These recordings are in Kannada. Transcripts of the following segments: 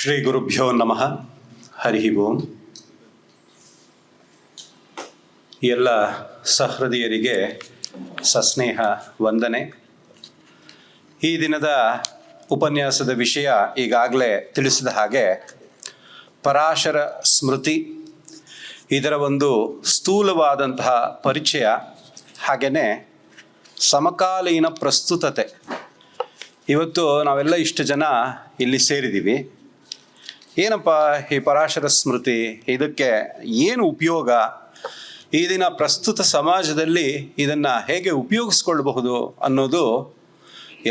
ಶ್ರೀ ಗುರುಭ್ಯೋ ನಮಃ. ಹರಿ ಓಂ. ಎಲ್ಲ ಸಹೃದಯರಿಗೆ ಸಸ್ನೇಹ ವಂದನೆ. ಈ ದಿನದ ಉಪನ್ಯಾಸದ ವಿಷಯ ಈಗಾಗಲೇ ತಿಳಿಸಿದ ಹಾಗೆ ಪರಾಶರ ಸ್ಮೃತಿ, ಇದರ ಒಂದು ಸ್ಥೂಲವಾದಂತಹ ಪರಿಚಯ, ಹಾಗೆಯೇ ಸಮಕಾಲೀನ ಪ್ರಸ್ತುತತೆ. ಇವತ್ತು ನಾವೆಲ್ಲ ಇಷ್ಟು ಜನ ಇಲ್ಲಿ ಸೇರಿದ್ದೀವಿ. ಏನಪ್ಪ ಈ ಪರಾಶರ ಸ್ಮೃತಿ, ಇದಕ್ಕೆ ಏನು ಉಪಯೋಗ, ಈ ದಿನ ಪ್ರಸ್ತುತ ಸಮಾಜದಲ್ಲಿ ಇದನ್ನು ಹೇಗೆ ಉಪಯೋಗಿಸ್ಕೊಳ್ಬಹುದು ಅನ್ನೋದು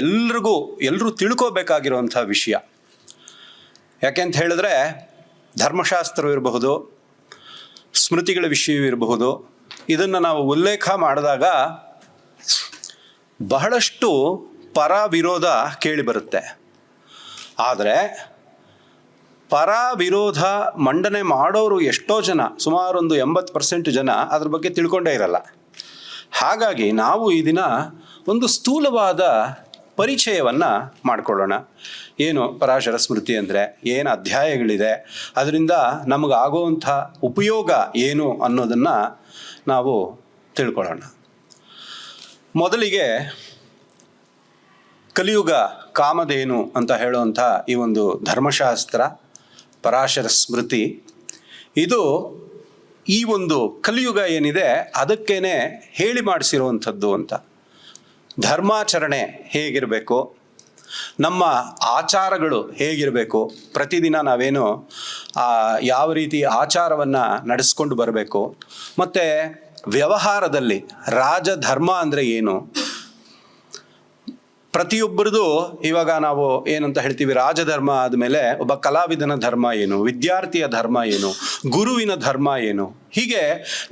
ಎಲ್ಲರೂ ತಿಳ್ಕೋಬೇಕಾಗಿರುವಂಥ ವಿಷಯ. ಯಾಕೆಂತ ಹೇಳಿದ್ರೆ ಧರ್ಮಶಾಸ್ತ್ರವಿರಬಹುದು, ಸ್ಮೃತಿಗಳ ವಿಷಯವಿರಬಹುದು, ಇದನ್ನು ನಾವು ಉಲ್ಲೇಖ ಮಾಡಿದಾಗ ಬಹಳಷ್ಟು ಪರ ವಿರೋಧ ಕೇಳಿಬರುತ್ತೆ. ಆದರೆ ಪರ ವಿರೋಧ ಮಂಡನೆ ಮಾಡೋರು ಎಷ್ಟೋ ಜನ, ಸುಮಾರು ಒಂದು 80% ಜನ ಅದ್ರ ಬಗ್ಗೆ ತಿಳ್ಕೊಂಡೇ ಇರಲ್ಲ. ಹಾಗಾಗಿ ನಾವು ಈ ದಿನ ಒಂದು ಸ್ಥೂಲವಾದ ಪರಿಚಯವನ್ನು ಮಾಡಿಕೊಳ್ಳೋಣ. ಏನು ಪರಾಶರ ಸ್ಮೃತಿ ಅಂದರೆ, ಏನು ಅಧ್ಯಾಯಗಳಿದೆ, ಅದರಿಂದ ನಮಗಾಗುವಂಥ ಉಪಯೋಗ ಏನು ಅನ್ನೋದನ್ನು ನಾವು ತಿಳ್ಕೊಳ್ಳೋಣ. ಮೊದಲಿಗೆ ಕಲಿಯುಗ ಕಾಮಧೇನು ಅಂತ ಹೇಳುವಂಥ ಈ ಒಂದು ಧರ್ಮಶಾಸ್ತ್ರ ಪರಾಶರ ಸ್ಮೃತಿ, ಇದು ಈ ಒಂದು ಕಲಿಯುಗ ಏನಿದೆ ಅದಕ್ಕೇನೆ ಹೇಳಿ ಮಾಡಿಸಿರುವಂಥದ್ದು ಅಂತ. ಧರ್ಮಾಚರಣೆ ಹೇಗಿರಬೇಕು, ನಮ್ಮ ಆಚಾರಗಳು ಹೇಗಿರಬೇಕು, ಪ್ರತಿದಿನ ನಾವೇನು ಯಾವ ರೀತಿ ಆಚಾರವನ್ನು ನಡೆಸ್ಕೊಂಡು ಬರಬೇಕು, ಮತ್ತು ವ್ಯವಹಾರದಲ್ಲಿ ರಾಜಧರ್ಮ ಅಂದರೆ ಏನು, ಪ್ರತಿಯೊಬ್ಬರದು ಇವಾಗ ನಾವು ಏನಂತ ಹೇಳ್ತೀವಿ, ರಾಜಧರ್ಮ ಆದಮೇಲೆ ಒಬ್ಬ ಕಲಾವಿದನ ಧರ್ಮ ಏನು, ವಿದ್ಯಾರ್ಥಿಯ ಧರ್ಮ ಏನು, ಗುರುವಿನ ಧರ್ಮ ಏನು, ಹೀಗೆ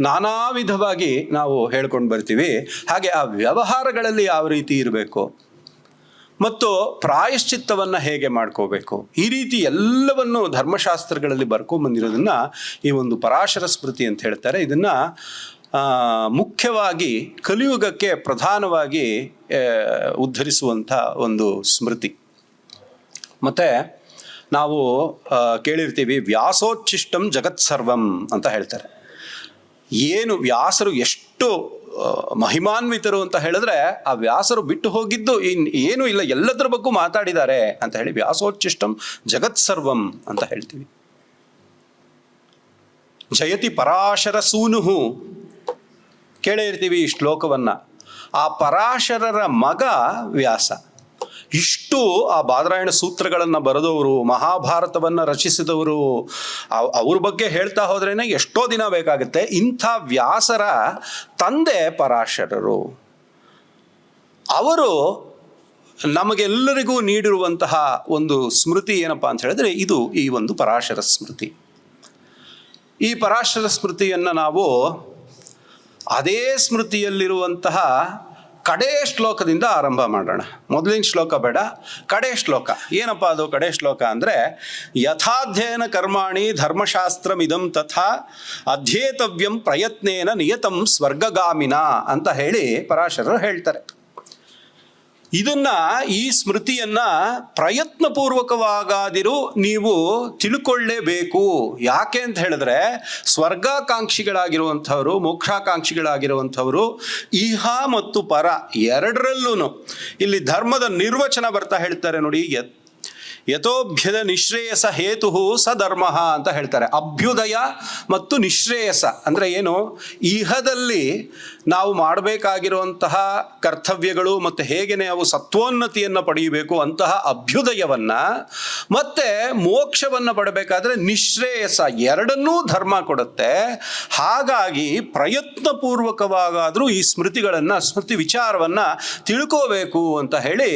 ನಾನಾ ವಿಧವಾಗಿ ನಾವು ಹೇಳ್ಕೊಂಡು ಬರ್ತೀವಿ. ಹಾಗೆ ಆ ವ್ಯವಹಾರಗಳಲ್ಲಿ ಯಾವ ರೀತಿ ಇರಬೇಕು ಮತ್ತು ಪ್ರಾಯಶ್ಚಿತ್ತವನ್ನು ಹೇಗೆ ಮಾಡ್ಕೋಬೇಕು, ಈ ರೀತಿ ಎಲ್ಲವನ್ನು ಧರ್ಮಶಾಸ್ತ್ರಗಳಲ್ಲಿ ಬರ್ಕೊಂಬಂದಿರೋದನ್ನು ಈ ಒಂದು ಪರಾಶರ ಸ್ಮೃತಿ ಅಂತ ಹೇಳ್ತಾರೆ. ಇದನ್ನು ಮುಖ್ಯವಾಗಿ ಕಲಿಯುಗಕ್ಕೆ ಪ್ರಧಾನವಾಗಿ ಉದ್ಧರಿಸುವಂಥ ಒಂದು ಸ್ಮೃತಿ. ಮತ್ತು ನಾವು ಕೇಳಿರ್ತೀವಿ ವ್ಯಾಸೋಚ್ಛಿಷ್ಟಂ ಜಗತ್ಸರ್ವಂ ಅಂತ ಹೇಳ್ತಾರೆ. ಏನು ವ್ಯಾಸರು ಎಷ್ಟು ಮಹಿಮಾನ್ವಿತರು ಅಂತ ಹೇಳಿದ್ರೆ, ಆ ವ್ಯಾಸರು ಬಿಟ್ಟು ಹೋಗಿದ್ದು ಏನೂ ಇಲ್ಲ, ಎಲ್ಲದರ ಬಗ್ಗೆ ಮಾತಾಡಿದ್ದಾರೆ ಅಂತ ಹೇಳಿ ವ್ಯಾಸೋಚ್ಛಿಷ್ಟಂ ಜಗತ್ಸರ್ವಂ ಅಂತ ಹೇಳ್ತೀವಿ. ಜಯತಿ ಪರಾಶರ ಸೂನುಹು ಕೇಳೇ ಇರ್ತೀವಿ ಈ ಶ್ಲೋಕವನ್ನು. ಆ ಪರಾಶರರ ಮಗ ವ್ಯಾಸ. ಇಷ್ಟು ಆ ಬಾದರಾಯಣ ಸೂತ್ರಗಳನ್ನು ಬರೆದವರು, ಮಹಾಭಾರತವನ್ನು ರಚಿಸಿದವರು, ಅವ್ರ ಬಗ್ಗೆ ಹೇಳ್ತಾ ಹೋದ್ರೇ ಎಷ್ಟೋ ದಿನ ಬೇಕಾಗುತ್ತೆ. ಇಂಥ ವ್ಯಾಸರ ತಂದೆ ಪರಾಶರರು. ಅವರು ನಮಗೆಲ್ಲರಿಗೂ ನೀಡಿರುವಂತಹ ಒಂದು ಸ್ಮೃತಿ ಏನಪ್ಪ ಅಂತ ಹೇಳಿದ್ರೆ, ಇದು ಈ ಒಂದು ಪರಾಶರ ಸ್ಮೃತಿ. ಈ ಪರಾಶರ ಸ್ಮೃತಿಯನ್ನು ನಾವು ಅದೇ ಸ್ಮೃತಿಯಲ್ಲಿರುವಂತಹ ಕಡೇ ಶ್ಲೋಕದಿಂದ ಆರಂಭ ಮಾಡೋಣ. ಮೊದಲಿನ ಶ್ಲೋಕ ಬೇಡ, ಕಡೇ ಶ್ಲೋಕ. ಏನಪ್ಪ ಅದು ಕಡೇ ಶ್ಲೋಕ ಅಂದರೆ, ಯಥಾಧ್ಯಯನ ಕರ್ಮಾಣಿ ಧರ್ಮಶಾಸ್ತ್ರಮಿದಂ ತಥಾ ಅಧ್ಯೇತವ್ಯಂ ಪ್ರಯತ್ನೇನ ನಿಯತಂ ಸ್ವರ್ಗಗಾಮಿನ ಅಂತ ಹೇಳಿ ಪರಾಶರರು ಹೇಳ್ತಾರೆ. ಇದನ್ನ, ಈ ಸ್ಮೃತಿಯನ್ನ ಪ್ರಯತ್ನಪೂರ್ವಕವಾಗಾದಿರು ನೀವು ತಿಳ್ಕೊಳ್ಳೇಬೇಕು. ಯಾಕೆ ಅಂತ ಹೇಳಿದ್ರೆ, ಸ್ವರ್ಗಾಕಾಂಕ್ಷಿಗಳಾಗಿರುವಂಥವರು, ಮೋಕ್ಷಾಕಾಂಕ್ಷಿಗಳಾಗಿರುವಂಥವರು ಇಹ ಮತ್ತು ಪರ ಎರಡರಲ್ಲೂ ಇಲ್ಲಿ ಧರ್ಮದ ನಿರ್ವಚನ ಬರ್ತಾ ಹೇಳ್ತಾರೆ ನೋಡಿ. ಯಥೋಭ್ಯದ ನಿಶ್ರೇಯಸ ಹೇತು ಸಧರ್ಮ ಅಂತ ಹೇಳ್ತಾರೆ. ಅಭ್ಯುದಯ ಮತ್ತು ನಿಶ್ರೇಯಸ ಅಂದರೆ ಏನು, ಇಹದಲ್ಲಿ ನಾವು ಮಾಡಬೇಕಾಗಿರುವಂತಹ ಕರ್ತವ್ಯಗಳು ಮತ್ತು ಹೇಗೆ ನಾವು ಸತ್ವೋನ್ನತಿಯನ್ನು ಪಡೆಯಬೇಕು ಅಂತಹ ಅಭ್ಯುದಯವನ್ನು, ಮತ್ತು ಮೋಕ್ಷವನ್ನು ಪಡಬೇಕಾದ್ರೆ ನಿಶ್ರೇಯಸ, ಎರಡನ್ನೂ ಧರ್ಮ ಕೊಡುತ್ತೆ. ಹಾಗಾಗಿ ಪ್ರಯತ್ನಪೂರ್ವಕವಾಗಾದರೂ ಈ ಸ್ಮೃತಿಗಳನ್ನು, ಸ್ಮೃತಿ ವಿಚಾರವನ್ನು ತಿಳ್ಕೋಬೇಕು ಅಂತ ಹೇಳಿ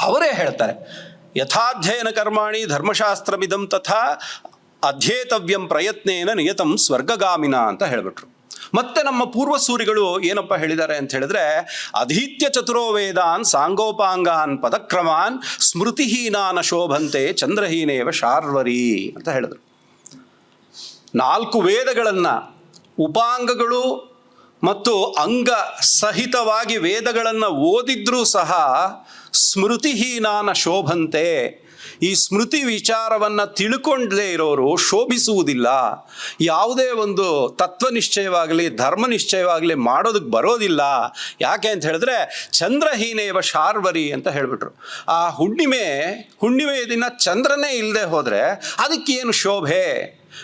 ಅವರೇ ಹೇಳ್ತಾರೆ. ಯಥಾಧ್ಯಯನ ಕರ್ಮಾಣಿ ಧರ್ಮಶಾಸ್ತ್ರಮಿದಂ ತಥಾ ಅಧ್ಯೇತವ್ಯಂ ಪ್ರಯತ್ನೇನ ನಿಯತಂ ಸ್ವರ್ಗಗಾಮಿನ ಅಂತ ಹೇಳಿಬಿಟ್ರು. ಮತ್ತೆ ನಮ್ಮ ಪೂರ್ವಸೂರಿಗಳು ಏನಪ್ಪ ಹೇಳಿದ್ದಾರೆ ಅಂತ ಹೇಳಿದ್ರೆ, ಅಧೀತ್ಯ ಚತುರೋ ವೇದಾನ್ ಸಾಂಗೋಪಾಂಗಾನ್ ಪದಕ್ರಮಾನ್ ಸ್ಮೃತಿಹೀನಾನ ಶೋಭಂತೆ ಚಂದ್ರಹೀನೇವ ಶಾರ್ವರಿ ಅಂತ ಹೇಳಿದ್ರು. 4 ವೇದಗಳನ್ನು, ಉಪಾಂಗಗಳು ಮತ್ತು ಅಂಗ ಸಹಿತವಾಗಿ ವೇದಗಳನ್ನು ಓದಿದ್ರೂ ಸಹ ಸ್ಮೃತಿಹೀನಾನ ಶೋಭಂತೆ, ಈ ಸ್ಮೃತಿ ವಿಚಾರವನ್ನು ತಿಳ್ಕೊಂಡೇ ಇರೋರು ಶೋಭಿಸುವುದಿಲ್ಲ. ಯಾವುದೇ ಒಂದು ತತ್ವನಿಶ್ಚಯವಾಗಲಿ ಧರ್ಮ ನಿಶ್ಚಯವಾಗಲಿ ಮಾಡೋದಕ್ಕೆ ಬರೋದಿಲ್ಲ. ಯಾಕೆ ಅಂತ ಹೇಳಿದ್ರೆ ಚಂದ್ರಹೀನೇವ ಶಾರ್ವರಿ ಅಂತ ಹೇಳಿಬಿಟ್ರು. ಆ ಹುಣ್ಣಿಮೆಯ ದಿನ ಚಂದ್ರನೇ ಇಲ್ಲದೆ ಹೋದರೆ ಅದಕ್ಕೇನು ಶೋಭೆ?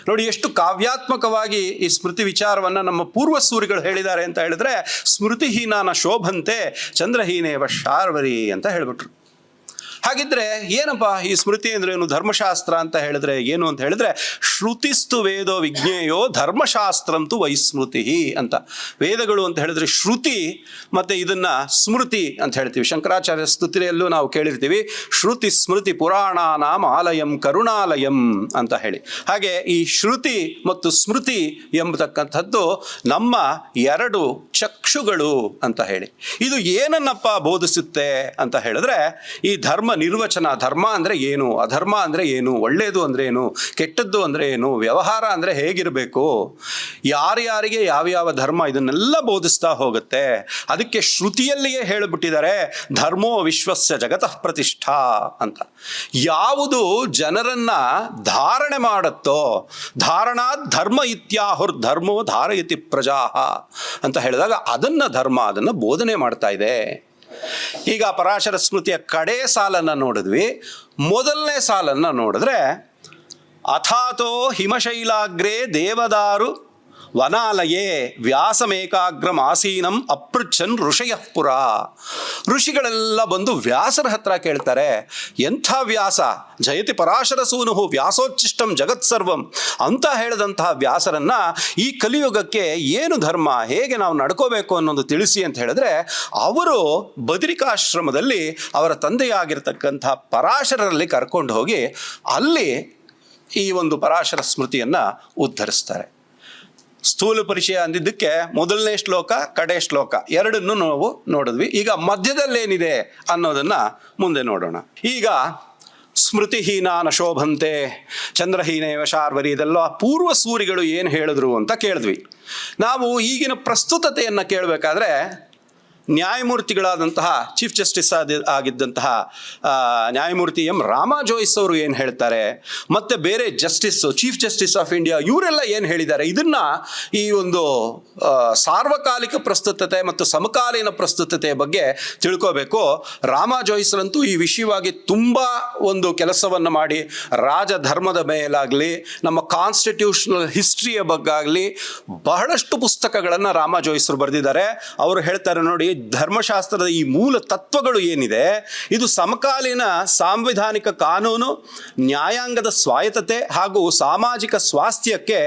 ನೋಡಿ ಎಷ್ಟು ಕಾವ್ಯಾತ್ಮಕವಾಗಿ ಈ ಸ್ಮೃತಿ ವಿಚಾರವನ್ನು ನಮ್ಮ ಪೂರ್ವಸೂರಿಗಳು ಹೇಳಿದ್ದಾರೆ ಅಂತ ಹೇಳಿದ್ರೆ, ಸ್ಮೃತಿಹೀನಾನ ಶೋಭಂತೆ ಚಂದ್ರಹೀನೇವ ಶಾರ್ವರಿ ಅಂತ ಹೇಳಿಬಿಟ್ರು. ಹಾಗಿದ್ರೆ ಏನಪ್ಪ ಈ ಸ್ಮೃತಿ ಅಂದ್ರೆ ಏನು? ಧರ್ಮಶಾಸ್ತ್ರ ಅಂತ ಹೇಳಿದ್ರೆ ಏನು ಅಂತ ಹೇಳಿದ್ರೆ, ಶ್ರುತಿಸ್ತು ವೇದೋ ವಿಜ್ಞೇಯೋ ಧರ್ಮಶಾಸ್ತ್ರಂತು ವೈಸ್ಮೃತಿ ಅಂತ. ವೇದಗಳು ಅಂತ ಹೇಳಿದ್ರೆ ಶ್ರುತಿ, ಮತ್ತೆ ಇದನ್ನ ಸ್ಮೃತಿ ಅಂತ ಹೇಳ್ತೀವಿ. ಶಂಕರಾಚಾರ್ಯ ಸ್ತುತಿಯಲ್ಲೂ ನಾವು ಕೇಳಿರ್ತೀವಿ, ಶ್ರುತಿ ಸ್ಮೃತಿ ಪುರಾಣಾನಾಂ ಆಲಯಂ ಕರುಣಾಲಯಂ ಅಂತ ಹೇಳಿ. ಹಾಗೆ ಈ ಶ್ರುತಿ ಮತ್ತು ಸ್ಮೃತಿ ಎಂಬತಕ್ಕಂಥದ್ದು ನಮ್ಮ ಎರಡು ಚಕ್ಷುಗಳು ಅಂತ ಹೇಳಿ. ಇದು ಏನನ್ನಪ್ಪ ಬೋಧಿಸುತ್ತೆ ಅಂತ ಹೇಳಿದ್ರೆ, ಈ ಧರ್ಮ ನಿರ್ವಚನ. ಧರ್ಮ ಅಂದರೆ ಏನು, ಅಧರ್ಮ ಅಂದರೆ ಏನು, ಒಳ್ಳೆಯದು ಅಂದರೆ ಏನು, ಕೆಟ್ಟದ್ದು ಅಂದರೆ ಏನು, ವ್ಯವಹಾರ ಅಂದರೆ ಹೇಗಿರಬೇಕು, ಯಾರ್ಯಾರಿಗೆ ಯಾವ್ಯಾವ ಧರ್ಮ, ಇದನ್ನೆಲ್ಲ ಬೋಧಿಸ್ತಾ ಹೋಗುತ್ತೆ. ಅದಕ್ಕೆ ಶ್ರುತಿಯಲ್ಲಿಯೇ ಹೇಳಿಬಿಟ್ಟಿದ್ದಾರೆ, ಧರ್ಮೋ ವಿಶ್ವಸ್ಯ ಜಗತಃ ಪ್ರತಿಷ್ಠಾ ಅಂತ. ಯಾವುದು ಜನರನ್ನ ಧಾರಣೆ ಮಾಡುತ್ತೋ, ಧಾರಣಾತ್ ಧರ್ಮ ಇತ್ಯಾಹುರ್ ಧರ್ಮೋ ಧಾರಯತಿ ಪ್ರಜಾ ಅಂತ ಹೇಳಿದಾಗ ಅದನ್ನು ಬೋಧನೆ ಮಾಡ್ತಾ ಇದೆ. ಈಗ ಪರಾಶರ ಸ್ಮೃತಿಯ ಕಡೆ ಸಾಲನ್ನು ನೋಡಿದ್ವಿ. ಮೊದಲನೇ ಸಾಲನ್ನು ನೋಡಿದ್ರೆ, ಅಥಾತೋ ಹಿಮಶೈಲಾಗ್ರೇ ದೇವದಾರು ವನಾಲಯೇ ವ್ಯಾಸಮೇಕಾಗ್ರಂ ಆಸೀನಂ ಅಪೃಚ್ಛನ್ ಋಷಯಃ ಪುರ. ಋಷಿಗಳೆಲ್ಲ ಬಂದು ವ್ಯಾಸರ ಹತ್ರ ಕೇಳ್ತಾರೆ, ಎಂಥ ವ್ಯಾಸ, ಜಯತಿ ಪರಾಶರ ಸೂನುಹು ವ್ಯಾಸೋಚ್ಚಿಷ್ಟಂ ಜಗತ್ಸರ್ವಂ ಅಂತ ಹೇಳಿದಂತಹ ವ್ಯಾಸರನ್ನ ಈ ಕಲಿಯುಗಕ್ಕೆ ಏನು ಧರ್ಮ, ಹೇಗೆ ನಾವು ನಡ್ಕೋಬೇಕು ಅನ್ನೋದು ತಿಳಿಸಿ ಅಂತ ಹೇಳಿದ್ರೆ, ಅವರು ಬದರಿಕಾಶ್ರಮದಲ್ಲಿ ಅವರ ತಂದೆಯಾಗಿರ್ತಕ್ಕಂಥ ಪರಾಶರರಲ್ಲಿ ಕರ್ಕೊಂಡು ಹೋಗಿ ಅಲ್ಲಿ ಈ ಒಂದು ಪರಾಶರ ಸ್ಮೃತಿಯನ್ನು ಉದ್ಧರಿಸ್ತಾರೆ. ಸ್ಥೂಲ ಪರಿಚಯ ಅಂದಿದ್ದಕ್ಕೆ ಮೊದಲನೇ ಶ್ಲೋಕ ಕಡೆ ಶ್ಲೋಕ ಎರಡನ್ನು ನಾವು ನೋಡಿದ್ವಿ. ಈಗ ಮಧ್ಯದಲ್ಲೇನಿದೆ ಅನ್ನೋದನ್ನ ಮುಂದೆ ನೋಡೋಣ. ಈಗ ಸ್ಮೃತಿಹೀನಾನ ಶೋಭಂತೆ ಚಂದ್ರಹೀನೇವ ಶಾರ್ವರಿ, ಇದೆಲ್ಲ ಪೂರ್ವ ಸೂರಿಗಳು ಏನು ಹೇಳಿದ್ರು ಅಂತ ಕೇಳಿದ್ವಿ. ನಾವು ಈಗಿನ ಪ್ರಸ್ತುತತೆಯನ್ನು ಕೇಳಬೇಕಾದ್ರೆ ನ್ಯಾಯಮೂರ್ತಿಗಳಾದಂತಹ ಚೀಫ್ ಜಸ್ಟಿಸ್ ಆಗಿದ್ದಂತಹ ನ್ಯಾಯಮೂರ್ತಿ ಎಂ ರಾಮಾ ಜೋಯಿಸ್ ಅವರು ಏನು ಹೇಳ್ತಾರೆ, ಮತ್ತು ಬೇರೆ ಚೀಫ್ ಜಸ್ಟಿಸ್ ಆಫ್ ಇಂಡಿಯಾ ಇವರೆಲ್ಲ ಏನು ಹೇಳಿದ್ದಾರೆ, ಇದನ್ನು ಈ ಒಂದು ಸಾರ್ವಕಾಲಿಕ ಪ್ರಸ್ತುತತೆ ಮತ್ತು ಸಮಕಾಲೀನ ಪ್ರಸ್ತುತತೆಯ ಬಗ್ಗೆ ತಿಳ್ಕೋಬೇಕು. ರಾಮಾ ಜೋಯಿಸ್ರಂತೂ ಈ ವಿಷಯವಾಗಿ ತುಂಬ ಒಂದು ಕೆಲಸವನ್ನು ಮಾಡಿ ರಾಜಧರ್ಮದ ಮೇಲಾಗಲಿ ನಮ್ಮ ಕಾನ್ಸ್ಟಿಟ್ಯೂಷನಲ್ ಹಿಸ್ಟ್ರಿಯ ಬಗ್ಗಾಗಲಿ ಬಹಳಷ್ಟು ಪುಸ್ತಕಗಳನ್ನು ರಾಮಾ ಜೋಯಿಸ್ರು ಬರೆದಿದ್ದಾರೆ. ಅವರು ಹೇಳ್ತಾರೆ, ನೋಡಿ, ಧರ್ಮಶಾಸ್ತ್ರದ ಈ ಮೂಲ ತತ್ವಗಳು ಏನಿದೆ, ಇದು ಸಮಕಾಲೀನ ಸಾಂವಿಧಾನಿಕ ಕಾನೂನು, ನ್ಯಾಯಾಂಗದ ಸ್ವಾಯತ್ತತೆ ಹಾಗೂ ಸಾಮಾಜಿಕ ಸ್ವಾಸ್ಥ್ಯಕ್ಕೆ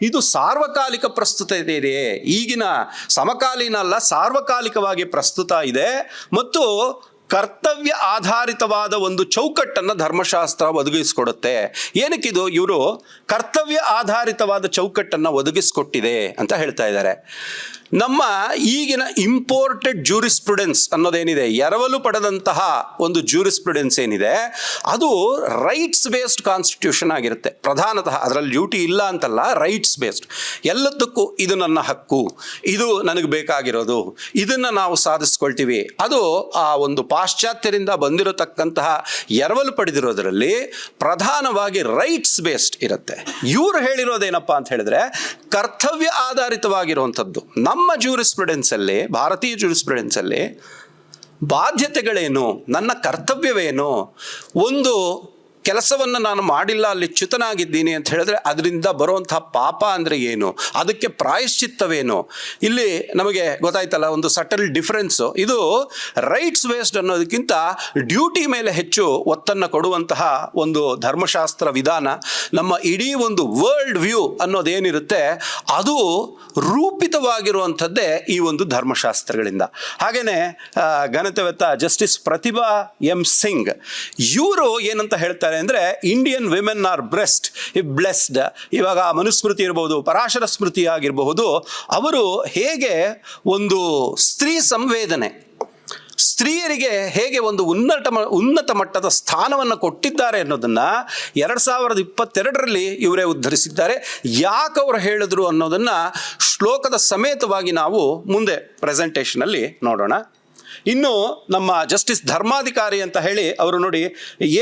ಇದು ಸಾರ್ವಕಾಲಿಕ ಪ್ರಸ್ತುತತೆ ಇದೆ. ಈಗಿನ ಸಮಕಾಲೀನ ಅಲ್ಲ, ಸಾರ್ವಕಾಲಿಕವಾಗಿ ಪ್ರಸ್ತುತ ಇದೆ. ಮತ್ತು ಕರ್ತವ್ಯ ಆಧಾರಿತವಾದ ಒಂದು ಚೌಕಟ್ಟನ್ನು ಧರ್ಮಶಾಸ್ತ್ರ ಒದಗಿಸಿಕೊಡುತ್ತೆ. ಏನಕ್ಕಿದು? ಇವರು ಕರ್ತವ್ಯ ಆಧಾರಿತವಾದ ಚೌಕಟ್ಟನ್ನು ಒದಗಿಸಿಕೊಟ್ಟಿದೆ ಅಂತ ಹೇಳ್ತಾ ಇದ್ದಾರೆ. ನಮ್ಮ ಈಗಿನ ಇಂಪೋರ್ಟೆಡ್ ಜೂರಿಸ್ಪ್ರುಡೆನ್ಸ್ ಅನ್ನೋದೇನಿದೆ, ಎರವಲು ಪಡೆದಂತಹ ಒಂದು ಜೂರಿಸ್ಪ್ರುಡೆನ್ಸ್ ಏನಿದೆ, ಅದು ರೈಟ್ಸ್ ಬೇಸ್ಡ್ ಕಾನ್ಸ್ಟಿಟ್ಯೂಷನ್ ಆಗಿರುತ್ತೆ ಪ್ರಧಾನತಃ. ಅದರಲ್ಲಿ ಡ್ಯೂಟಿ ಇಲ್ಲ ಅಂತಲ್ಲ, ರೈಟ್ಸ್ ಬೇಸ್ಡ್. ಎಲ್ಲದಕ್ಕೂ ಇದು ನನ್ನ ಹಕ್ಕು, ಇದು ನನಗೆ ಬೇಕಾಗಿರೋದು, ಇದನ್ನು ನಾವು ಸಾಧಿಸ್ಕೊಳ್ತೀವಿ. ಅದು ಆ ಒಂದು ಪಾಶ್ಚಾತ್ಯರಿಂದ ಬಂದಿರತಕ್ಕಂತಹ ಎರವಲು ಪಡೆದಿರೋದರಲ್ಲಿ ಪ್ರಧಾನವಾಗಿ ರೈಟ್ಸ್ ಬೇಸ್ಡ್ ಇರುತ್ತೆ. ಇವರು ಹೇಳಿರೋದೇನಪ್ಪ ಅಂತ ಹೇಳಿದ್ರೆ, ಕರ್ತವ್ಯ ಆಧಾರಿತವಾಗಿರುವಂಥದ್ದು. ನಮ್ಮ ಜೂರಿಸ್ಪ್ರುಡೆನ್ಸಲ್ಲಿ, ಭಾರತೀಯ ಜೂರಿಸ್ಪ್ರುಡೆನ್ಸಲ್ಲಿ ಬಾಧ್ಯತೆಗಳೇನು, ನನ್ನ ಕರ್ತವ್ಯವೇನು, ಒಂದು ಕೆಲಸವನ್ನು ನಾನು ಮಾಡಿಲ್ಲ, ಅಲ್ಲಿ ಚ್ಯುತನಾಗಿದ್ದೀನಿ ಅಂತ ಹೇಳಿದ್ರೆ ಅದರಿಂದ ಬರುವಂತಹ ಪಾಪ ಅಂದರೆ ಏನು, ಅದಕ್ಕೆ ಪ್ರಾಯಶ್ಚಿತ್ತವೇನು, ಇಲ್ಲಿ ನಮಗೆ ಗೊತ್ತಾಯ್ತಲ್ಲ ಒಂದು ಸಟಲ್ ಡಿಫರೆನ್ಸು. ಇದು ರೈಟ್ಸ್ ಬೇಸ್ಡ್ ಅನ್ನೋದಕ್ಕಿಂತ ಡ್ಯೂಟಿ ಮೇಲೆ ಹೆಚ್ಚು ಒತ್ತನ್ನು ಕೊಡುವಂತಹ ಒಂದು ಧರ್ಮಶಾಸ್ತ್ರ ವಿಧಾನ. ನಮ್ಮ ಇಡೀ ಒಂದು ವರ್ಲ್ಡ್ ವ್ಯೂ ಅನ್ನೋದೇನಿರುತ್ತೆ ಅದು ರೂಪಿತವಾಗಿರುವಂಥದ್ದೇ ಈ ಒಂದು ಧರ್ಮಶಾಸ್ತ್ರಗಳಿಂದ. ಹಾಗೆಯೇ ಘನತೆವೆತ್ತ ಜಸ್ಟಿಸ್ ಪ್ರತಿಭಾ ಎಂ ಸಿಂಗ್ ಇವರು ಏನಂತ ಹೇಳ್ತಾರೆ ಅಂದರೆ, ಇಂಡಿಯನ್ ವಿಮೆನ್ ಆರ್ ಬ್ಲೆಸ್ಡ್. ಇವಾಗ ಮನುಸ್ಮೃತಿ ಇರಬಹುದು, ಪರಾಶರ ಸ್ಮೃತಿ ಆಗಿರಬಹುದು, ಅವರು ಹೇಗೆ ಒಂದು ಸ್ತ್ರೀ ಸಂವೇದನೆ, ಸ್ತ್ರೀಯರಿಗೆ ಹೇಗೆ ಒಂದು ಉನ್ನತ ಮಟ್ಟದ ಸ್ಥಾನವನ್ನು ಕೊಟ್ಟಿದ್ದಾರೆ ಅನ್ನೋದನ್ನು 2022ರಲ್ಲಿ ಇವರೇ ಉದ್ಧರಿಸಿದ್ದಾರೆ. ಯಾಕೆ ಅವರು ಹೇಳಿದ್ರು ಅನ್ನೋದನ್ನು ಶ್ಲೋಕದ ಸಮೇತವಾಗಿ ನಾವು ಮುಂದೆ ಪ್ರೆಸೆಂಟೇಷನಲ್ಲಿ ನೋಡೋಣ. ಇನ್ನು ನಮ್ಮ ಜಸ್ಟಿಸ್ ಧರ್ಮಾಧಿಕಾರಿ ಅಂತ ಹೇಳಿ ಅವರು ನೋಡಿ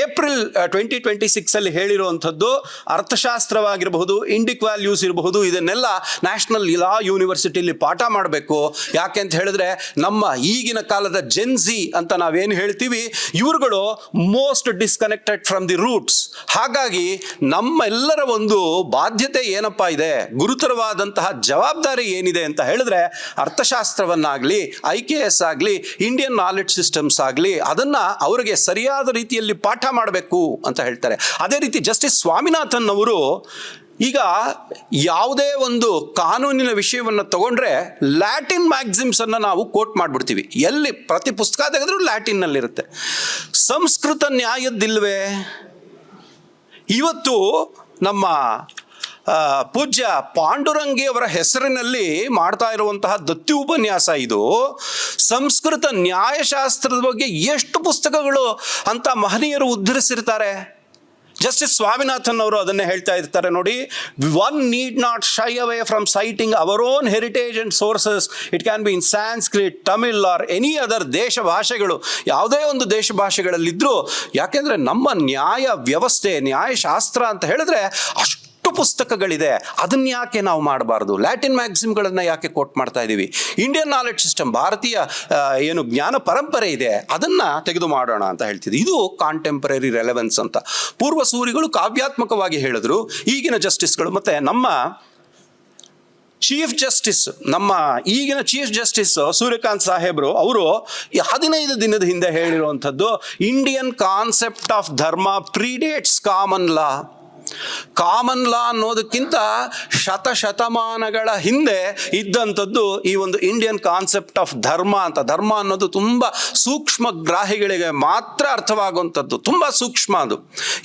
ಏಪ್ರಿಲ್ 2026 ಹೇಳಿರುವಂಥದ್ದು ಅರ್ಥಶಾಸ್ತ್ರವಾಗಿರಬಹುದು, ಇಂಡಿಕ್ ವ್ಯಾಲ್ಯೂಸ್ ಇರಬಹುದು, ಇದನ್ನೆಲ್ಲ ನ್ಯಾಷನಲ್ ಲಾ ಯೂನಿವರ್ಸಿಟಿಯಲ್ಲಿ ಪಾಠ ಮಾಡಬೇಕು. ಯಾಕೆ ಅಂತ ಹೇಳಿದ್ರೆ ನಮ್ಮ ಈಗಿನ ಕಾಲದ ಜೆನ್ಸಿ ಅಂತ ನಾವೇನು ಹೇಳ್ತೀವಿ, ಇವರುಗಳು most disconnected from the roots. ಹಾಗಾಗಿ ನಮ್ಮೆಲ್ಲರ ಒಂದು ಬಾಧ್ಯತೆ ಏನಪ್ಪಾ ಇದೆ, ಗುರುತರವಾದಂತಹ ಜವಾಬ್ದಾರಿ ಏನಿದೆ ಅಂತ ಹೇಳಿದ್ರೆ ಅರ್ಥಶಾಸ್ತ್ರವನ್ನಾಗಲಿ, IKS ಆಗಲಿ, ಇಂಡಿಯನ್ ನಾಲೆಡ್ಜ್ ಸಿಸ್ಟಮ್ಸ್ ಆಗಲಿ, ಅದನ್ನ ಅವರಿಗೆ ಸರಿಯಾದ ರೀತಿಯಲ್ಲಿ ಪಾಠ ಮಾಡಬೇಕು ಅಂತ ಹೇಳ್ತಾರೆ. ಅದೇ ರೀತಿ ಜಸ್ಟಿಸ್ ಸ್ವಾಮಿನಾಥನ್ ಅವರು ಈಗ ಯಾವುದೇ ಒಂದು ಕಾನೂನಿನ ವಿಷಯವನ್ನು ತಗೊಂಡ್ರೆ ಲ್ಯಾಟಿನ್ ಮ್ಯಾಕ್ಸಿಮ್ಸ್ ಅನ್ನು ನಾವು ಕೋಟ್ ಮಾಡಿಬಿಡ್ತೀವಿ. ಎಲ್ಲಿ ಪ್ರತಿ ಪುಸ್ತಕ ತೆಗೆದ್ರೂ ಲ್ಯಾಟಿನ್ನಲ್ಲಿರುತ್ತೆ. ಸಂಸ್ಕೃತ ನ್ಯಾಯದ್ದಿಲ್ವೇ? ಇವತ್ತು ನಮ್ಮ ಪೂಜ್ಯ ಪಾಂಡುರಂಗಿ ಅವರ ಹೆಸರಿನಲ್ಲಿ ಮಾಡ್ತಾ ಇರುವಂತಹ ದತ್ತಿ ಉಪನ್ಯಾಸ ಇದು. ಸಂಸ್ಕೃತ ನ್ಯಾಯಶಾಸ್ತ್ರದ ಬಗ್ಗೆ ಎಷ್ಟು ಪುಸ್ತಕಗಳು ಅಂತ ಮಹನೀಯರು ಉದ್ಧರಿಸಿರ್ತಾರೆ. ಜಸ್ಟಿಸ್ ಸ್ವಾಮಿನಾಥನ್ ಅವರು ಅದನ್ನೇ ಹೇಳ್ತಾ ಇರ್ತಾರೆ ನೋಡಿ, one need not shy away from citing our own heritage and sources. It can be in Sanskrit, Tamil or any other ದೇಶ ಭಾಷೆಗಳು, ಯಾವುದೇ ಒಂದು ದೇಶ ಭಾಷೆಗಳಲ್ಲಿದ್ದರೂ. ಯಾಕೆಂದರೆ ನಮ್ಮ ನ್ಯಾಯ ವ್ಯವಸ್ಥೆ, ನ್ಯಾಯಶಾಸ್ತ್ರ ಅಂತ ಹೇಳಿದ್ರೆ ಅಷ್ಟು ಪುಸ್ತಕಗಳಿದೆ. ಅದನ್ನ ಯಾಕೆ ನಾವು ಮಾಡಬಾರ್ದು? ಲ್ಯಾಟಿನ್ ಮ್ಯಾಕ್ಸಿಮ್ಗಳನ್ನು ಯಾಕೆ ಕೋಟ್ ಮಾಡ್ತಾ ಇದ್ದೀವಿ? ಇಂಡಿಯನ್ ನಾಲೆಡ್ಜ್ ಸಿಸ್ಟಮ್, ಭಾರತೀಯ ಏನು ಜ್ಞಾನ ಪರಂಪರೆ ಇದೆ, ಅದನ್ನು ತೆಗೆದು ಮಾಡೋಣ ಅಂತ ಹೇಳ್ತಿದ್ವಿ. ಇದು ಕಾಂಟೆಂಪರರಿ ರೆಲೆವೆನ್ಸ್ ಅಂತ ಪೂರ್ವ ಸೂರಿಗಳು ಕಾವ್ಯಾತ್ಮಕವಾಗಿ ಹೇಳಿದ್ರು. ಈಗಿನ ಜಸ್ಟಿಸ್ಗಳು ಮತ್ತು ನಮ್ಮ ಚೀಫ್ ಜಸ್ಟಿಸ್, ನಮ್ಮ ಈಗಿನ ಚೀಫ್ ಜಸ್ಟಿಸ್ ಸೂರ್ಯಕಾಂತ್ ಸಾಹೇಬರು ಅವರು 15 ದಿನದ ಹಿಂದೆ ಹೇಳಿರುವಂಥದ್ದು, ಇಂಡಿಯನ್ ಕಾನ್ಸೆಪ್ಟ್ ಆಫ್ ಧರ್ಮ ಪ್ರೀಡೇಟ್ಸ್ ಕಾಮನ್ ಲಾ. ಕಾಮನ್ ಲಾ ಅನ್ನೋದಕ್ಕಿಂತ ಶತಮಾನಗಳ ಹಿಂದೆ ಇದ್ದಂಥದ್ದು ಈ ಒಂದು ಇಂಡಿಯನ್ ಕಾನ್ಸೆಪ್ಟ್ ಆಫ್ ಧರ್ಮ ಅಂತ. ಧರ್ಮ ಅನ್ನೋದು ತುಂಬ ಸೂಕ್ಷ್ಮ ಗ್ರಾಹಿಗಳಿಗೆ ಮಾತ್ರ ಅರ್ಥವಾಗುವಂಥದ್ದು, ತುಂಬ ಸೂಕ್ಷ್ಮ. ಅದು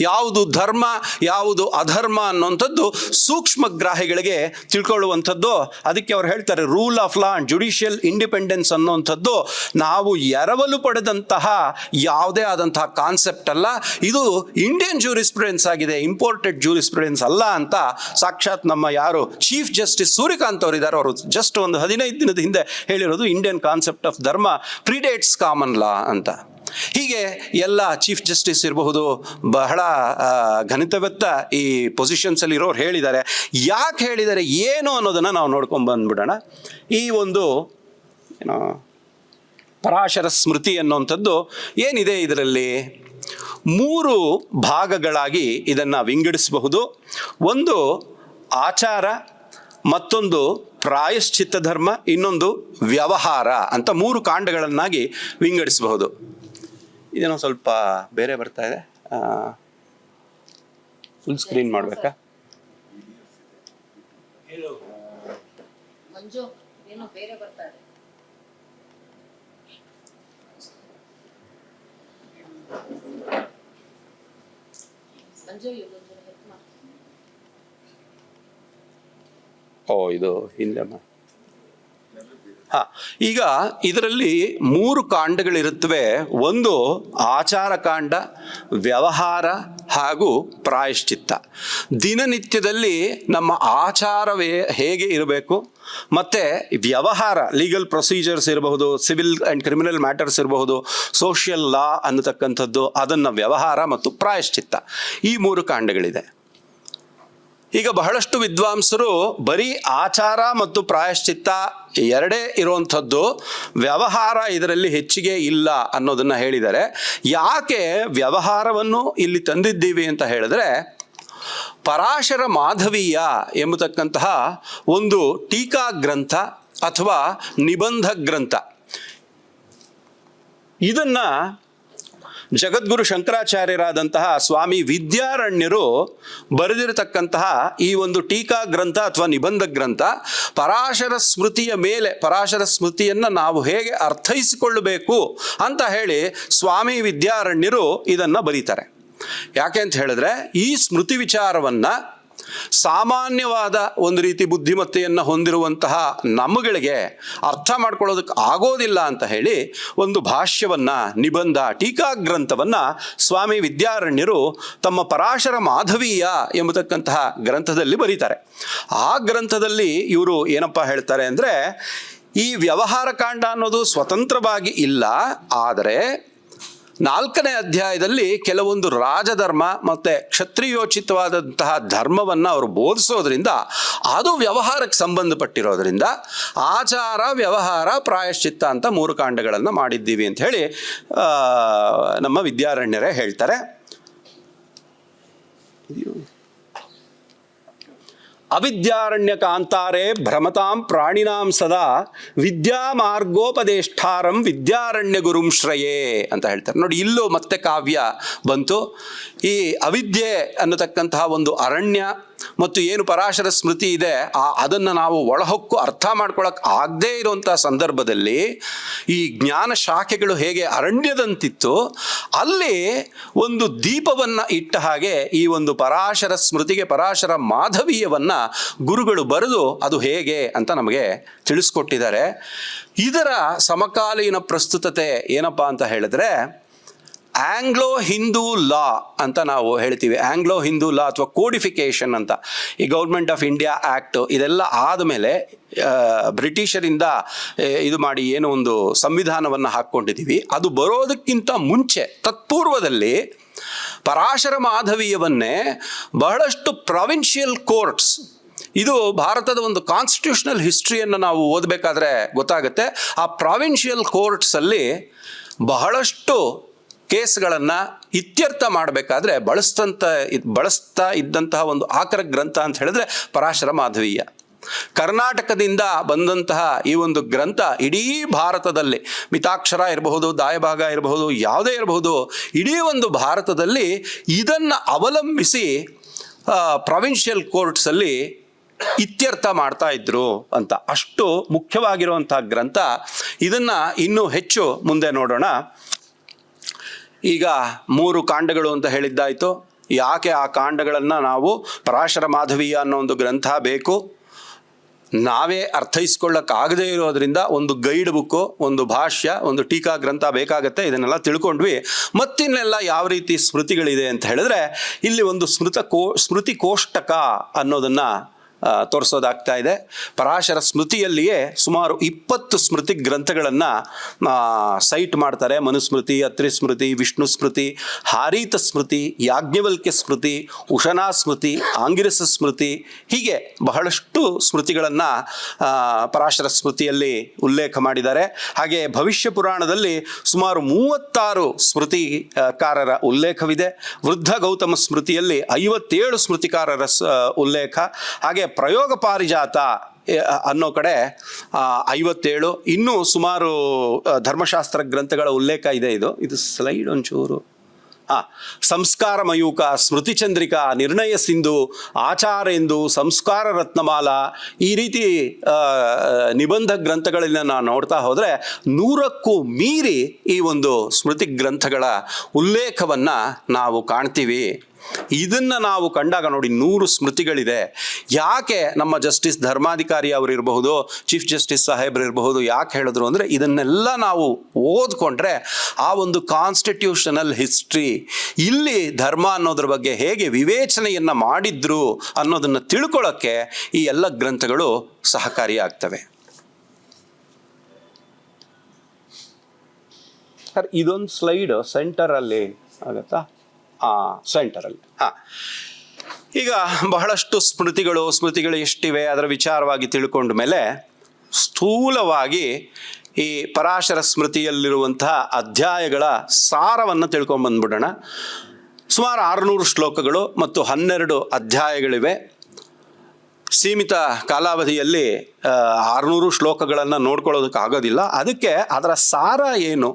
ಯಾವುದು ಧರ್ಮ ಯಾವುದು ಅಧರ್ಮ ಅನ್ನೋಂಥದ್ದು ಸೂಕ್ಷ್ಮ ಗ್ರಾಹಿಗಳಿಗೆ ತಿಳ್ಕೊಳ್ಳುವಂಥದ್ದು. ಅದಕ್ಕೆ ಅವ್ರು ಹೇಳ್ತಾರೆ rule of law and judicial independence ಅನ್ನೋಂಥದ್ದು ನಾವು ಎರವಲು ಪಡೆದಂತಹ ಯಾವುದೇ ಆದಂತಹ ಕಾನ್ಸೆಪ್ಟ್ ಅಲ್ಲ. ಇದು ಇಂಡಿಯನ್ ಜೂರಿಸ್ಪ್ರುಡೆನ್ಸ್ ಆಗಿದೆ, ಇಂಪೋರ್ಟೆಡ್ ಜೂರಿಸ್ಪ್ರುಡೆನ್ಸ್ ಅಲ್ಲ ಅಂತ ಸಾಕ್ಷಾತ್ ನಮ್ಮ ಯಾರು ಚೀಫ್ ಜಸ್ಟಿಸ್ ಸೂರ್ಯಕಾಂತ್ ಅವರಿದ್ದಾರೆ, ಅವರು ಜಸ್ಟ್ ಒಂದು 15 ದಿನದ ಹಿಂದೆ ಹೇಳಿರೋದು ಇಂಡಿಯನ್ ಕಾನ್ಸೆಪ್ಟ್ ಆಫ್ ಧರ್ಮ ಪ್ರಿಡೇಟ್ಸ್ ಕಾಮನ್ ಲಾ ಅಂತ. ಹೀಗೆ ಎಲ್ಲ ಚೀಫ್ ಜಸ್ಟಿಸ್ ಇರಬಹುದು, ಬಹಳ ಘನಿತವೆತ್ತ ಈ ಪೊಸಿಷನ್ಸಲ್ಲಿ ಇರೋರು ಹೇಳಿದ್ದಾರೆ. ಯಾಕೆ ಹೇಳಿದ್ದಾರೆ ಏನು ಅನ್ನೋದನ್ನು ನಾವು ನೋಡ್ಕೊಂಡು ಬಂದ್ಬಿಡೋಣ. ಈ ಒಂದು ಏನೋ ಪರಾಶರ ಸ್ಮೃತಿ ಅನ್ನುವಂಥದ್ದು ಏನಿದೆ, ಇದರಲ್ಲಿ 3 ಭಾಗಗಳಾಗಿ ಇದನ್ನು ವಿಂಗಡಿಸಬಹುದು. ಒಂದು ಆಚಾರ, ಮತ್ತೊಂದು ಪ್ರಾಯಶ್ಚಿತ್ತ ಧರ್ಮ, ಇನ್ನೊಂದು ವ್ಯವಹಾರ ಅಂತ 3 ಕಾಂಡಗಳನ್ನಾಗಿ ವಿಂಗಡಿಸಬಹುದು. ಇದೇನೋ ಸ್ವಲ್ಪ ಬೇರೆ ಬರ್ತಾ ಇದೆ, ಫುಲ್ ಸ್ಕ್ರೀನ್ ಮಾಡಬೇಕಾ? ಇದು ಹಿಂದೆ. ಈಗ ಇದರಲ್ಲಿ 3 ಕಾಂಡಗಳಿರುತ್ತವೆ. ಒಂದು ಆಚಾರ ಕಾಂಡ, ವ್ಯವಹಾರ ಹಾಗೂ ಪ್ರಾಯಶ್ಚಿತ್ತ. ದಿನನಿತ್ಯದಲ್ಲಿ ನಮ್ಮ ಆಚಾರವೇ ಹೇಗೆ ಇರಬೇಕು, ಮತ್ತು ವ್ಯವಹಾರ ಲೀಗಲ್ ಪ್ರೊಸೀಜರ್ಸ್ ಇರಬಹುದು, ಸಿವಿಲ್ ಆ್ಯಂಡ್ ಕ್ರಿಮಿನಲ್ ಮ್ಯಾಟರ್ಸ್ ಇರಬಹುದು, ಸೋಷಿಯಲ್ ಲಾ ಅನ್ನತಕ್ಕಂಥದ್ದು, ಅದನ್ನು ವ್ಯವಹಾರ ಮತ್ತು ಪ್ರಾಯಶ್ಚಿತ್ತ, ಈ 3 ಕಾಂಡಗಳಿದೆ. ಈಗ ಬಹಳಷ್ಟು ವಿದ್ವಾಂಸರು ಬರೀ ಆಚಾರ ಮತ್ತು ಪ್ರಾಯಶ್ಚಿತ್ತ ಎರಡೇ ಇರುವಂಥದ್ದು, ವ್ಯವಹಾರ ಇದರಲ್ಲಿ ಹೆಚ್ಚಿಗೆ ಇಲ್ಲ ಅನ್ನೋದನ್ನು ಹೇಳಿದ್ದಾರೆ. ಯಾಕೆ ವ್ಯವಹಾರವನ್ನು ಇಲ್ಲಿ ತಂದಿದ್ದೀವಿ ಅಂತ ಹೇಳಿದ್ರೆ, ಪರಾಶರ ಮಾಧವೀಯ ಎಂಬತಕ್ಕಂತಹ ಒಂದು ಟೀಕಾ ಗ್ರಂಥ ಅಥವಾ ನಿಬಂಧ ಗ್ರಂಥ, ಇದನ್ನು ಜಗದ್ಗುರು ಶಂಕರಾಚಾರ್ಯರಾದಂತಹ ಸ್ವಾಮಿ ವಿದ್ಯಾರಣ್ಯರು ಬರೆದಿರತಕ್ಕಂತಹ ಈ ಒಂದು ಟೀಕಾ ಗ್ರಂಥ ಅಥವಾ ನಿಬಂಧ ಗ್ರಂಥ ಪರಾಶರ ಸ್ಮೃತಿಯ ಮೇಲೆ, ಪರಾಶರ ಸ್ಮೃತಿಯನ್ನು ನಾವು ಹೇಗೆ ಅರ್ಥೈಸಿಕೊಳ್ಳಬೇಕು ಅಂತ ಹೇಳಿ ಸ್ವಾಮಿ ವಿದ್ಯಾರಣ್ಯರು ಇದನ್ನು ಬರೀತಾರೆ. ಯಾಕೆ ಅಂತ ಹೇಳಿದ್ರೆ, ಈ ಸ್ಮೃತಿ ವಿಚಾರವನ್ನು ಸಾಮಾನ್ಯವಾದ ಒಂದು ರೀತಿ ಬುದ್ಧಿಮತ್ತೆಯನ್ನು ಹೊಂದಿರುವಂತಹ ನಮ್ಮಗಳಿಗೆ ಅರ್ಥ ಮಾಡ್ಕೊಳ್ಳೋದಕ್ಕೆ ಆಗೋದಿಲ್ಲ ಅಂತ ಹೇಳಿ ಒಂದು ಭಾಷ್ಯವನ್ನು, ನಿಬಂಧ, ಟೀಕಾ ಗ್ರಂಥವನ್ನು ಸ್ವಾಮಿ ವಿದ್ಯಾರಣ್ಯರು ತಮ್ಮ ಪರಾಶರ ಮಾಧವೀಯ ಎಂಬತಕ್ಕಂತಹ ಗ್ರಂಥದಲ್ಲಿ ಬರೀತಾರೆ. ಆ ಗ್ರಂಥದಲ್ಲಿ ಇವರು ಏನಪ್ಪ ಹೇಳ್ತಾರೆ ಅಂದರೆ, ಈ ವ್ಯವಹಾರ ಕಾಂಡ ಅನ್ನೋದು ಸ್ವತಂತ್ರವಾಗಿ ಇಲ್ಲ. ಆದರೆ 4ನೇ ಅಧ್ಯಾಯದಲ್ಲಿ ಕೆಲವೊಂದು ರಾಜಧರ್ಮ ಮತ್ತು ಕ್ಷತ್ರಿಯೋಚಿತವಾದಂತಹ ಧರ್ಮವನ್ನು ಅವರು ಬೋಧಿಸೋದ್ರಿಂದ ಅದು ವ್ಯವಹಾರಕ್ಕೆ ಸಂಬಂಧಪಟ್ಟಿರೋದ್ರಿಂದ ಆಚಾರ, ವ್ಯವಹಾರ, ಪ್ರಾಯಶ್ಚಿತ್ತ ಅಂತ 3 ಕಾಂಡಗಳನ್ನು ಮಾಡಿದ್ದೀವಿ ಅಂತ ಹೇಳಿ ನಮ್ಮ ವಿದ್ಯಾರಣ್ಯರೇ ಹೇಳ್ತಾರೆ. ಅವಿದ್ಯಾರಣ್ಯ ಕಾಂತಾರೆ ಭ್ರಮತಾಂ ಪ್ರಾಣಿನಾಂ ಸದಾ ವಿದ್ಯಾ ಮಾರ್ಗೋಪದೇಷ್ಟಾರಂ ವಿದ್ಯಾರಣ್ಯ ಗುರುಂ ಶ್ರಯೇ ಅಂತ ಹೇಳ್ತಾರೆ. ನೋಡಿ, ಇಲ್ಲೂ ಮತ್ತೆ ಕಾವ್ಯ ಬಂತು. ಈ ಅವಿದ್ಯೆ ಅನ್ನತಕ್ಕಂತಹ ಒಂದು ಅರಣ್ಯ ಮತ್ತು ಏನು ಪರಾಶರ ಸ್ಮೃತಿ ಇದೆ ಅದನ್ನು ನಾವು ಒಳಹೊಕ್ಕು ಅರ್ಥ ಮಾಡ್ಕೊಳಕ್ಕೆ ಆಗದೇ ಇರುವಂಥ ಸಂದರ್ಭದಲ್ಲಿ ಈ ಜ್ಞಾನ ಶಾಖೆಗಳು ಹೇಗೆ ಅರಣ್ಯದಂತಿತ್ತು, ಅಲ್ಲಿ ಒಂದು ದೀಪವನ್ನು ಇಟ್ಟ ಹಾಗೆ ಈ ಒಂದು ಪರಾಶರ ಸ್ಮೃತಿಗೆ ಪರಾಶರ ಮಾಧವೀಯವನ್ನು ಗುರುಗಳು ಬರೆದು ಅದು ಹೇಗೆ ಅಂತ ನಮಗೆ ತಿಳಿಸ್ಕೊಟ್ಟಿದ್ದಾರೆ. ಇದರ ಸಮಕಾಲೀನ ಪ್ರಸ್ತುತತೆ ಏನಪ್ಪ ಅಂತ ಹೇಳಿದ್ರೆ ಆಂಗ್ಲೋ ಹಿಂದೂ ಲಾ ಅಂತ ನಾವು ಹೇಳ್ತೀವಿ. ಆಂಗ್ಲೋ ಹಿಂದೂ ಲಾ ಅಥವಾ ಕೋಡಿಫಿಕೇಷನ್ ಅಂತ. ಈ ಗೌರ್ಮೆಂಟ್ ಆಫ್ ಇಂಡಿಯಾ ಆ್ಯಕ್ಟ್ ಇದೆಲ್ಲ ಆದಮೇಲೆ ಬ್ರಿಟಿಷರಿಂದ ಇದು ಮಾಡಿ ಏನೋ ಒಂದು ಸಂವಿಧಾನವನ್ನು ಹಾಕ್ಕೊಂಡಿದ್ದೀವಿ. ಅದು ಬರೋದಕ್ಕಿಂತ ಮುಂಚೆ ತತ್ಪೂರ್ವದಲ್ಲಿ ಪರಾಶರ ಮಾಧವೀಯವನ್ನೇ ಬಹಳಷ್ಟು ಪ್ರಾವಿನ್ಷಿಯಲ್ ಕೋರ್ಟ್ಸ್, ಇದು ಭಾರತದ ಒಂದು ಕಾನ್ಸ್ಟಿಟ್ಯೂಷನಲ್ ಹಿಸ್ಟ್ರಿಯನ್ನು ನಾವು ಓದಬೇಕಾದ್ರೆ ಗೊತ್ತಾಗುತ್ತೆ. ಆ ಪ್ರಾವಿನ್ಷಿಯಲ್ ಕೋರ್ಟ್ಸಲ್ಲಿ ಬಹಳಷ್ಟು ಕೇಸ್ಗಳನ್ನು ಇತ್ಯರ್ಥ ಮಾಡಬೇಕಾದ್ರೆ ಬಳಸ್ತಾ ಇದ್ದಂತಹ ಒಂದು ಆಕರ ಗ್ರಂಥ ಅಂತ ಹೇಳಿದ್ರೆ ಪರಾಶರ ಮಾಧವೀಯ. ಕರ್ನಾಟಕದಿಂದ ಬಂದಂತಹ ಈ ಒಂದು ಗ್ರಂಥ ಇಡೀ ಭಾರತದಲ್ಲಿ, ಮಿತಾಕ್ಷರ ಇರಬಹುದು, ದಾಯಭಾಗ ಇರಬಹುದು, ಯಾವುದೇ ಇರಬಹುದು, ಇಡೀ ಒಂದು ಭಾರತದಲ್ಲಿ ಇದನ್ನು ಅವಲಂಬಿಸಿ ಪ್ರಾವಿನ್ಷಿಯಲ್ ಕೋರ್ಟ್ಸಲ್ಲಿ ಇತ್ಯರ್ಥ ಮಾಡ್ತಾ ಇದ್ರು ಅಂತ. ಅಷ್ಟು ಮುಖ್ಯವಾಗಿರುವಂಥ ಗ್ರಂಥ. ಇದನ್ನು ಇನ್ನೂ ಹೆಚ್ಚು ಮುಂದೆ ನೋಡೋಣ. ಈಗ 3 ಕಾಂಡಗಳು ಅಂತ ಹೇಳಿದ್ದಾಯಿತು. ಯಾಕೆ ಆ ಕಾಂಡಗಳನ್ನು ನಾವು ಪರಾಶರ ಮಾಧವೀಯ ಅನ್ನೋ ಒಂದು ಗ್ರಂಥ ಬೇಕು, ನಾವೇ ಅರ್ಥೈಸ್ಕೊಳ್ಳೋಕ್ಕಾಗದೇ ಇರೋದ್ರಿಂದ ಒಂದು ಗೈಡ್ ಬುಕ್ಕು, ಒಂದು ಭಾಷ್ಯ, ಒಂದು ಟೀಕಾ ಗ್ರಂಥ ಬೇಕಾಗತ್ತೆ. ಇದನ್ನೆಲ್ಲ ತಿಳ್ಕೊಂಡ್ವಿ. ಮತ್ತಿನ್ನೆಲ್ಲ ಯಾವ ರೀತಿ ಸ್ಮೃತಿಗಳಿದೆ ಅಂತ ಹೇಳಿದ್ರೆ ಇಲ್ಲಿ ಒಂದು ಸ್ಮೃತಿ ಕೋಷ್ಟಕ ಅನ್ನೋದನ್ನು ತೋರಿಸೋದಾಗ್ತಾ ಇದೆ. ಪರಾಶರ ಸ್ಮೃತಿಯಲ್ಲಿಯೇ ಸುಮಾರು 20 ಸ್ಮೃತಿ ಗ್ರಂಥಗಳನ್ನು ಸೈಟ್ ಮಾಡ್ತಾರೆ. ಮನುಸ್ಮೃತಿ, ಅತ್ರಿ ಸ್ಮೃತಿ, ವಿಷ್ಣು ಸ್ಮೃತಿ, ಹಾರೀತ ಸ್ಮೃತಿ, ಯಾಜ್ಞವಲ್ಕ್ಯ ಸ್ಮೃತಿ, ಉಶನಾ ಸ್ಮೃತಿ, ಆಂಗಿರಸ ಸ್ಮೃತಿ, ಹೀಗೆ ಬಹಳಷ್ಟು ಸ್ಮೃತಿಗಳನ್ನು ಪರಾಶರ ಸ್ಮೃತಿಯಲ್ಲಿ ಉಲ್ಲೇಖ ಮಾಡಿದ್ದಾರೆ. ಹಾಗೆ ಭವಿಷ್ಯ ಪುರಾಣದಲ್ಲಿ ಸುಮಾರು 36 ಸ್ಮೃತಿಕಾರರ ಉಲ್ಲೇಖವಿದೆ. ವೃದ್ಧ ಗೌತಮ ಸ್ಮೃತಿಯಲ್ಲಿ 57 ಸ್ಮೃತಿಕಾರರ ಉಲ್ಲೇಖ. ಹಾಗೆ ಪ್ರಯೋಗ ಪಾರಿಜಾತ ಅನ್ನೋ ಕಡೆ 57, ಇನ್ನೂ ಸುಮಾರು ಧರ್ಮಶಾಸ್ತ್ರ ಗ್ರಂಥಗಳ ಉಲ್ಲೇಖ ಇದೆ. ಇದು ಸ್ಲೈಡ್ ಒಂಚೂರು. ಸಂಸ್ಕಾರ ಮಯೂಕ, ಸ್ಮೃತಿ ಚಂದ್ರಿಕಾ, ನಿರ್ಣಯ ಸಿಂಧು, ಆಚಾರೇಂದು, ಸಂಸ್ಕಾರ ರತ್ನಮಾಲ, ಈ ರೀತಿ ನಿಬಂಧ ಗ್ರಂಥಗಳನ್ನ ನಾವು ನೋಡ್ತಾ ಹೋದರೆ 100ಕ್ಕೂ ಮೀರಿ ಈ ಒಂದು ಸ್ಮೃತಿ ಗ್ರಂಥಗಳ ಉಲ್ಲೇಖವನ್ನು ನಾವು ಕಾಣ್ತೀವಿ. ಇದನ್ನು ನಾವು ಕಂಡಾಗ ನೋಡಿ 100 ಸ್ಮೃತಿಗಳಿದೆ. ಯಾಕೆ ನಮ್ಮ ಜಸ್ಟಿಸ್ ಧರ್ಮಾಧಿಕಾರಿ ಅವರು ಇರಬಹುದು, ಚೀಫ್ ಜಸ್ಟಿಸ್ ಸಾಹೇಬ್ರು ಇರಬಹುದು, ಯಾಕೆ ಹೇಳಿದ್ರು ಅಂದರೆ ಇದನ್ನೆಲ್ಲ ನಾವು ಓದ್ಕೊಂಡ್ರೆ ಆ ಒಂದು ಕಾನ್ಸ್ಟಿಟ್ಯೂಷನಲ್ ಹಿಸ್ಟ್ರಿ, ಇಲ್ಲಿ ಧರ್ಮ ಅನ್ನೋದ್ರ ಬಗ್ಗೆ ಹೇಗೆ ವಿವೇಚನೆಯನ್ನು ಮಾಡಿದ್ರು ಅನ್ನೋದನ್ನು ತಿಳ್ಕೊಳ್ಳೋಕ್ಕೆ ಈ ಎಲ್ಲ ಗ್ರಂಥಗಳು ಸಹಕಾರಿಯಾಗ್ತವೆ. ಸರ್, ಇದೊಂದು ಸ್ಲೈಡ್ ಸೆಂಟರಲ್ಲಿ ಆಗತ್ತಾ? ಸೆಂಟರಲ್ಲಿ. ಈಗ ಬಹಳಷ್ಟು ಸ್ಮೃತಿಗಳು ಎಷ್ಟಿವೆ ಅದರ ವಿಚಾರವಾಗಿ ತಿಳ್ಕೊಂಡ ಮೇಲೆ ಸ್ಥೂಲವಾಗಿ ಈ ಪರಾಶರ ಸ್ಮೃತಿಯಲ್ಲಿರುವಂತಹ ಅಧ್ಯಾಯಗಳ ಸಾರವನ್ನು ತಿಳ್ಕೊಂಡ್ಬಂದ್ಬಿಡೋಣ. ಸುಮಾರು 600 ಶ್ಲೋಕಗಳು ಮತ್ತು 12 ಅಧ್ಯಾಯಗಳಿವೆ. ಸೀಮಿತ ಕಾಲಾವಧಿಯಲ್ಲಿ 600 ಶ್ಲೋಕಗಳನ್ನು ನೋಡ್ಕೊಳ್ಳೋದಕ್ಕಾಗೋದಿಲ್ಲ. ಅದಕ್ಕೆ ಅದರ ಸಾರ ಏನು,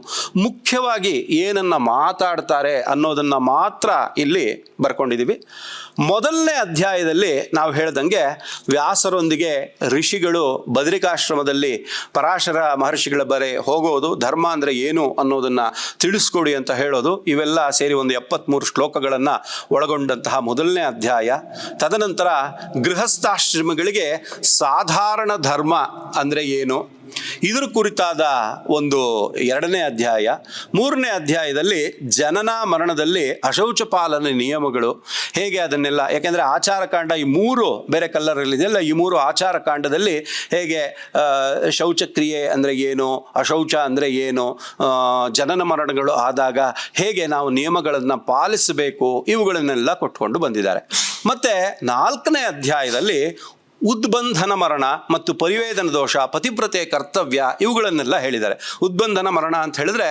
ಮುಖ್ಯವಾಗಿ ಏನನ್ನು ಮಾತಾಡ್ತಾರೆ ಅನ್ನೋದನ್ನು ಮಾತ್ರ ಇಲ್ಲಿ ಬರ್ಕೊಂಡಿದ್ದೀವಿ. ಮೊದಲನೇ ಅಧ್ಯಾಯದಲ್ಲಿ ನಾವು ಹೇಳ್ದಂಗೆ ವ್ಯಾಸರೊಂದಿಗೆ ಋಷಿಗಳು ಬದರಿಕಾಶ್ರಮದಲ್ಲಿ ಪರಾಶರ ಮಹರ್ಷಿಗಳ ಬರೆ ಹೋಗೋದು, ಧರ್ಮ ಅಂದರೆ ಏನು ಅನ್ನೋದನ್ನು ತಿಳಿಸ್ಕೊಡಿ ಅಂತ ಹೇಳೋದು, ಇವೆಲ್ಲ ಸೇರಿ ಒಂದು 73 ಶ್ಲೋಕಗಳನ್ನು ಒಳಗೊಂಡಂತಹ ಮೊದಲನೇ ಅಧ್ಯಾಯ. ತದನಂತರ ಗೃಹಸ್ಥಾಶ್ರಮಗಳಿಗೆ ಸಾಧಾರಣ ಧರ್ಮ ಅಂದರೆ ಏನು, ಇದ್ರ ಕುರಿತಾದ ಒಂದು 2ನೇ ಅಧ್ಯಾಯ. 3ನೇ ಅಧ್ಯಾಯದಲ್ಲಿ ಜನನ ಮರಣದಲ್ಲಿ ಅಶೌಚ ಪಾಲನೆ ನಿಯಮಗಳು ಹೇಗೆ ಅದನ್ನೆಲ್ಲ, ಯಾಕೆಂದರೆ ಆಚಾರಕಾಂಡ ಈ 3 ಬೇರೆ ಕಲ್ಲರಲ್ಲಿದೆಯಲ್ಲ, ಈ 3 ಆಚಾರಕಾಂಡದಲ್ಲಿ ಹೇಗೆ ಶೌಚಕ್ರಿಯೆ ಅಂದರೆ ಏನು, ಅಶೌಚ ಅಂದರೆ ಏನು, ಜನನ ಮರಣಗಳು ಆದಾಗ ಹೇಗೆ ನಾವು ನಿಯಮಗಳನ್ನು ಪಾಲಿಸಬೇಕು, ಇವುಗಳನ್ನೆಲ್ಲ ಕೊಟ್ಕೊಂಡು ಬಂದಿದ್ದಾರೆ. ಮತ್ತು 4ನೇ ಅಧ್ಯಾಯದಲ್ಲಿ ಉದ್ಬಂಧನ ಮರಣ ಮತ್ತು ಪರಿವೇದನ ದೋಷ, ಪತಿವ್ರತೆ ಕರ್ತವ್ಯ, ಇವುಗಳನ್ನೆಲ್ಲ ಹೇಳಿದ್ದಾರೆ. ಉದ್ಬಂಧನ ಮರಣ ಅಂತ ಹೇಳಿದ್ರೆ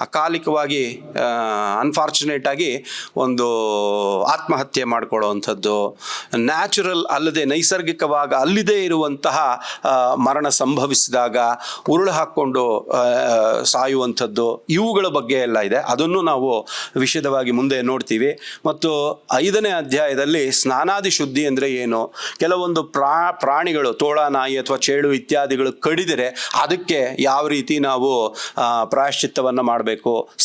ಅಕಾಲಿಕವಾಗಿ ಅನ್ಫಾರ್ಚುನೇಟ್ ಆಗಿ ಒಂದು ಆತ್ಮಹತ್ಯೆ ಮಾಡ್ಕೊಳ್ಳೋವಂಥದ್ದು, ನ್ಯಾಚುರಲ್ ಅಲ್ಲದೆ ನೈಸರ್ಗಿಕವಾಗಿ ಅಲ್ಲಿದೇ ಇರುವಂತಹ ಮರಣ ಸಂಭವಿಸಿದಾಗ ಉರುಳು ಹಾಕ್ಕೊಂಡು ಸಾಯುವಂಥದ್ದು, ಇವುಗಳ ಬಗ್ಗೆ ಎಲ್ಲ ಇದೆ. ಅದನ್ನು ನಾವು ವಿಶದವಾಗಿ ಮುಂದೆ ನೋಡ್ತೀವಿ. ಮತ್ತು 5ನೇ ಅಧ್ಯಾಯದಲ್ಲಿ ಸ್ನಾನಾದಿ ಶುದ್ಧಿ ಅಂದರೆ ಏನು, ಕೆಲವೊಂದು ಪ್ರಾಣಿಗಳು ತೋಳ, ನಾಯಿ ಅಥವಾ ಚೇಳು ಇತ್ಯಾದಿಗಳು ಕಡಿದರೆ ಅದಕ್ಕೆ ಯಾವ ರೀತಿ ನಾವು ಪ್ರಾಯಶ್ಚಿತ್ತವನ್ನು ಮಾಡಬೇಕು.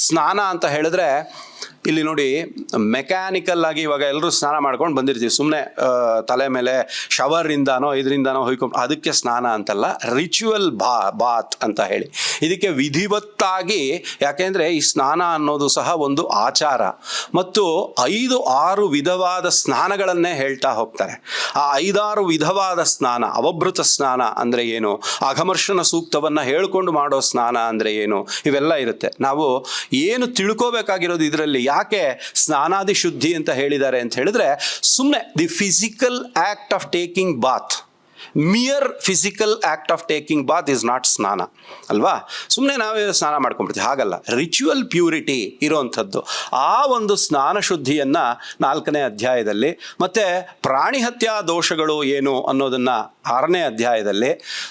ಸ್ನಾನ ಅಂತ ಹೇಳಿದ್ರೆ ಇಲ್ಲಿ ನೋಡಿ, ಮೆಕ್ಯಾನಿಕಲ್ ಆಗಿ ಇವಾಗ ಎಲ್ಲರೂ ಸ್ನಾನ ಮಾಡ್ಕೊಂಡು ಬಂದಿರ್ತೀವಿ, ಸುಮ್ಮನೆ ತಲೆ ಮೇಲೆ ಶವರಿಂದಾನೋ ಇದರಿಂದಾನೋ ಹೊಯ್ಕೊಂಡು, ಅದಕ್ಕೆ ಸ್ನಾನ ಅಂತಲ್ಲ, ರಿಚುವಲ್ ಬಾತ್ ಅಂತ ಹೇಳಿ ಇದಕ್ಕೆ ವಿಧಿವತ್ತಾಗಿ. ಯಾಕೆಂದರೆ ಈ ಸ್ನಾನ ಅನ್ನೋದು ಸಹ ಒಂದು ಆಚಾರ. ಮತ್ತು 5-6 ವಿಧವಾದ ಸ್ನಾನಗಳನ್ನೇ ಹೇಳ್ತಾ ಹೋಗ್ತಾರೆ. ಆ 5-6 ವಿಧವಾದ ಸ್ನಾನ, ಅವಭೃತ ಸ್ನಾನ ಅಂದರೆ ಏನು, ಅಘಮರ್ಷಣ ಸೂಕ್ತವನ್ನು ಹೇಳ್ಕೊಂಡು ಮಾಡೋ ಸ್ನಾನ ಅಂದರೆ ಏನು, ಇವೆಲ್ಲ ಇರುತ್ತೆ. ನಾವು ಏನು ತಿಳ್ಕೋಬೇಕಾಗಿರೋದು ಇದರಲ್ಲಿ, ಯಾಕೆ ಸ್ನಾನಾದಿ ಶುದ್ಧಿ ಅಂತ ಹೇಳಿದ್ದಾರೆ ಅಂತ ಹೇಳಿದ್ರೆ, ಸುಮ್ಮನೆ the physical act of taking Baat, mere physical act of taking Baat is not ಸ್ನಾನ ಅಲ್ವಾ. ಸುಮ್ಮನೆ ನಾವೇ ಸ್ನಾನ ಮಾಡ್ಕೊಂಡ್ಬಿಡ್ತೀವಿ, ಹಾಗಲ್ಲ. ರಿಚುವಲ್ ಪ್ಯೂರಿಟಿ ಇರೋವಂಥದ್ದು, ಆ ಒಂದು ಸ್ನಾನ ಶುದ್ಧಿಯನ್ನು 4ನೇ ಅಧ್ಯಾಯದಲ್ಲಿ, ಮತ್ತು ಪ್ರಾಣಿ ಹತ್ಯಾ ದೋಷಗಳು ಏನು ಅನ್ನೋದನ್ನು 6ನೇ ಅಧ್ಯಾಯದಲ್ಲಿ,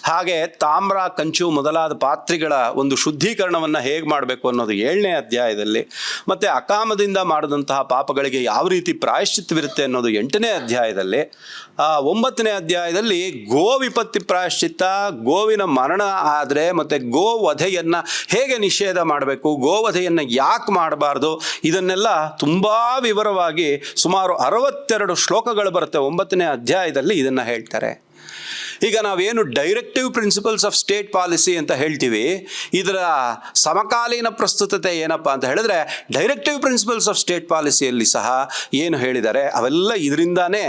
ಹಾಗೆ ತಾಮ್ರ, ಕಂಚು ಮೊದಲಾದ ಪಾತ್ರೆಗಳ ಒಂದು ಶುದ್ಧೀಕರಣವನ್ನು ಹೇಗೆ ಮಾಡಬೇಕು ಅನ್ನೋದು 7ನೇ ಅಧ್ಯಾಯದಲ್ಲಿ, ಮತ್ತು ಅಕಾಮದಿಂದ ಮಾಡಿದಂತಹ ಪಾಪಗಳಿಗೆ ಯಾವ ರೀತಿ ಪ್ರಾಯಶ್ಚಿತ್ತವಿರುತ್ತೆ ಅನ್ನೋದು 8ನೇ ಅಧ್ಯಾಯದಲ್ಲಿ, 9ನೇ ಅಧ್ಯಾಯದಲ್ಲಿ ಗೋ ವಿಪತ್ತಿ ಪ್ರಾಯಶ್ಚಿತ್ತ, ಗೋವಿನ ಮರಣ ಆದರೆ ಮತ್ತು ಗೋವಧೆಯನ್ನು ಹೇಗೆ ನಿಷೇಧ ಮಾಡಬೇಕು, ಗೋವಧೆಯನ್ನು ಯಾಕೆ ಮಾಡಬಾರ್ದು, ಇದನ್ನೆಲ್ಲ ತುಂಬ ವಿವರವಾಗಿ ಸುಮಾರು 62 ಶ್ಲೋಕಗಳು ಬರುತ್ತೆ 9ನೇ ಅಧ್ಯಾಯದಲ್ಲಿ ಇದನ್ನು ಹೇಳ್ತಾರೆ. ಈಗ ನಾವೇನು directive principles of state policy ಅಂತ ಹೇಳ್ತೀವಿ, ಇದರ ಸಮಕಾಲೀನ ಪ್ರಸ್ತುತತೆ ಏನಪ್ಪ ಅಂತ ಹೇಳಿದ್ರೆ, ಡೈರೆಕ್ಟಿವ್ ಪ್ರಿನ್ಸಿಪಲ್ಸ್ ಆಫ್ ಸ್ಟೇಟ್ ಪಾಲಿಸಿಯಲ್ಲಿ ಸಹ ಏನು ಹೇಳಿದ್ದಾರೆ ಅವೆಲ್ಲ ಇದರಿಂದಾನೇ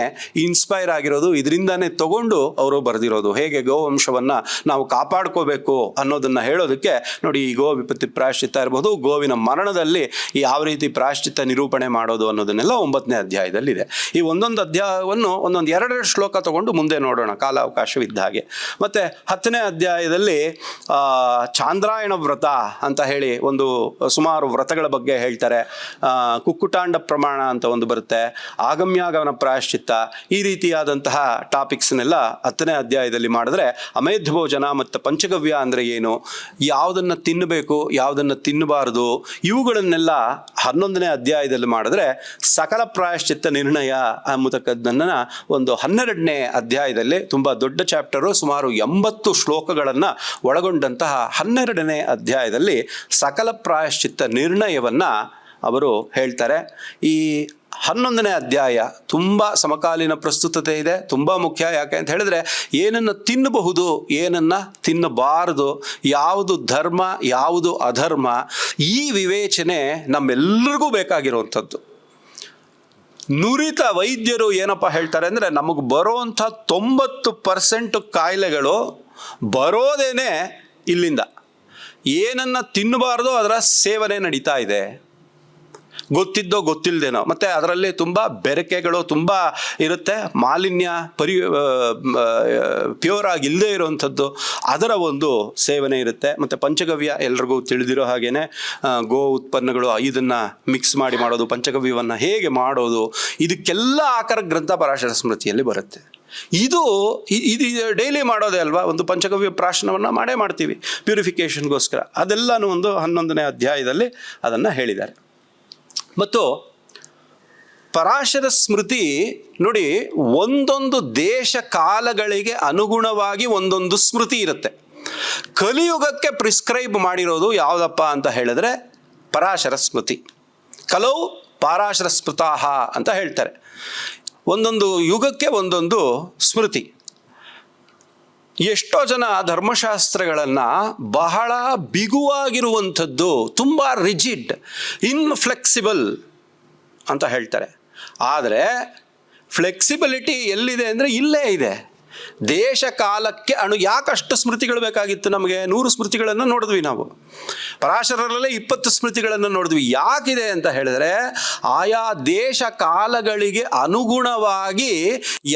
ಇನ್ಸ್ಪೈರ್ ಆಗಿರೋದು, ಇದರಿಂದಾನೇ ತಗೊಂಡು ಅವರು ಬರೆದಿರೋದು. ಹೇಗೆ ಗೋವಂಶವನ್ನು ನಾವು ಕಾಪಾಡ್ಕೋಬೇಕು ಅನ್ನೋದನ್ನು ಹೇಳೋದಕ್ಕೆ ನೋಡಿ, ಈ ಗೋ ವಿಪತ್ತಿ ಪ್ರಾಯಶ್ಚಿತ್ತ ಇರ್ಬೋದು, ಗೋವಿನ ಮರಣದಲ್ಲಿ ಯಾವ ರೀತಿ ಪ್ರಾಯಶ್ಚಿತ್ತ ನಿರೂಪಣೆ ಮಾಡೋದು ಅನ್ನೋದನ್ನೆಲ್ಲ 9ನೇ ಅಧ್ಯಾಯದಲ್ಲಿದೆ. ಈ ಒಂದೊಂದು ಅಧ್ಯಾಯವನ್ನು ಒಂದೊಂದು 2 ಶ್ಲೋಕ ತಗೊಂಡು ಮುಂದೆ ನೋಡೋಣ ಕಾಲಾವಕಾಶ ಇದ್ದ ಹಾಗೆ. ಮತ್ತು 10ನೇ ಅಧ್ಯಾಯದಲ್ಲಿ ಚಾಂದ್ರಾಯಣ ವ್ರತ ಅಂತ ಹೇಳಿ ಒಂದು ಸುಮಾರು ವ್ರತಗಳ ಬಗ್ಗೆ ಹೇಳ್ತಾರೆ. ಕುಕ್ಕುಟಾಂಡ ಪ್ರಮಾಣ ಅಂತ ಒಂದು ಬರುತ್ತೆ, ಆಗಮ್ಯಾಗಮನ ಪ್ರಾಯಶ್ಚಿತ್ತ, ಈ ರೀತಿಯಾದಂತಹ ಟಾಪಿಕ್ಸ್ನೆಲ್ಲ 10ನೇ ಅಧ್ಯಾಯದಲ್ಲಿ ಮಾಡಿದ್ರೆ, ಅಮೇಧ್ಯ ಭೋಜನ ಮತ್ತು ಪಂಚಗವ್ಯ ಅಂದರೆ ಏನು, ಯಾವುದನ್ನು ತಿನ್ನಬೇಕು ಯಾವುದನ್ನು ತಿನ್ನಬಾರದು, ಇವುಗಳನ್ನೆಲ್ಲ 11ನೇ ಅಧ್ಯಾಯದಲ್ಲಿ ಮಾಡಿದ್ರೆ, ಸಕಲ ಪ್ರಾಯಶ್ಚಿತ್ತ ನಿರ್ಣಯ ಎಂಬತಕ್ಕದ್ದನ್ನು ಒಂದು 12ನೇ ಅಧ್ಯಾಯದಲ್ಲಿ ತುಂಬ ದೊಡ್ಡ ಚಾಪ್ಟರು, ಸುಮಾರು 80 ಶ್ಲೋಕಗಳನ್ನು ಒಳಗೊಂಡಂತಹ 12ನೇ ಅಧ್ಯಾಯದಲ್ಲಿ ಸಕಲ ಪ್ರಾಯಶ್ಚಿತ್ತ ನಿರ್ಣಯವನ್ನು ಅವರು ಹೇಳ್ತಾರೆ. ಈ 11ನೇ ಅಧ್ಯಾಯ ತುಂಬ ಸಮಕಾಲೀನ ಪ್ರಸ್ತುತತೆ ಇದೆ, ತುಂಬ ಮುಖ್ಯ. ಯಾಕೆ ಅಂತ ಹೇಳಿದ್ರೆ, ಏನನ್ನು ತಿನ್ನಬಹುದು ಏನನ್ನು ತಿನ್ನಬಾರದು, ಯಾವುದು ಧರ್ಮ ಯಾವುದು ಅಧರ್ಮ, ಈ ವಿವೇಚನೆ ನಮ್ಮೆಲ್ಲರಿಗೂ ಬೇಕಾಗಿರುವಂಥದ್ದು. ನುರಿತ ವೈದ್ಯರು ಏನಪ್ಪ ಹೇಳ್ತಾರೆ ಅಂದರೆ, ನಮಗೆ ಬರೋವಂಥ 90% ಕಾಯಿಲೆಗಳು ಬರೋದೇನೆ ಇಲ್ಲಿಂದ. ಏನನ್ನು ತಿನ್ನಬಾರ್ದು ಅದರ ಸೇವನೆ ನಡೀತಾ ಇದೆ, ಗೊತ್ತಿದ್ದೋ ಗೊತ್ತಿಲ್ಲದೇನೋ. ಮತ್ತು ಅದರಲ್ಲಿ ತುಂಬ ಬೆರಕೆಗಳು ತುಂಬ ಇರುತ್ತೆ, ಮಾಲಿನ್ಯ ಪ್ಯೂರ್ ಆಗಿ ಇಲ್ಲದೆ ಇರೋವಂಥದ್ದು, ಅದರ ಒಂದು ಸೇವನೆ ಇರುತ್ತೆ. ಮತ್ತು ಪಂಚಗವ್ಯ ಎಲ್ರಿಗೂ ತಿಳಿದಿರೋ ಹಾಗೇ ಗೋ ಉತ್ಪನ್ನಗಳು 5 ಮಿಕ್ಸ್ ಮಾಡಿ ಮಾಡೋದು, ಪಂಚಗವ್ಯವನ್ನು ಹೇಗೆ ಮಾಡೋದು, ಇದಕ್ಕೆಲ್ಲ ಆಕಾರ ಗ್ರಂಥ ಪರಾಶರ ಸ್ಮೃತಿಯಲ್ಲಿ ಬರುತ್ತೆ. ಇದು ಡೈಲಿ ಮಾಡೋದೇ ಅಲ್ವಾ, ಒಂದು ಪಂಚಗವ್ಯ ಪ್ರಾಶನವನ್ನು ಮಾಡೇ ಮಾಡ್ತೀವಿ ಪ್ಯೂರಿಫಿಕೇಷನ್ಗೋಸ್ಕರ. ಅದೆಲ್ಲನೂ ಒಂದು 11ನೇ ಅಧ್ಯಾಯದಲ್ಲಿ ಅದನ್ನು ಹೇಳಿದ್ದಾರೆ. ಮತ್ತು ಪರಾಶರ ಸ್ಮೃತಿ ನೋಡಿ, ಒಂದೊಂದು ದೇಶ ಕಾಲಗಳಿಗೆ ಅನುಗುಣವಾಗಿ ಒಂದೊಂದು ಸ್ಮೃತಿ ಇರುತ್ತೆ. ಕಲಿಯುಗಕ್ಕೆ ಪ್ರಿಸ್ಕ್ರೈಬ್ ಮಾಡಿರೋದು ಯಾವುದಪ್ಪ ಅಂತ ಹೇಳಿದ್ರೆ ಪರಾಶರ ಸ್ಮೃತಿ. ಕಲೌ ಪರಾಶರ ಸ್ಮೃತಾಹ ಅಂತ ಹೇಳ್ತಾರೆ. ಒಂದೊಂದು ಯುಗಕ್ಕೆ ಒಂದೊಂದು ಸ್ಮೃತಿ. ಎಷ್ಟೋ ಜನ ಧರ್ಮಶಾಸ್ತ್ರಗಳನ್ನು ಬಹಳ ಬಿಗುವಾಗಿರುವಂಥದ್ದು, ತುಂಬ ರಿಜಿಡ್, ಇನ್ಫ್ಲೆಕ್ಸಿಬಲ್ ಅಂತ ಹೇಳ್ತಾರೆ. ಆದರೆ ಫ್ಲೆಕ್ಸಿಬಿಲಿಟಿ ಎಲ್ಲಿದೆ ಅಂದರೆ ಇಲ್ಲೇ ಇದೆ. ದೇಶ ಕಾಲಕ್ಕೆ ಯಾಕಷ್ಟು ಸ್ಮೃತಿಗಳು ಬೇಕಾಗಿತ್ತು ನಮಗೆ? 100 ಸ್ಮೃತಿಗಳನ್ನು ನೋಡಿದ್ವಿ ನಾವು. ಪರಾಶರರಲ್ಲೇ 20 ಸ್ಮೃತಿಗಳನ್ನು ನೋಡಿದ್ವಿ. ಯಾಕಿದೆ ಅಂತ ಹೇಳಿದ್ರೆ, ಆಯಾ ದೇಶ ಕಾಲಗಳಿಗೆ ಅನುಗುಣವಾಗಿ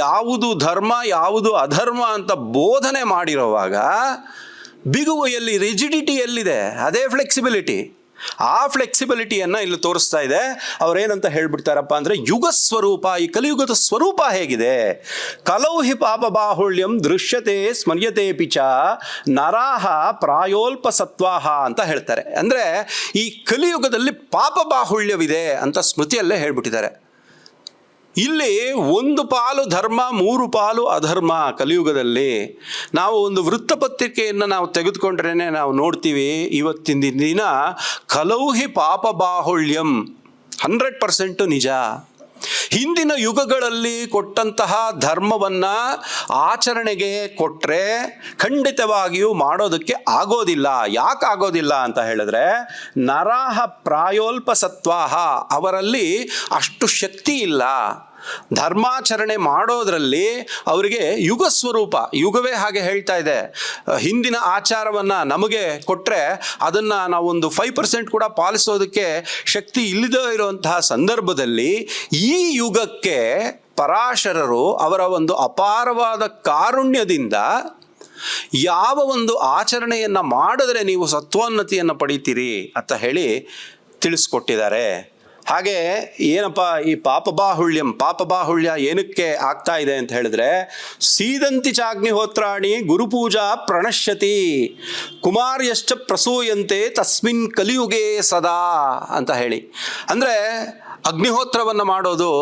ಯಾವುದು ಧರ್ಮ ಯಾವುದು ಅಧರ್ಮ ಅಂತ ಬೋಧನೆ ಮಾಡಿರುವಾಗ ಬಿಗುವು ಎಲ್ಲಿ, ರಿಜಿಡಿಟಿ ಎಲ್ಲಿದೆ? ಅದೇ ಫ್ಲೆಕ್ಸಿಬಿಲಿಟಿ. ಆ ಫ್ಲೆಕ್ಸಿಬಿಲಿಟಿಯನ್ನು ಇಲ್ಲಿ ತೋರಿಸ್ತಾ ಇದೆ. ಅವರೇನಂತ ಹೇಳ್ಬಿಡ್ತಾರಪ್ಪ ಅಂದರೆ, ಯುಗ ಸ್ವರೂಪ, ಈ ಕಲಿಯುಗದ ಸ್ವರೂಪ ಹೇಗಿದೆ? ಕಲೌ ಹಿ ಪಾಪ ಬಾಹುಳ್ಯಂ ದೃಶ್ಯತೆ ಸ್ಮರ್ಯತೆ ಪಿಚ ನರಾಹ ಪ್ರಾಯೋಲ್ಪ ಸತ್ವಾಹ ಅಂತ ಹೇಳ್ತಾರೆ. ಅಂದರೆ ಈ ಕಲಿಯುಗದಲ್ಲಿ ಪಾಪ ಬಾಹುಳ್ಯವಿದೆ ಅಂತ ಸ್ಮೃತಿಯಲ್ಲೇ ಹೇಳ್ಬಿಟ್ಟಿದ್ದಾರೆ. ಇಲ್ಲಿ 1 ಪಾಲು ಧರ್ಮ 3 ಪಾಲು ಅಧರ್ಮ. ಕಲಿಯುಗದಲ್ಲಿ ನಾವು ಒಂದು ವೃತ್ತಪತ್ರಿಕೆಯನ್ನು ನಾವು ತೆಗೆದುಕೊಂಡ್ರೇ ನಾವು ನೋಡ್ತೀವಿ, ಇವತ್ತಿನ ದಿನ ಕಲೌಹಿ ಪಾಪ ಬಾಹುಳ್ಯಂ 100% ನಿಜ. ಹಿಂದಿನ ಯುಗಗಳಲ್ಲಿ ಕೊಟ್ಟಂತಹ ಧರ್ಮವನ್ನು ಆಚರಣೆಗೆ ಕೊಟ್ಟರೆ ಖಂಡಿತವಾಗಿಯೂ ಮಾಡೋದಕ್ಕೆ ಆಗೋದಿಲ್ಲ. ಯಾಕಾಗೋದಿಲ್ಲ ಅಂತ ಹೇಳಿದ್ರೆ, ನರಾಹ ಪ್ರಾಯೋಲ್ಪ ಸತ್ವಾಹ, ಅವರಲ್ಲಿ ಅಷ್ಟು ಶಕ್ತಿ ಇಲ್ಲ. ಧರ್ಮಾಚರಣೆ ಮಾಡೋದ್ರಲ್ಲಿ ಅವರಿಗೆ ಯುಗ ಸ್ವರೂಪ, ಯುಗವೇ ಹಾಗೆ ಹೇಳ್ತಾ ಇದೆ. ಹಿಂದಿನ ಆಚಾರವನ್ನು ನಮಗೆ ಕೊಟ್ಟರೆ ಅದನ್ನು ನಾವೊಂದು 5% ಕೂಡ ಪಾಲಿಸೋದಕ್ಕೆ ಶಕ್ತಿ ಇಲ್ಲದೇ ಇರುವಂತಹ ಸಂದರ್ಭದಲ್ಲಿ ಈ ಯುಗಕ್ಕೆ ಪರಾಶರರು ಅವರ ಒಂದು ಅಪಾರವಾದ ಕಾರುಣ್ಯದಿಂದ ಯಾವ ಒಂದು ಆಚರಣೆಯನ್ನು ಮಾಡಿದ್ರೆ ನೀವು ಸತ್ವೋನ್ನತಿಯನ್ನು ಪಡಿತೀರಿ ಅಂತ ಹೇಳಿ ತಿಳಿಸ್ಕೊಟ್ಟಿದ್ದಾರೆ. ಹಾಗೆ ಏನಪ್ಪ ಈ ಪಾಪಬಾಹುಳ್ಯ ಏನಕ್ಕೆ ಆಗ್ತಾ ಇದೆ ಅಂತ ಹೇಳಿದ್ರೆ, ಸೀದಂತಿ ಚಾಗ್ನಿಹೋತ್ರಾಣಿ ಗುರುಪೂಜಾ ಪ್ರಣಶ್ಯತಿ ಕುಮಾರ್ಯಶ್ಚ ಪ್ರಸೂಯಂತೆ ತಸ್ಮಿನ್ ಕಲಿಯುಗೆ ಸದಾ ಅಂತ ಹೇಳಿ. ಅಂದರೆ ಅಗ್ನಿಹೋತ್ರವನ್ನು ಮಾಡೋದು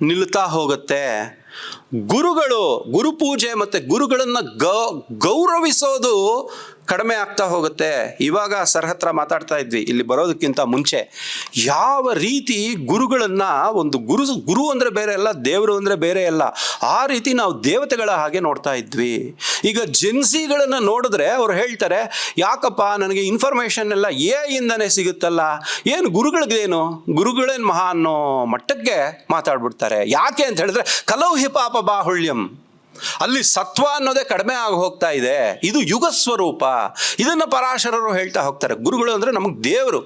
ನಿಲ್ತಾ ಹೋಗುತ್ತೆ. ಗುರುಪೂಜೆ ಮತ್ತು ಗುರುಗಳನ್ನು ಗೌರವಿಸೋದು ಕಡಿಮೆ ಆಗ್ತಾ ಹೋಗುತ್ತೆ. ಇವಾಗ ಸರ್ ಹತ್ರ ಮಾತಾಡ್ತಾ ಇದ್ವಿ ಇಲ್ಲಿ ಬರೋದಕ್ಕಿಂತ ಮುಂಚೆ, ಯಾವ ರೀತಿ ಗುರುಗಳನ್ನು, ಒಂದು ಗುರು ಅಂದರೆ ಬೇರೆ ಅಲ್ಲ, ದೇವರು ಅಂದರೆ ಬೇರೆ ಅಲ್ಲ, ಆ ರೀತಿ ನಾವು ದೇವತೆಗಳ ಹಾಗೆ ನೋಡ್ತಾ ಇದ್ವಿ. ಈಗ ಜೆನ್ಸಿಗಳನ್ನು ನೋಡಿದ್ರೆ ಅವ್ರು ಹೇಳ್ತಾರೆ, ಯಾಕಪ್ಪ ನನಗೆ ಇನ್ಫಾರ್ಮೇಷನ್ ಎಲ್ಲ ಇಂದನೇ ಸಿಗುತ್ತಲ್ಲ, ಏನು ಗುರುಗಳೇನು ಮಹಾ ಅನ್ನೋ ಮಟ್ಟಕ್ಕೆ ಮಾತಾಡ್ಬಿಡ್ತಾರೆ. ಯಾಕೆ ಅಂತ ಹೇಳಿದ್ರೆ, ಕಲೌಹಿ ಪಾಪ ಬಾಹುಳ್ಯಂ, ಅಲ್ಲಿ ಸತ್ವ ಅನ್ನೋದೇ ಕಡಿಮೆ ಆಗಿ ಹೋಗ್ತಾ ಇದೆ. ಇದು ಯುಗ ಸ್ವರೂಪ. ಇದನ್ನು ಪರಾಶರರು ಹೇಳ್ತಾ ಹೋಗ್ತಾರೆ. ಗುರುಗಳು ಅಂದರೆ ನಮಗೆ ದೇವರು.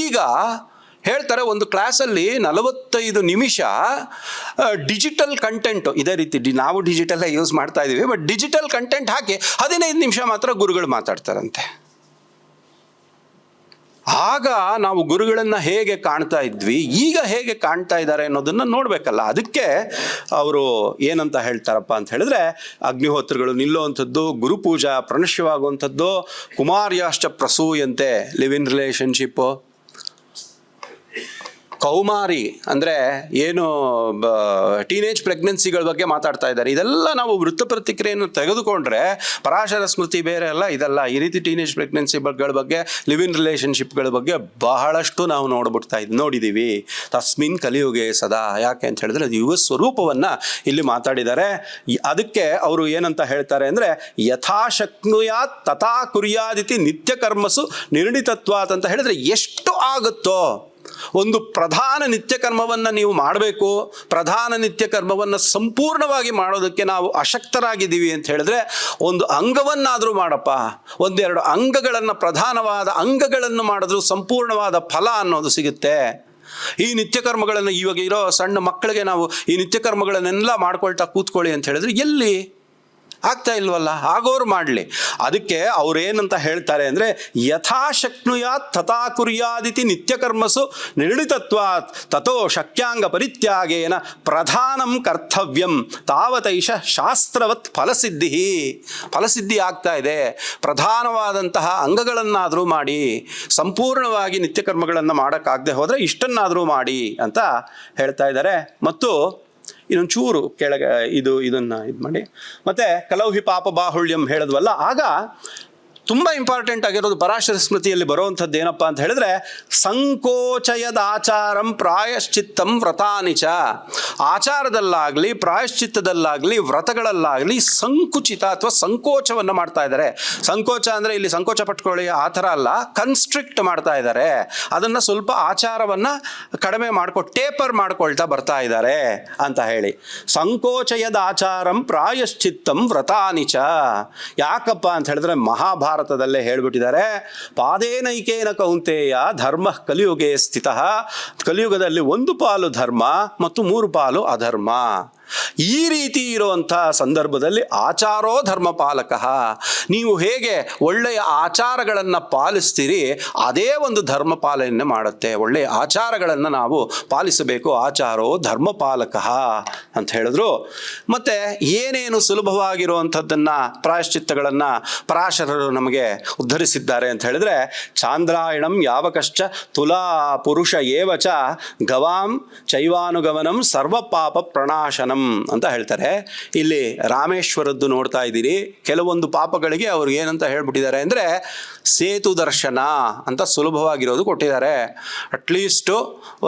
ಈಗ ಹೇಳ್ತಾರೆ, ಒಂದು ಕ್ಲಾಸಲ್ಲಿ 45 ನಿಮಿಷ ಡಿಜಿಟಲ್ ಕಂಟೆಂಟು, ಇದೇ ರೀತಿ ನಾವು ಡಿಜಿಟಲ್ಲೇ ಯೂಸ್ ಮಾಡ್ತಾ ಇದ್ದೀವಿ, ಬಟ್ ಡಿಜಿಟಲ್ ಕಂಟೆಂಟ್ ಹಾಕಿ 15 ನಿಮಿಷ ಮಾತ್ರ ಗುರುಗಳು ಮಾತಾಡ್ತಾರಂತೆ. ಆಗ ನಾವು ಗುರುಗಳನ್ನು ಹೇಗೆ ಕಾಣ್ತಾ ಇದ್ವಿ, ಈಗ ಹೇಗೆ ಕಾಣ್ತಾ ಇದ್ದಾರೆ ಅನ್ನೋದನ್ನು ನೋಡಬೇಕಲ್ಲ. ಅದಕ್ಕೆ ಅವರು ಏನಂತ ಹೇಳ್ತಾರಪ್ಪ ಅಂತ ಹೇಳಿದ್ರೆ, ಅಗ್ನಿಹೋತ್ರಗಳು ನಿಲ್ಲುವಂಥದ್ದು, ಗುರುಪೂಜಾ ಪ್ರಣಶ್ಯವಾಗುವಂಥದ್ದು, ಕುಮಾರ್ಯಾಶ್ಚ ಪ್ರಸೂಯಂತೆ ಲಿವ್ ಇನ್ ರಿಲೇಷನ್ಶಿಪ್ಪು, ಕೌಮಾರಿ ಅಂದರೆ ಏನು ಟೀನೇಜ್ ಪ್ರೆಗ್ನೆನ್ಸಿಗಳ ಬಗ್ಗೆ ಮಾತಾಡ್ತಾ ಇದ್ದಾರೆ. ಇದೆಲ್ಲ ನಾವು ವೃತ್ತಪತ್ರಿಕೆಯನ್ನು ತೆಗೆದುಕೊಂಡ್ರೆ ಪರಾಶರ ಸ್ಮೃತಿ ಬೇರೆ ಅಲ್ಲ, ಇದೆಲ್ಲ ಈ ರೀತಿ ಟೀನೇಜ್ ಪ್ರೆಗ್ನೆನ್ಸಿಗಳ ಬಗ್ಗೆ, ಲಿವ್ ಇನ್ ರಿಲೇಷನ್ಶಿಪ್ಗಳ ಬಗ್ಗೆ ಬಹಳಷ್ಟು ನಾವು ನೋಡಿದ್ದೀವಿ. ತಸ್ಮಿನ್ ಕಲಿಯುಗೆ ಸದಾ. ಯಾಕೆ ಅಂತ ಹೇಳಿದ್ರೆ ಅದು ಯುಗ ಸ್ವರೂಪವನ್ನು ಇಲ್ಲಿ ಮಾತಾಡಿದ್ದಾರೆ. ಅದಕ್ಕೆ ಅವರು ಏನಂತ ಹೇಳ್ತಾರೆ ಅಂದರೆ, ಯಥಾಶಕ್ನುಯಾತ್ ತಥಾ ಕುರ್ಯಾದಿತಿ ನಿತ್ಯ ಕರ್ಮಸು ನಿರ್ಣಿತತ್ವಾತ್ ಅಂತ ಹೇಳಿದ್ರೆ, ಎಷ್ಟು ಆಗುತ್ತೋ ಒಂದು ಪ್ರಧಾನ ನಿತ್ಯ ಕರ್ಮವನ್ನು ನೀವು ಮಾಡಬೇಕು. ಪ್ರಧಾನ ನಿತ್ಯ ಕರ್ಮವನ್ನು ಸಂಪೂರ್ಣವಾಗಿ ಮಾಡೋದಕ್ಕೆ ನಾವು ಅಶಕ್ತರಾಗಿದ್ದೀವಿ ಅಂತ ಹೇಳಿದ್ರೆ, ಒಂದು ಅಂಗವನ್ನಾದರೂ ಮಾಡಪ್ಪ, 1-2 ಅಂಗಗಳನ್ನು, ಪ್ರಧಾನವಾದ ಅಂಗಗಳನ್ನು ಮಾಡಿದ್ರೂ ಸಂಪೂರ್ಣವಾದ ಫಲ ಅನ್ನೋದು ಸಿಗುತ್ತೆ. ಈ ನಿತ್ಯ ಕರ್ಮಗಳನ್ನು ಇವಾಗ ಇರೋ ಸಣ್ಣ ಮಕ್ಕಳಿಗೆ ನಾವು ಈ ನಿತ್ಯ ಕರ್ಮಗಳನ್ನೆಲ್ಲ ಮಾಡ್ಕೊಳ್ತಾ ಕೂತ್ಕೊಳ್ಳಿ ಅಂತ ಹೇಳಿದ್ರೆ ಎಲ್ಲಿ ಆಗ್ತಾ ಇಲ್ವಲ್ಲ, ಆಗೋರು ಮಾಡಲಿ. ಅದಕ್ಕೆ ಅವ್ರೇನಂತ ಹೇಳ್ತಾರೆ ಅಂದರೆ, ಯಥಾಶಕ್ನುಯಾತ್ ತಥಾ ಕುರ್ಯಾದಿತಿ ನಿತ್ಯ ಕರ್ಮಸು ನಿರ್ಣಿತತ್ವಾತ್ ತಥೋ ಶಕ್ಯಾಂಗ ಪರಿತ್ಯಾಗೇನ ಪ್ರಧಾನಂ ಕರ್ತವ್ಯಂ ತಾವತೈಷ ಶಾಸ್ತ್ರವತ್ ಫಲಸಿದ್ಧಿ ಆಗ್ತಾ ಇದೆ. ಪ್ರಧಾನವಾದಂತಹ ಅಂಗಗಳನ್ನಾದರೂ ಮಾಡಿ, ಸಂಪೂರ್ಣವಾಗಿ ನಿತ್ಯ ಕರ್ಮಗಳನ್ನು ಮಾಡೋಕ್ಕಾಗದೆ ಹೋದರೆ ಇಷ್ಟನ್ನಾದರೂ ಮಾಡಿ ಅಂತ ಹೇಳ್ತಾ ಇದ್ದಾರೆ. ಮತ್ತು ಇನ್ನೊಂದು ಚೂರು ಕೆಳಗೆ ಇದನ್ನು ಮಾಡಿ, ಮತ್ತು ಕಲೌಹಿ ಪಾಪ ಬಾಹುಳ್ಯಂ ಹೇಳಿದ್ವಲ್ಲ, ಆಗ ತುಂಬ ಇಂಪಾರ್ಟೆಂಟ್ ಆಗಿರೋದು ಪರಾಶರ ಸ್ಮೃತಿಯಲ್ಲಿ ಬರುವಂಥದ್ದು ಏನಪ್ಪ ಅಂತ ಹೇಳಿದ್ರೆ, ಸಂಕೋಚಯದ ಆಚಾರಂ ಪ್ರಾಯಶ್ಚಿತ್ತಂ ವ್ರತಾನಿಚ. ಆಚಾರದಲ್ಲಾಗಲಿ ಪ್ರಾಯಶ್ಚಿತ್ತದಲ್ಲಾಗಲಿ ವ್ರತಗಳಲ್ಲಾಗಲಿ ಸಂಕುಚಿತ ಅಥವಾ ಸಂಕೋಚವನ್ನು ಮಾಡ್ತಾ ಇದ್ದಾರೆ. ಸಂಕೋಚ ಅಂದರೆ ಇಲ್ಲಿ ಸಂಕೋಚ ಪಟ್ಕೊಳ್ಳಿ ಆ ಥರ ಅಲ್ಲ, ಕನ್ಸ್ಟ್ರಿಕ್ಟ್ ಮಾಡ್ತಾ ಇದ್ದಾರೆ. ಅದನ್ನು ಸ್ವಲ್ಪ ಆಚಾರವನ್ನು ಕಡಿಮೆ ಟೇಪರ್ ಮಾಡ್ಕೊಳ್ತಾ ಬರ್ತಾ ಇದ್ದಾರೆ ಅಂತ ಹೇಳಿ. ಸಂಕೋಚಯದ ಆಚಾರಂ ಪ್ರಾಯಶ್ಚಿತ್ತಂ ವ್ರತಾನಿಚ. ಯಾಕಪ್ಪ ಅಂತ ಹೇಳಿದ್ರೆ ಮಹಾಭಾರತದಲ್ಲೇ ಹೇಳ್ಬಿಟ್ಟಿದ್ದಾರೆ, ಪಾದೇನೈಕೇನ ಕೌಂತೆಯ ಧರ್ಮ ಕಲಿಯುಗೆ ಸ್ಥಿತ. ಕಲಿಯುಗದಲ್ಲಿ 1 ಪಾಲು ಧರ್ಮ ಮತ್ತು 3 ಪಾಲು ಅಧರ್ಮ. ಈ ರೀತಿ ಇರುವಂಥ ಸಂದರ್ಭದಲ್ಲಿ ಆಚಾರೋ ಧರ್ಮ ಪಾಲಕ. ನೀವು ಹೇಗೆ ಒಳ್ಳೆಯ ಆಚಾರಗಳನ್ನು ಪಾಲಿಸ್ತೀರಿ ಅದೇ ಒಂದು ಧರ್ಮ ಪಾಲನೆ ಮಾಡುತ್ತೆ. ಒಳ್ಳೆಯ ಆಚಾರಗಳನ್ನು ನಾವು ಪಾಲಿಸಬೇಕು. ಆಚಾರೋ ಧರ್ಮ ಪಾಲಕ ಅಂತ ಹೇಳಿದ್ರು. ಮತ್ತು ಏನೇನು ಸುಲಭವಾಗಿರುವಂಥದ್ದನ್ನು ಪ್ರಾಯಶ್ಚಿತ್ತಗಳನ್ನು ಪರಾಶರರು ನಮಗೆ ಉದ್ಧರಿಸಿದ್ದಾರೆ ಅಂತ ಹೇಳಿದ್ರೆ, ಚಾಂದ್ರಾಯಣಂ ಯಾವಕಶ್ಚ ತುಲಾ ಪುರುಷ ಏವಚ ಗವಾಂ ಚೈವಾನುಗಮನಂ ಸರ್ವ ಪಾಪ ಪ್ರಣಾಶನಂ ಅಂತ ಹೇಳ್ತಾರೆ. ಇಲ್ಲಿ ರಾಮೇಶ್ವರದ್ದು ನೋಡ್ತಾ ಇದ್ದೀರಿ. ಕೆಲವೊಂದು ಪಾಪಗಳಿಗೆ ಅವ್ರು ಏನಂತ ಹೇಳ್ಬಿಟ್ಟಿದ್ದಾರೆ ಅಂದರೆ ಸೇತು ದರ್ಶನ ಅಂತ ಸುಲಭವಾಗಿರೋದು ಕೊಟ್ಟಿದ್ದಾರೆ. ಅಟ್ಲೀಸ್ಟು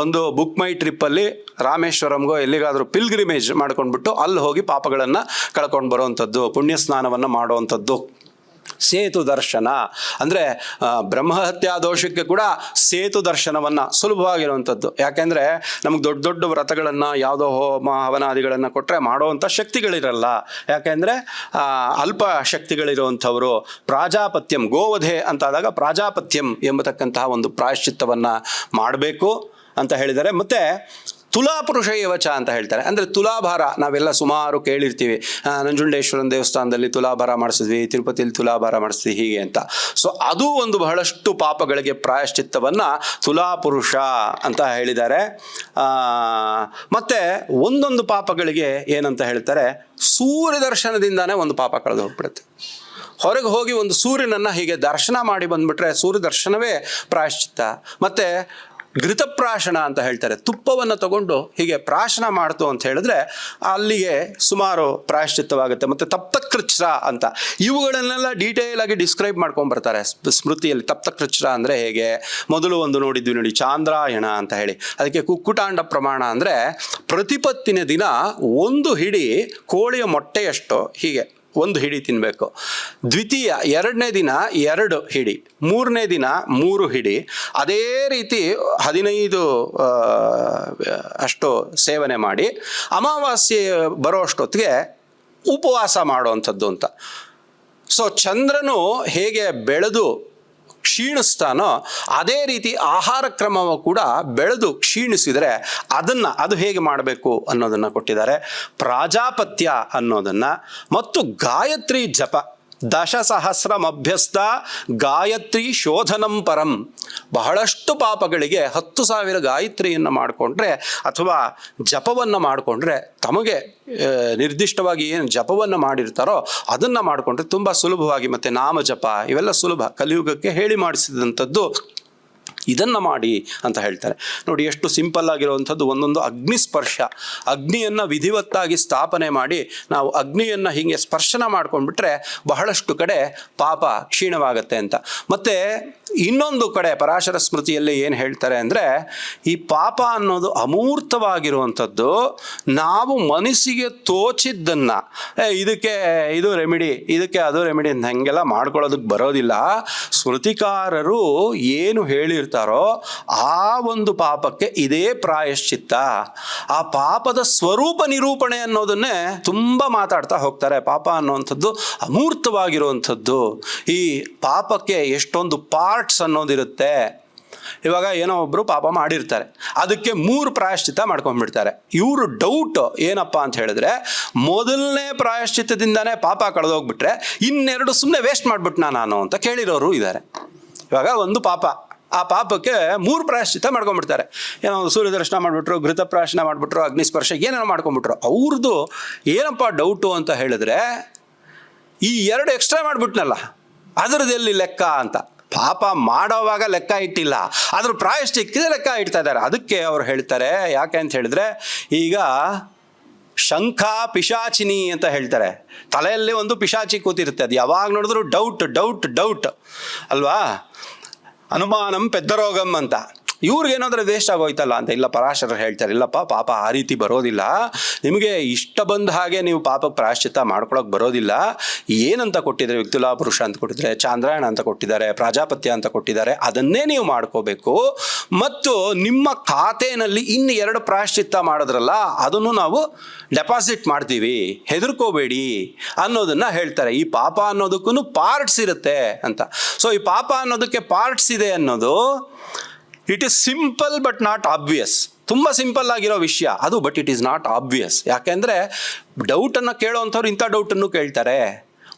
ಒಂದು ಬುಕ್ ಮೈ ಟ್ರಿಪ್ಪಲ್ಲಿ ರಾಮೇಶ್ವರಂಗೋ ಎಲ್ಲಿಗಾದರೂ ಪಿಲ್ಗ್ರಿಮೇಜ್ ಮಾಡ್ಕೊಂಡ್ಬಿಟ್ಟು ಅಲ್ಲಿ ಹೋಗಿ ಪಾಪಗಳನ್ನು ಕಳ್ಕೊಂಡು ಬರೋವಂಥದ್ದು, ಪುಣ್ಯ ಸ್ನಾನವನ್ನು ಮಾಡುವಂಥದ್ದು. ಸೇತು ದರ್ಶನ ಅಂದರೆ ಬ್ರಹ್ಮಹತ್ಯಾ ದೋಷಕ್ಕೆ ಕೂಡ ಸೇತು ದರ್ಶನವನ್ನು ಸುಲಭವಾಗಿರುವಂಥದ್ದು. ಯಾಕೆಂದರೆ ನಮಗೆ ದೊಡ್ಡ ದೊಡ್ಡ ವ್ರತಗಳನ್ನು ಯಾವುದೋ ಹೋಮ ಹವನಾದಿಗಳನ್ನು ಕೊಟ್ಟರೆ ಮಾಡೋವಂಥ ಶಕ್ತಿಗಳಿರಲ್ಲ. ಯಾಕೆಂದರೆ ಅಲ್ಪ ಶಕ್ತಿಗಳಿರುವಂಥವರು ಪ್ರಾಜಾಪತ್ಯಂ ಗೋವಧೆ ಅಂತಾದಾಗ ಪ್ರಾಜಾಪತ್ಯಂ ಎಂಬತಕ್ಕಂತಹ ಒಂದು ಪ್ರಾಯಶ್ಚಿತ್ತವನ್ನು ಮಾಡಬೇಕು ಅಂತ ಹೇಳಿದ್ದಾರೆ. ಮತ್ತು ತುಲಾಪುರುಷ ಯವಚ ಅಂತ ಹೇಳ್ತಾರೆ. ಅಂದರೆ ತುಲಾಭಾರ ನಾವೆಲ್ಲ ಸುಮಾರು ಕೇಳಿರ್ತೀವಿ. ನಂಜುಂಡೇಶ್ವರನ ದೇವಸ್ಥಾನದಲ್ಲಿ ತುಲಾಭಾರ ಮಾಡಿಸಿದ್ವಿ, ತಿರುಪತಿಯಲ್ಲಿ ತುಲಾಭಾರ ಮಾಡಿಸಿದ್ವಿ ಹೀಗೆ ಅಂತ. ಸೊ ಅದು ಒಂದು ಬಹಳಷ್ಟು ಪಾಪಗಳಿಗೆ ಪ್ರಾಯಶ್ಚಿತ್ತವನ್ನು ತುಲಾಪುರುಷ ಅಂತ ಹೇಳಿದ್ದಾರೆ. ಮತ್ತು ಒಂದೊಂದು ಪಾಪಗಳಿಗೆ ಏನಂತ ಹೇಳ್ತಾರೆ, ಸೂರ್ಯ ದರ್ಶನದಿಂದಾನೇ ಒಂದು ಪಾಪ ಕಳೆದು ಹೋಗ್ಬಿಡುತ್ತೆ. ಹೊರಗೆ ಹೋಗಿ ಒಂದು ಸೂರ್ಯನನ್ನು ಹೀಗೆ ದರ್ಶನ ಮಾಡಿ ಬಂದುಬಿಟ್ರೆ ಸೂರ್ಯ ದರ್ಶನವೇ ಪ್ರಾಯಶ್ಚಿತ್ತ. ಮತ್ತು ಘೃತಪ್ರಾಶನ ಅಂತ ಹೇಳ್ತಾರೆ. ತುಪ್ಪವನ್ನು ತಗೊಂಡು ಹೀಗೆ ಪ್ರಾಶನ ಮಾಡ್ತು ಅಂತ ಹೇಳಿದ್ರೆ ಅಲ್ಲಿಗೆ ಸುಮಾರು ಪ್ರಾಯಶ್ಚಿತ್ತವಾಗುತ್ತೆ. ಮತ್ತು ತಪ್ತಕೃಚ್ರ ಅಂತ ಇವುಗಳನ್ನೆಲ್ಲ ಡೀಟೇಲ್ ಆಗಿ ಡಿಸ್ಕ್ರೈಬ್ ಮಾಡ್ಕೊಂಡ್ಬರ್ತಾರೆ ಸ್ಮೃತಿಯಲ್ಲಿ. ತಪ್ತಕೃಚ್ರ ಅಂದರೆ ಹೇಗೆ, ಮೊದಲು ಒಂದು ನೋಡಿದ್ವಿ ನೋಡಿ ಚಾಂದ್ರಾಯಣ ಅಂತ ಹೇಳಿ. ಅದಕ್ಕೆ ಕುಕ್ಕುಟಾಂಡ ಪ್ರಮಾಣ ಅಂದರೆ ಪ್ರತಿಪತ್ತಿನ ದಿನ 1 ಹಿಡಿ ಕೋಳಿಯ ಮೊಟ್ಟೆಯಷ್ಟು ಹೀಗೆ 1 ಹಿಡಿ ತಿನ್ನಬೇಕು. ದ್ವಿತೀಯ 2ನೇ ದಿನ 2 ಹಿಡಿ, 3ನೇ ದಿನ 3 ಹಿಡಿ. ಅದೇ ರೀತಿ 15 ಅಷ್ಟು ಸೇವನೆ ಮಾಡಿ ಅಮಾವಾಸ್ಯೆ ಬರೋ ಅಷ್ಟೊತ್ತಿಗೆ ಉಪವಾಸ ಮಾಡುವಂಥದ್ದು ಅಂತ. ಸೊ ಚಂದ್ರನು ಹೇಗೆ ಬೆಳೆದು ಕ್ಷೀಣಿಸ್ತಾನೋ ಅದೇ ರೀತಿ ಆಹಾರ ಕ್ರಮವು ಕೂಡ ಬೆಳೆದು ಕ್ಷೀಣಿಸಿದರೆ ಅದು ಹೇಗೆ ಮಾಡಬೇಕು ಅನ್ನೋದನ್ನು ಕೊಟ್ಟಿದ್ದಾರೆ. ಪ್ರಾಜಾಪತ್ಯ ಅನ್ನೋದನ್ನು ಮತ್ತು ಗಾಯತ್ರಿ ಜಪ 10,000 ಅಭ್ಯಸ್ತ ಗಾಯತ್ರಿ ಶೋಧನಂ ಪರಂ. ಬಹಳಷ್ಟು ಪಾಪಗಳಿಗೆ 10,000 ಗಾಯತ್ರಿಯನ್ನು ಮಾಡಿಕೊಂಡ್ರೆ ಅಥವಾ ಜಪವನ್ನು ಮಾಡಿಕೊಂಡ್ರೆ ತಮಗೆ ನಿರ್ದಿಷ್ಟವಾಗಿ ಏನು ಜಪವನ್ನು ಮಾಡಿರ್ತಾರೋ ಅದನ್ನು ಮಾಡಿಕೊಂಡ್ರೆ ತುಂಬ ಸುಲಭವಾಗಿ, ಮತ್ತು ನಾಮ ಜಪ ಇವೆಲ್ಲ ಸುಲಭ, ಕಲಿಯುಗಕ್ಕೆ ಹೇಳಿ ಮಾಡಿಸಿದಂಥದ್ದು. ಇದನ್ನು ಮಾಡಿ ಅಂತ ಹೇಳ್ತಾರೆ. ನೋಡಿ ಎಷ್ಟು ಸಿಂಪಲ್ ಆಗಿರುವಂಥದ್ದು. ಒಂದೊಂದು ಅಗ್ನಿಸ್ಪರ್ಶ, ಅಗ್ನಿಯನ್ನು ವಿಧಿವತ್ತಾಗಿ ಸ್ಥಾಪನೆ ಮಾಡಿ ನಾವು ಅಗ್ನಿಯನ್ನು ಹೀಗೆ ಸ್ಪರ್ಶನ ಮಾಡ್ಕೊಂಡ್ಬಿಟ್ರೆ ಬಹಳಷ್ಟು ಕಡೆ ಪಾಪ ಕ್ಷೀಣವಾಗತ್ತೆ ಅಂತ. ಮತ್ತು ಇನ್ನೊಂದು ಕಡೆ ಪರಾಶರ ಸ್ಮೃತಿಯಲ್ಲಿ ಏನು ಹೇಳ್ತಾರೆ ಅಂದರೆ, ಈ ಪಾಪ ಅನ್ನೋದು ಅಮೂರ್ತವಾಗಿರುವಂಥದ್ದು. ನಾವು ಮನಸ್ಸಿಗೆ ತೋಚಿದ್ದನ್ನು ಇದಕ್ಕೆ ಇದು ರೆಮಿಡಿ, ಇದಕ್ಕೆ ಅದು ರೆಮಿಡಿ ಅಂತ ಹಂಗೆಲ್ಲ ಮಾಡ್ಕೊಳ್ಳೋದಕ್ಕೆ ಬರೋದಿಲ್ಲ. ಸ್ಮೃತಿಕಾರರು ಏನು ಹೇಳಿರ್ತಾರೋ ಆ ಒಂದು ಪಾಪಕ್ಕೆ ಇದೇ ಪ್ರಾಯಶ್ಚಿತ್ತ. ಆ ಪಾಪದ ಸ್ವರೂಪ ನಿರೂಪಣೆ ಅನ್ನೋದನ್ನೇ ತುಂಬ ಮಾತಾಡ್ತಾ ಹೋಗ್ತಾರೆ. ಪಾಪ ಅನ್ನುವಂಥದ್ದು ಅಮೂರ್ತವಾಗಿರುವಂಥದ್ದು. ಈ ಪಾಪಕ್ಕೆ ಎಷ್ಟೊಂದು ಪಾರ್ಟ್ಸ್ ಅನ್ನೋದಿರುತ್ತೆ. ಇವಾಗ ಏನೋ ಒಬ್ಬರು ಪಾಪ ಮಾಡಿರ್ತಾರೆ, ಅದಕ್ಕೆ 3 ಪ್ರಾಯಶ್ಚಿತ್ತ ಮಾಡ್ಕೊಂಡ್ಬಿಡ್ತಾರೆ. ಇವರು ಡೌಟ್ ಏನಪ್ಪ ಅಂತ ಹೇಳಿದ್ರೆ, ಮೊದಲನೇ ಪ್ರಾಯಶ್ಚಿತ್ತದಿಂದಾನೇ ಪಾಪ ಕಳೆದೋಗ್ಬಿಟ್ರೆ 2 ಸುಮ್ಮನೆ ವೇಸ್ಟ್ ಮಾಡಿಬಿಟ್ನಾ ನಾನು ಅಂತ ಕೇಳಿರೋರು ಇದ್ದಾರೆ. ಇವಾಗ ಒಂದು ಪಾಪ, ಆ ಪಾಪಕ್ಕೆ 3 ಪ್ರಾಯಶ್ಚಿತ್ತ ಮಾಡ್ಕೊಂಡ್ಬಿಡ್ತಾರೆ. ಏನೋ ಸೂರ್ಯ ದರ್ಶನ ಮಾಡಿಬಿಟ್ರು, ಘೃತಪ್ರಾಶನ ಮಾಡಿಬಿಟ್ರು, ಅಗ್ನಿಸ್ಪರ್ಶ ಏನೇನೋ ಮಾಡ್ಕೊಂಡ್ಬಿಟ್ರು. ಅವ್ರದ್ದು ಏನಪ್ಪ ಡೌಟು ಅಂತ ಹೇಳಿದ್ರೆ, ಈ 2 ಎಕ್ಸ್ಟ್ರಾ ಮಾಡಿಬಿಟ್ನಲ್ಲ ಅದರದಲ್ಲಿ ಲೆಕ್ಕ ಅಂತ. ಪಾಪ ಮಾಡೋವಾಗ ಲೆಕ್ಕ ಇಟ್ಟಿಲ್ಲ, ಅದ್ರ ಪ್ರಾಯಶ್ಚಿತ್ತಕ್ಕೆ ಲೆಕ್ಕ ಇಡ್ತಾ ಇದ್ದಾರೆ. ಅದಕ್ಕೆ ಅವ್ರು ಹೇಳ್ತಾರೆ, ಯಾಕೆ ಅಂತ ಹೇಳಿದ್ರೆ, ಈಗ ಶಂಖ ಪಿಶಾಚಿನಿ ಅಂತ ಹೇಳ್ತಾರೆ. ತಲೆಯಲ್ಲಿ ಒಂದು ಪಿಶಾಚಿ ಕೂತಿರುತ್ತೆ, ಅದು ಯಾವಾಗ ನೋಡಿದ್ರು ಡೌಟ್ ಡೌಟ್ ಡೌಟ್ ಅಲ್ವಾ. ಅನುಮಾನಂ ಪೆದ್ದರೋಗಂ ಅಂತ. ಇವ್ರಿಗೇನಾದ್ರೆ ವೇಸ್ಟ್ ಆಗೋಯ್ತಲ್ಲ ಅಂತ. ಇಲ್ಲ, ಪರಾಶರರು ಹೇಳ್ತಾರೆ, ಇಲ್ಲಪ್ಪ ಪಾಪ ಆ ರೀತಿ ಬರೋದಿಲ್ಲ, ನಿಮಗೆ ಇಷ್ಟ ಬಂದ ಹಾಗೆ ನೀವು ಪಾಪಕ್ಕೆ ಪ್ರಾಯಶ್ಚಿತ್ತ ಮಾಡ್ಕೊಳಕ್ಕೆ ಬರೋದಿಲ್ಲ. ಏನಂತ ಕೊಟ್ಟಿದ್ದಾರೆ, ವಿಕ್ತುಲಾ ಪುರುಷ ಅಂತ ಕೊಟ್ಟಿದ್ದಾರೆ, ಚಾಂದ್ರಾಯಣ ಅಂತ ಕೊಟ್ಟಿದ್ದಾರೆ, ಪ್ರಾಜಾಪತ್ಯ ಅಂತ ಕೊಟ್ಟಿದ್ದಾರೆ, ಅದನ್ನೇ ನೀವು ಮಾಡ್ಕೋಬೇಕು. ಮತ್ತು ನಿಮ್ಮ ಖಾತೆಯಲ್ಲಿ ಇನ್ನು 2 ಪ್ರಾಯಶ್ಚಿತ್ತ ಮಾಡಿದ್ರಲ್ಲ, ಅದನ್ನು ನಾವು ಡೆಪಾಸಿಟ್ ಮಾಡ್ತೀವಿ, ಹೆದರ್ಕೋಬೇಡಿ ಅನ್ನೋದನ್ನ ಹೇಳ್ತಾರೆ. ಈ ಪಾಪ ಅನ್ನೋದಕ್ಕೂ ಪಾರ್ಟ್ಸ್ ಇರುತ್ತೆ ಅಂತ. ಸೊ ಈ ಪಾಪ ಅನ್ನೋದಕ್ಕೆ ಪಾರ್ಟ್ಸ್ ಇದೆ ಅನ್ನೋದು it is simple but not obvious. ತುಂಬ ಸಿಂಪಲ್ ಆಗಿರೋ ವಿಷಯ ಅದು, but it is not obvious. ಯಾಕೆಂದರೆ ಡೌಟನ್ನು ಕೇಳೋವಂಥವ್ರು ಇಂಥ ಡೌಟನ್ನು ಕೇಳ್ತಾರೆ.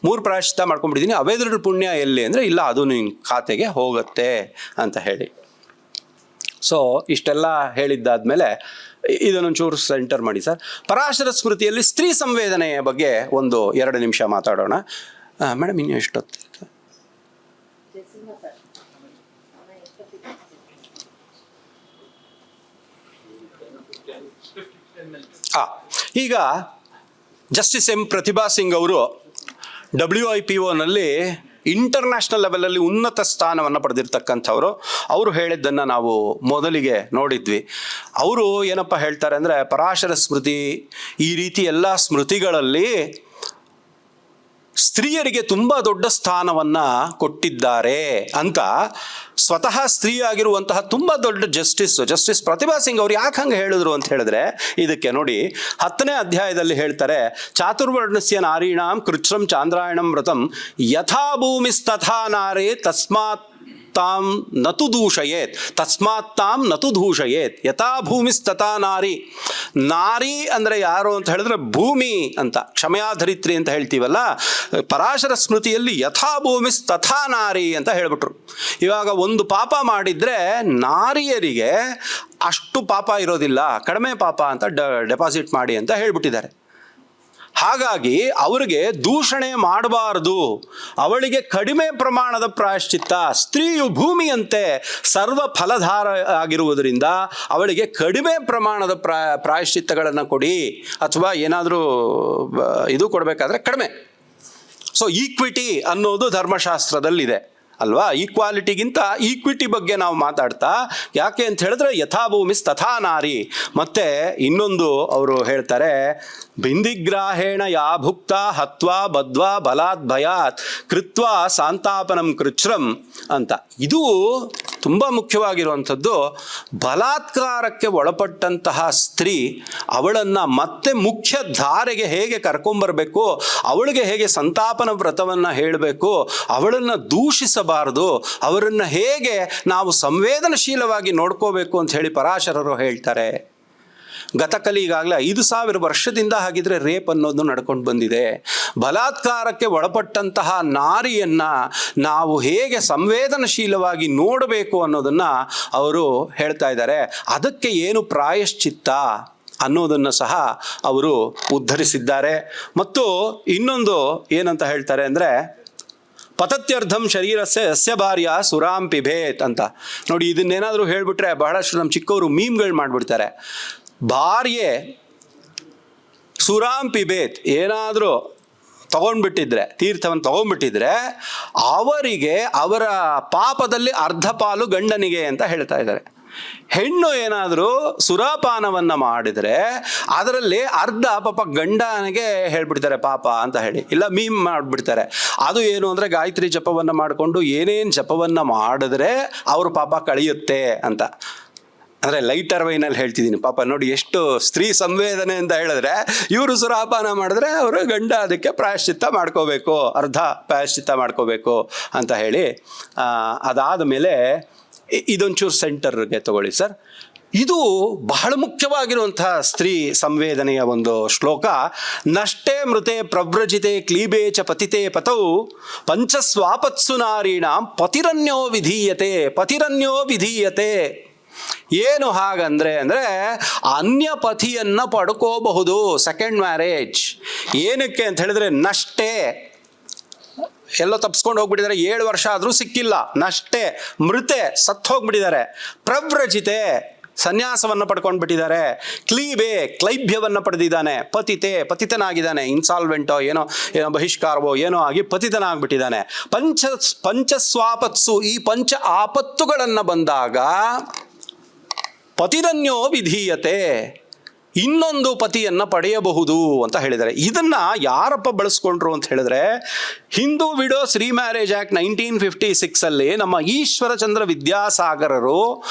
3 ಪ್ರಾಯಶ್ಚಿತ್ತ ಮಾಡ್ಕೊಂಡ್ಬಿಟ್ಟಿದ್ದೀನಿ, ಅವೇದ್ರ ಪುಣ್ಯ ಎಲ್ಲಿ ಅಂದರೆ, ಇಲ್ಲ ಅದು ನಿನ್ನ ಖಾತೆಗೆ ಹೋಗುತ್ತೆ ಅಂತ ಹೇಳಿ. ಸೊ ಇಷ್ಟೆಲ್ಲ ಹೇಳಿದ್ದಾದ್ಮೇಲೆ ಇದನ್ನೊಂಚೂರು ಸೆಂಟರ್ ಮಾಡಿ ಸರ್. ಪರಾಶರ ಸ್ಮೃತಿಯಲ್ಲಿ ಸ್ತ್ರೀ ಸಂವೇದನೆಯ ಬಗ್ಗೆ ಒಂದು 2 ನಿಮಿಷ ಮಾತಾಡೋಣ. ಮೇಡಮ್, ಇನ್ನು ಎಷ್ಟೊತ್ತು? ಈಗ ಜಸ್ಟಿಸ್ ಎಂ ಪ್ರತಿಭಾ ಸಿಂಗ್ ಅವರು WIPOನಲ್ಲಿ ಇಂಟರ್ನ್ಯಾಷನಲ್ ಲೆವೆಲಲ್ಲಿ ಉನ್ನತ ಸ್ಥಾನವನ್ನು ಪಡೆದಿರ್ತಕ್ಕಂಥವ್ರು. ಅವರು ಹೇಳಿದ್ದನ್ನು ನಾವು ಮೊದಲಿಗೆ ನೋಡಿದ್ವಿ. ಅವರು ಏನಪ್ಪ ಹೇಳ್ತಾರೆ ಅಂದರೆ, ಪರಾಶರ ಸ್ಮೃತಿ ಈ ರೀತಿ ಎಲ್ಲ ಸ್ಮೃತಿಗಳಲ್ಲಿ ಸ್ತ್ರೀಯರಿಗೆ ತುಂಬ ದೊಡ್ಡ ಸ್ಥಾನವನ್ನು ಕೊಟ್ಟಿದ್ದಾರೆ ಅಂತ. ಸ್ವತಃ ಸ್ತ್ರೀ ಆಗಿರುವಂತಹ ತುಂಬ ದೊಡ್ಡ ಜಸ್ಟಿಸ್ ಪ್ರತಿಭಾ ಸಿಂಗ್ ಅವರು ಯಾಕೆ ಹಂಗೆ ಹೇಳಿದ್ರು ಅಂತ ಹೇಳಿದ್ರೆ, ಇದಕ್ಕೆ ನೋಡಿ 10ನೇ ಅಧ್ಯಾಯದಲ್ಲಿ ಹೇಳ್ತಾರೆ, ಚಾತುರ್ವರ್ಣಸ್ಯ ನಾರೀಣಾಂ ಕೃಚ್ಛ್ರಂ ಚಾಂದ್ರಾಯಣಂ ವ್ರತಂ ಯಥಾ ಭೂಮಿಸ್ತಥಾ ನಾರೇ ತಸ್ಮಾತ್ ತಾಂ ನತು ದೂಷಯೇತ್ ಯಥಾ ಭೂಮಿಸ್ತಥಾ ನಾರಿ. ನಾರಿ ಅಂದರೆ ಯಾರು ಅಂತ ಹೇಳಿದ್ರೆ ಭೂಮಿ ಅಂತ, ಕ್ಷಮಯಾಧರಿತ್ರಿ ಅಂತ ಹೇಳ್ತೀವಲ್ಲ. ಪರಾಶರ ಸ್ಮೃತಿಯಲ್ಲಿ ಯಥಾ ಭೂಮಿಸ್ತಥಾ ನಾರಿ ಅಂತ ಹೇಳ್ಬಿಟ್ರು. ಇವಾಗ ಒಂದು ಪಾಪ ಮಾಡಿದ್ರೆ ನಾರಿಯರಿಗೆ ಅಷ್ಟು ಪಾಪ ಇರೋದಿಲ್ಲ, ಕಡಿಮೆ ಪಾಪ ಅಂತ ಡೆಪಾಸಿಟ್ ಮಾಡಿ ಅಂತ ಹೇಳ್ಬಿಟ್ಟಿದ್ದಾರೆ. ಹಾಗಾಗಿ ಅವರಿಗೆ ದೂಷಣೆ ಮಾಡಬಾರದು, ಅವಳಿಗೆ ಕಡಿಮೆ ಪ್ರಮಾಣದ ಪ್ರಾಯಶ್ಚಿತ್ತ. ಸ್ತ್ರೀಯು ಭೂಮಿಯಂತೆ ಸರ್ವ ಫಲಧಾರ ಆಗಿರುವುದರಿಂದ ಅವಳಿಗೆ ಕಡಿಮೆ ಪ್ರಮಾಣದ ಪ್ರಾಯಶ್ಚಿತ್ತಗಳನ್ನು ಕೊಡಿ, ಅಥವಾ ಏನಾದರೂ ಇದು ಕೊಡಬೇಕಾದ್ರೆ ಕಡಿಮೆ. ಸೊ ಈಕ್ವಿಟಿ ಅನ್ನೋದು ಧರ್ಮಶಾಸ್ತ್ರದಲ್ಲಿದೆ ಅಲ್ವಾ. ಈಕ್ವಾಲಿಟಿಗಿಂತ ಈಕ್ವಿಟಿ ಬಗ್ಗೆ ನಾವು ಮಾತಾಡ್ತಾ, ಯಾಕೆ ಅಂತ ಹೇಳಿದ್ರೆ ಯಥಾ ಭೂಮಿಸ್ ತಥಾ ನಾರಿ. ಮತ್ತೆ ಇನ್ನೊಂದು ಅವರು ಹೇಳ್ತಾರೆ, ಬಿಂದಿಗ್ರಾಹೇಣ ಯಾ ಭುಕ್ತ ಹತ್ವಾ ಬದ್ವಾ ಬಲಾತ್ ಭಯಾತ್ ಕೃತ್ವಾ ಸಾಂತಾಪನಂ ಕೃಚ್ಛ್ರಂ ಅಂತ. ಇದು ತುಂಬ ಮುಖ್ಯವಾಗಿರುವಂಥದ್ದು. ಬಲಾತ್ಕಾರಕ್ಕೆ ಒಳಪಟ್ಟಂತಹ ಸ್ತ್ರೀ, ಅವಳನ್ನು ಮತ್ತೆ ಮುಖ್ಯ ಧಾರೆಗೆ ಹೇಗೆ ಕರ್ಕೊಂಬರಬೇಕು, ಅವಳಿಗೆ ಹೇಗೆ ಸಂತಾಪನ ವ್ರತವನ್ನು ಹೇಳಬೇಕು, ಅವಳನ್ನು ದೂಷಿಸಬಾರದು, ಅವರನ್ನು ಹೇಗೆ ನಾವು ಸಂವೇದನಶೀಲವಾಗಿ ನೋಡ್ಕೋಬೇಕು ಅಂತ ಹೇಳಿ ಪರಾಶರರು ಹೇಳ್ತಾರೆ. ಗತಕಲಿ ಈಗಾಗಲೇ 5,000 ವರ್ಷದಿಂದ ಹಾಗಿದ್ರೆ ರೇಪ್ ಅನ್ನೋದು ನಡ್ಕೊಂಡು ಬಂದಿದೆ. ಬಲಾತ್ಕಾರಕ್ಕೆ ಒಳಪಟ್ಟಂತಹ ನಾರಿಯನ್ನು ನಾವು ಹೇಗೆ ಸಂವೇದನಶೀಲವಾಗಿ ನೋಡಬೇಕು ಅನ್ನೋದನ್ನು ಅವರು ಹೇಳ್ತಾ ಇದ್ದಾರೆ. ಅದಕ್ಕೆ ಏನು ಪ್ರಾಯಶ್ಚಿತ್ತ ಅನ್ನೋದನ್ನು ಸಹ ಅವರು ಉದ್ಧರಿಸಿದ್ದಾರೆ. ಮತ್ತು ಇನ್ನೊಂದು ಏನಂತ ಹೇಳ್ತಾರೆ ಅಂದರೆ, ಪತತ್ಯರ್ಧಂ ಶರೀರಸ್ಯ ಯಸ್ಯ ಭಾರ್ಯ ಸುರಾಂ ಪಿಬೇತ್ ಅಂತ. ನೋಡಿ, ಇದನ್ನೇನಾದರೂ ಹೇಳಿಬಿಟ್ರೆ ಬಹಳಷ್ಟು ನಮ್ಮ ಚಿಕ್ಕವರು ಮೀಮ್ಗಳು ಮಾಡಿಬಿಡ್ತಾರೆ. ಭಾರ್ಯೆ ಸುರಾಂ ಪಿಬೇತ್ ಏನಾದರೂ ತಗೊಂಡ್ಬಿಟ್ಟಿದ್ರೆ, ತೀರ್ಥವನ್ನು ತಗೊಂಡ್ಬಿಟ್ಟಿದ್ರೆ, ಅವರಿಗೆ ಅವರ ಪಾಪದಲ್ಲಿ ಅರ್ಧ ಪಾಲು ಗಂಡನಿಗೆ ಅಂತ ಹೇಳ್ತಾ ಇದ್ದಾರೆ. ಹೆಣ್ಣು ಏನಾದರೂ ಸುರಾಪಾನವನ್ನು ಮಾಡಿದರೆ ಅದರಲ್ಲಿ ಅರ್ಧ ಪಾಪ ಗಂಡನಿಗೆ ಹೇಳ್ಬಿಡ್ತಾರೆ ಪಾಪ ಅಂತ ಹೇಳಿ, ಇಲ್ಲ ಮೀಮ್ ಮಾಡಿಬಿಡ್ತಾರೆ. ಅದು ಏನು ಅಂದರೆ, ಗಾಯತ್ರಿ ಜಪವನ್ನು ಮಾಡಿಕೊಂಡು ಏನೇನು ಜಪವನ್ನು ಮಾಡಿದ್ರೆ ಅವ್ರ ಪಾಪ ಕಳೆಯುತ್ತೆ ಅಂತ. ಅಂದರೆ ಲೈಟರ್ ವೈನಲ್ಲಿ ಹೇಳ್ತಿದ್ದೀನಿ. ಪಾಪ ನೋಡಿ ಎಷ್ಟು ಸ್ತ್ರೀ ಸಂವೇದನೆ ಅಂತ ಹೇಳಿದ್ರೆ, ಇವರು ಸುರಾಪಾನ ಮಾಡಿದ್ರೆ ಅವರು ಗಂಡ ಅದಕ್ಕೆ ಪ್ರಾಯಶ್ಚಿತ್ತ ಮಾಡ್ಕೋಬೇಕು, ಅರ್ಧ ಪ್ರಾಯಶ್ಚಿತ್ತ ಮಾಡ್ಕೋಬೇಕು ಅಂತ ಹೇಳಿ. ಅದಾದ ಮೇಲೆ ಇದೊಂಚೂರು ಸೆಂಟರ್ಗೆ ತಗೊಳ್ಳಿ ಸರ್. ಇದು ಬಹಳ ಮುಖ್ಯವಾಗಿರುವಂತಹ ಸ್ತ್ರೀ ಸಂವೇದನೆಯ ಒಂದು ಶ್ಲೋಕ. ನಷ್ಟೇ ಮೃತೆ ಪ್ರವ್ರಜಿತೆ ಕ್ಲೀಬೆ ಚ ಪತಿತೆ ಪತೌ ಪಂಚಸ್ವಾಪತ್ಸು ನಾರೀಣಾಂ ಪತಿರನ್ಯೋ ವಿಧೀಯತೆ. ಏನು ಹಾಗಂದ್ರೆ ಅನ್ಯ ಪತಿಯನ್ನು ಪಡ್ಕೋಬಹುದು, ಸೆಕೆಂಡ್ ಮ್ಯಾರೇಜ್. ಏನಕ್ಕೆ ಅಂತ ಹೇಳಿದ್ರೆ, ನಷ್ಟೇ ಎಲ್ಲೋ ತಪ್ಸ್ಕೊಂಡು ಹೋಗ್ಬಿಟ್ಟಿದ್ದಾರೆ, 7 ವರ್ಷ ಆದರೂ ಸಿಕ್ಕಿಲ್ಲ, ನಷ್ಟೇ. ಮೃತೆ ಸತ್ತು ಹೋಗ್ಬಿಟ್ಟಿದ್ದಾರೆ. ಪ್ರವ್ರಜಿತೆ ಸನ್ಯಾಸವನ್ನು ಪಡ್ಕೊಂಡ್ಬಿಟ್ಟಿದ್ದಾರೆ. ಕ್ಲೈಬ್ಯವನ್ನು ಪಡೆದಿದ್ದಾನೆ. ಪತಿತನಾಗಿದ್ದಾನೆ. ಇನ್ಸಾಲ್ವೆಂಟೋ ಏನೋ ಬಹಿಷ್ಕಾರವೋ ಏನೋ ಆಗಿ ಪತಿತನಾಗ್ಬಿಟ್ಟಿದ್ದಾನೆ. ಪಂಚಸ್ವಾಪತ್ಸು, ಈ ಪಂಚ ಆಪತ್ತುಗಳನ್ನು ಬಂದಾಗ ಪತಿರನ್ಯೋ ವಿಧೀಯತೆ, ಇನ್ನೊಂದು ಪತಿಯನ್ನು ಪಡೆಯಬಹುದು ಅಂತ ಹೇಳಿದ್ದಾರೆ. ಇದನ್ನು ಯಾರಪ್ಪ ಬಳಸ್ಕೊಂಡ್ರು ಅಂತ ಹೇಳಿದ್ರೆ, ಹಿಂದೂ ವಿಡೋಸ್ ರೀಮ್ಯಾರೇಜ್ ಆ್ಯಕ್ಟ್ 1956 ನಮ್ಮ ಈಶ್ವರಚಂದ್ರ ವಿದ್ಯಾಸಾಗರರು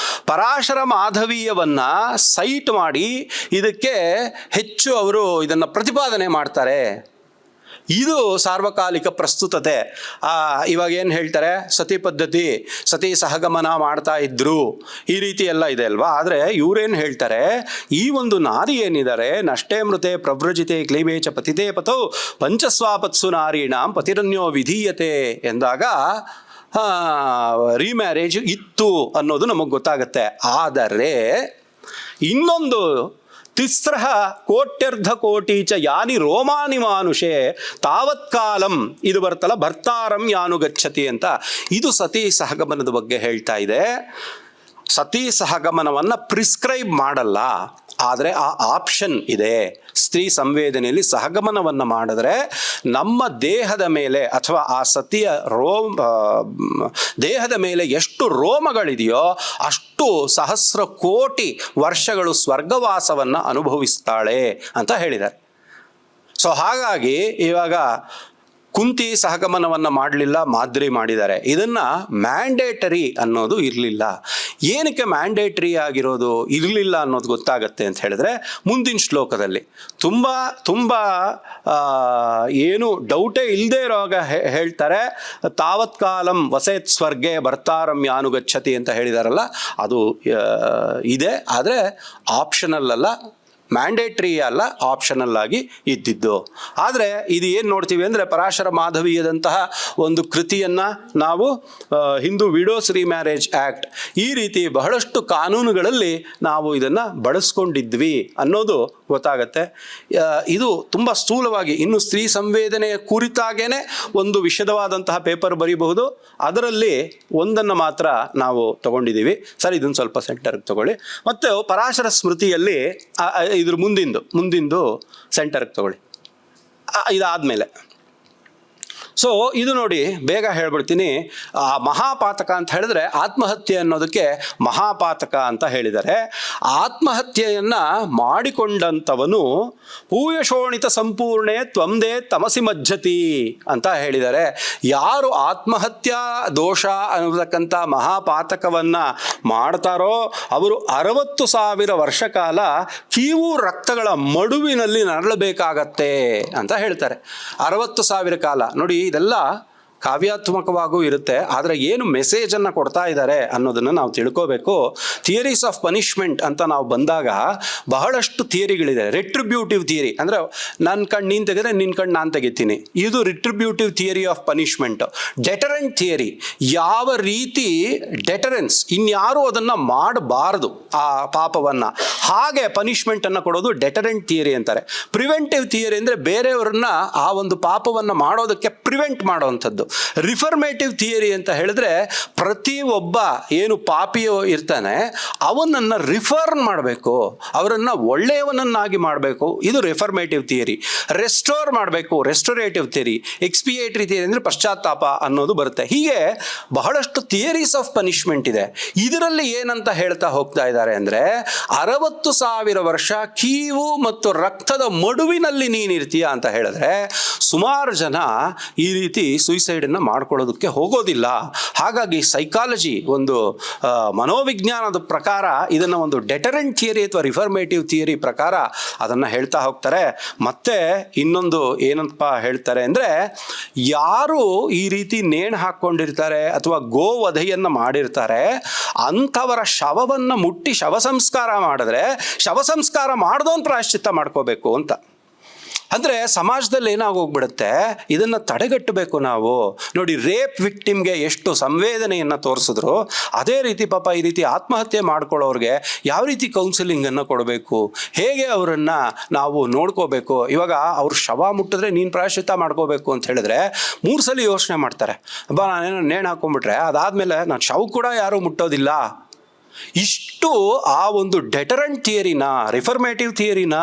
ಪರಾಶರ ಮಾಧವೀಯವನ್ನು ಸೈಟ್ ಮಾಡಿ ಇದಕ್ಕೆ ಹೆಚ್ಚು ಅವರು ಇದನ್ನು ಪ್ರತಿಪಾದನೆ ಮಾಡ್ತಾರೆ. ಇದು ಸಾರ್ವಕಾಲಿಕ ಪ್ರಸ್ತುತತೆ. ಇವಾಗ ಏನು ಹೇಳ್ತಾರೆ, ಸತಿ ಪದ್ಧತಿ, ಸತಿ ಸಹಗಮನ ಮಾಡ್ತಾ ಇದ್ರು, ಈ ರೀತಿ ಎಲ್ಲ ಇದೆ ಅಲ್ವಾ. ಆದರೆ ಇವರೇನು ಹೇಳ್ತಾರೆ, ಈ ಒಂದು ನಾರಿ ಏನಿದ್ದಾರೆ, ನಷ್ಟೇ ಮೃತೆ ಪ್ರವ್ರಜಿತೆ ಕ್ಲೀಬೇಚ ಪತಿತೇ ಪತೌ ಪಂಚಸ್ವಾಪತ್ಸು ನಾರೀಣಾಂ ಪತಿರನ್ಯೋ ವಿಧೀಯತೆ ಎಂದಾಗ ರೀಮ್ಯಾರೇಜ್ ಇತ್ತು ಅನ್ನೋದು ನಮಗೆ ಗೊತ್ತಾಗುತ್ತೆ. ಆದರೆ ಇನ್ನೊಂದು ತಿಸ್ರಃ ಕೋಟ್ಯರ್ಧ ಕೋಟೀಚ ಯಾನಿ ರೋಮಾನಿ ಮಾನುಷೆ ತಾವತ್ಕಾಲಂ, ಇದು ಬರ್ತಲ್ಲ ಭರ್ತಾರಂ ಯಾನು ಗಚ್ಚತಿ ಅಂತ, ಇದು ಸತಿ ಸಹಗಮನದ ಬಗ್ಗೆ ಹೇಳ್ತಾ ಇದೆ. ಸತಿ ಸಹಗಮನವನ್ನು ಪ್ರಿಸ್ಕ್ರೈಬ್ ಮಾಡಲ್ಲ, ಆದರೆ ಆ ಆಪ್ಷನ್ ಇದೆ. ಸ್ತ್ರೀ ಸಂವೇದನೆಯಲ್ಲಿ ಸಹಗಮನವನ್ನು ಮಾಡಿದ್ರೆ ನಮ್ಮ ದೇಹದ ಮೇಲೆ ಅಥವಾ ಆ ಸತಿಯ ದೇಹದ ಮೇಲೆ ಎಷ್ಟು ರೋಮಗಳಿದೆಯೋ ಅಷ್ಟು ಸಹಸ್ರ ಕೋಟಿ ವರ್ಷಗಳು ಸ್ವರ್ಗವಾಸವನ್ನು ಅನುಭವಿಸ್ತಾಳೆ ಅಂತ ಹೇಳಿದ್ದಾರೆ. ಸೊ ಹಾಗಾಗಿ ಇವಾಗ ಕುಂತಿ ಸಹಗಮನವನ್ನು ಮಾಡಲಿಲ್ಲ, ಮಾದ್ರಿ ಮಾಡಿದ್ದಾರೆ. ಇದನ್ನು ಮ್ಯಾಂಡೇಟರಿ ಅನ್ನೋದು ಇರಲಿಲ್ಲ. ಏನಕ್ಕೆ ಮ್ಯಾಂಡೇಟರಿ ಆಗಿರೋದು ಇರಲಿಲ್ಲ ಅನ್ನೋದು ಗೊತ್ತಾಗತ್ತೆ ಅಂತ ಹೇಳಿದ್ರೆ, ಮುಂದಿನ ಶ್ಲೋಕದಲ್ಲಿ ತುಂಬ ಏನು ಡೌಟೇ ಇಲ್ಲದೆ ಇರೋವಾಗ ಹೇಳ್ತಾರೆ, ತಾವತ್ಕಾಲಂ ವಸೇತ್ ಸ್ವರ್ಗೆ ಭರ್ತಾರಂ ಯಾನುಗಚ್ಚತಿ ಅಂತ ಹೇಳಿದಾರಲ್ಲ, ಅದು ಇದೆ. ಆದರೆ ಆಪ್ಷನಲ್ ಅಲ್ಲ, ಮ್ಯಾಂಡೇಟ್ರಿ ಅಲ್ಲ, ಆಪ್ಷನಲ್ ಆಗಿ ಇದ್ದಿದ್ದು. ಆದರೆ ಇದು ಏನು ನೋಡ್ತೀವಿ ಅಂದರೆ, ಪರಾಶರ ಮಾಧವೀಯದಂತಹ ಒಂದು ಕೃತಿಯನ್ನು ನಾವು ಹಿಂದೂ ವಿಡೋಸ್ ರೀಮ್ಯಾರೇಜ್ ಆ್ಯಕ್ಟ್ ಈ ರೀತಿ ಬಹಳಷ್ಟು ಕಾನೂನುಗಳಲ್ಲಿ ನಾವು ಇದನ್ನು ಬಳಸ್ಕೊಂಡಿದ್ವಿ ಅನ್ನೋದು ಗೊತ್ತಾಗತ್ತೆ. ಇದು ತುಂಬ ಸ್ಥೂಲವಾಗಿ ಇನ್ನು ಸ್ತ್ರೀ ಸಂವೇದನೆಯ ಕುರಿತಾಗೇನೆ ಒಂದು ವಿಶದವಾದಂತಹ ಪೇಪರ್ ಬರೀಬಹುದು. ಅದರಲ್ಲಿ ಒಂದನ್ನು ಮಾತ್ರ ನಾವು ತಗೊಂಡಿದ್ದೀವಿ. ಸರ್, ಇದನ್ನು ಸ್ವಲ್ಪ ಸೆಂಟರ್ಗೆ ತಗೊಳ್ಳಿ. ಮತ್ತು ಪರಾಶರ ಸ್ಮೃತಿಯಲ್ಲಿ ಇದ್ರ ಮುಂದಿಂದು ಸೆಂಟರ್ಗೆ ತಗೊಳ್ಳಿ. ಇದಾದಮೇಲೆ ಸೊ ಇದು ನೋಡಿ, ಬೇಗ ಹೇಳ್ಬಿಡ್ತೀನಿ. ಮಹಾಪಾತಕ ಅಂತ ಹೇಳಿದ್ರೆ ಆತ್ಮಹತ್ಯೆ ಅನ್ನೋದಕ್ಕೆ ಮಹಾಪಾತಕ ಅಂತ ಹೇಳಿದ್ದಾರೆ. ಆತ್ಮಹತ್ಯೆಯನ್ನು ಮಾಡಿಕೊಂಡಂಥವನು ಪೂಯಶೋಣಿತ ಸಂಪೂರ್ಣೆ ತ್ವಂದೇ ತಮಸಿ ಮಜ್ಜತಿ ಅಂತ ಹೇಳಿದ್ದಾರೆ. ಯಾರು ಆತ್ಮಹತ್ಯಾ ದೋಷ ಅನ್ನತಕ್ಕಂಥ ಮಹಾಪಾತಕವನ್ನು ಮಾಡ್ತಾರೋ ಅವರು 60,000 ವರ್ಷ ಕಾಲ ಕೀವು ರಕ್ತಗಳ ಮಡುವಿನಲ್ಲಿ ನರಳಬೇಕಾಗತ್ತೆ ಅಂತ ಹೇಳ್ತಾರೆ. 60,000 ಕಾಲ ನೋಡಿ. ಇದೆಲ್ಲ ಕಾವ್ಯಾತ್ಮಕವಾಗೂ ಇರುತ್ತೆ, ಆದರೆ ಏನು ಮೆಸೇಜನ್ನು ಕೊಡ್ತಾ ಇದ್ದಾರೆ ಅನ್ನೋದನ್ನು ನಾವು ತಿಳ್ಕೋಬೇಕು. ಥಿಯರೀಸ್ ಆಫ್ ಪನಿಷ್ಮೆಂಟ್ ಅಂತ ನಾವು ಬಂದಾಗ ಬಹಳಷ್ಟು ಥಿಯರಿಗಳಿದೆ. ರಿಟ್ರಿಬ್ಯೂಟಿವ್ ಥಿಯರಿ ಅಂದರೆ ನನ್ನ ಕಣ್ಣು ನೀನು ತೆಗೆದ್ರೆ ನಿನ್ನ ಕಣ್ಣು ನಾನು ತೆಗಿತೀನಿ, ಇದು ರಿಟ್ರಿಬ್ಯೂಟಿವ್ theory of punishment. Deterrent theory, ಯಾವ ರೀತಿ ಡೆಟರೆನ್ಸ್, ಇನ್ಯಾರೂ ಅದನ್ನು ಮಾಡಬಾರ್ದು ಆ ಪಾಪವನ್ನು, ಹಾಗೆ ಪನಿಷ್ಮೆಂಟನ್ನು ಕೊಡೋದು ಡೆಟರೆಂಟ್ ಥಿಯರಿ ಅಂತಾರೆ. ಪ್ರಿವೆಂಟಿವ್ ಥಿಯರಿ ಅಂದರೆ ಬೇರೆಯವರನ್ನ ಆ ಒಂದು ಪಾಪವನ್ನು ಮಾಡೋದಕ್ಕೆ ಪ್ರಿವೆಂಟ್ ಮಾಡೋವಂಥದ್ದು. ರಿಫರ್ಮೇಟಿವ್ ಥಿಯರಿ ಅಂತ ಹೇಳಿದ್ರೆ ಪ್ರತಿ ಒಬ್ಬ ಏನು ಪಾಪಿಯೋ ಇರ್ತಾನೆ ಅವನನ್ನು ರಿಫರ್ಮ್ ಮಾಡಬೇಕು, ಅವರನ್ನು ಒಳ್ಳೆಯವನನ್ನಾಗಿ ಮಾಡಬೇಕು. ಇದು ರಿಫರ್ಮೇಟಿವ್ ಥಿಯರಿ. ರೆಸ್ಟೋರ್ ಮಾಡಬೇಕು, ರೆಸ್ಟೋರೇಟಿವ್ ಥಿಯರಿ. ಎಕ್ಸ್ಪಿಯೇಟರಿ ಥಿಯರಿ ಅಂದರೆ ಪಶ್ಚಾತ್ತಾಪ ಅನ್ನೋದು ಬರುತ್ತೆ. ಹೀಗೆ ಬಹಳಷ್ಟು ಥಿಯರೀಸ್ ಆಫ್ ಪನಿಷ್ಮೆಂಟ್ ಇದೆ. ಇದರಲ್ಲಿ ಏನಂತ ಹೇಳ್ತಾ ಹೋಗ್ತಾ ಇದ್ದಾರೆ ಅಂದರೆ, 60,000 ವರ್ಷ ಕೀವು ಮತ್ತು ರಕ್ತದ ಮಡುವಿನಲ್ಲಿ ನೀನಿರ್ತೀಯ ಅಂತ ಹೇಳಿದ್ರೆ ಸುಮಾರು ಜನ ಈ ರೀತಿ ಸುಯಿಸೈಡನ್ನು ಮಾಡ್ಕೊಳ್ಳೋದಕ್ಕೆ ಹೋಗೋದಿಲ್ಲ. ಹಾಗಾಗಿ ಸೈಕಾಲಜಿ, ಒಂದು ಮನೋವಿಜ್ಞಾನದ ಪ್ರಕಾರ ಇದನ್ನು ಒಂದು ಡೆಟರೆಂಟ್ ಥಿಯರಿ ಅಥವಾ ರಿಫರ್ಮೇಟಿವ್ ಥಿಯರಿ ಪ್ರಕಾರ ಅದನ್ನು ಹೇಳ್ತಾ ಹೋಗ್ತಾರೆ. ಮತ್ತೆ ಇನ್ನೊಂದು ಏನಂತ ಹೇಳ್ತಾರೆ ಅಂದರೆ, ಯಾರು ಈ ರೀತಿ ನೇಣು ಹಾಕ್ಕೊಂಡಿರ್ತಾರೆ ಅಥವಾ ಗೋವಧೆಯನ್ನು ಮಾಡಿರ್ತಾರೆ ಅಂಥವರ ಶವವನ್ನು ಮುಟ್ಟಿ ಶವ ಸಂಸ್ಕಾರ ಮಾಡಿದ್ರೆ ಶವ ಸಂಸ್ಕಾರ ಮಾಡಿದವನು ಪ್ರಾಯಶ್ಚಿತ್ತ ಮಾಡ್ಕೋಬೇಕು ಅಂತ. ಅಂದರೆ ಸಮಾಜದಲ್ಲಿ ಏನಾಗೋಗ್ಬಿಡುತ್ತೆ, ಇದನ್ನು ತಡೆಗಟ್ಟಬೇಕು ನಾವು. ನೋಡಿ, ರೇಪ್ ವಿಕ್ಟಿಮ್ಗೆ ಎಷ್ಟು ಸಂವೇದನೆಯನ್ನು ತೋರಿಸಿದ್ರು, ಅದೇ ರೀತಿ ಪಾಪ ಈ ರೀತಿ ಆತ್ಮಹತ್ಯೆ ಮಾಡ್ಕೊಳ್ಳೋರಿಗೆ ಯಾವ ರೀತಿ ಕೌನ್ಸಿಲಿಂಗನ್ನು ಕೊಡಬೇಕು, ಹೇಗೆ ಅವರನ್ನು ನಾವು ನೋಡ್ಕೋಬೇಕು. ಇವಾಗ ಅವ್ರು ಶವ ಮುಟ್ಟಿದ್ರೆ ನೀನು ಪ್ರಾಯಶ್ಚಿತ್ತ ಮಾಡ್ಕೋಬೇಕು ಅಂತ ಹೇಳಿದ್ರೆ 3 ಸಲ ಯೋಚನೆ ಮಾಡ್ತಾರೆ. ನಾನೇನೋ ನೇಣು ಹಾಕೊಂಡ್ಬಿಟ್ರೆ ಅದಾದಮೇಲೆ ನಾನು ಶವ ಕೂಡ ಯಾರೂ ಮುಟ್ಟೋದಿಲ್ಲ ಇಷ್ಟು ಆ ಒಂದು ಡೆಟರೆಂಟ್ ಥಿಯರಿನ, ರಿಫರ್ಮೇಟಿವ್ ಥಿಯರಿನ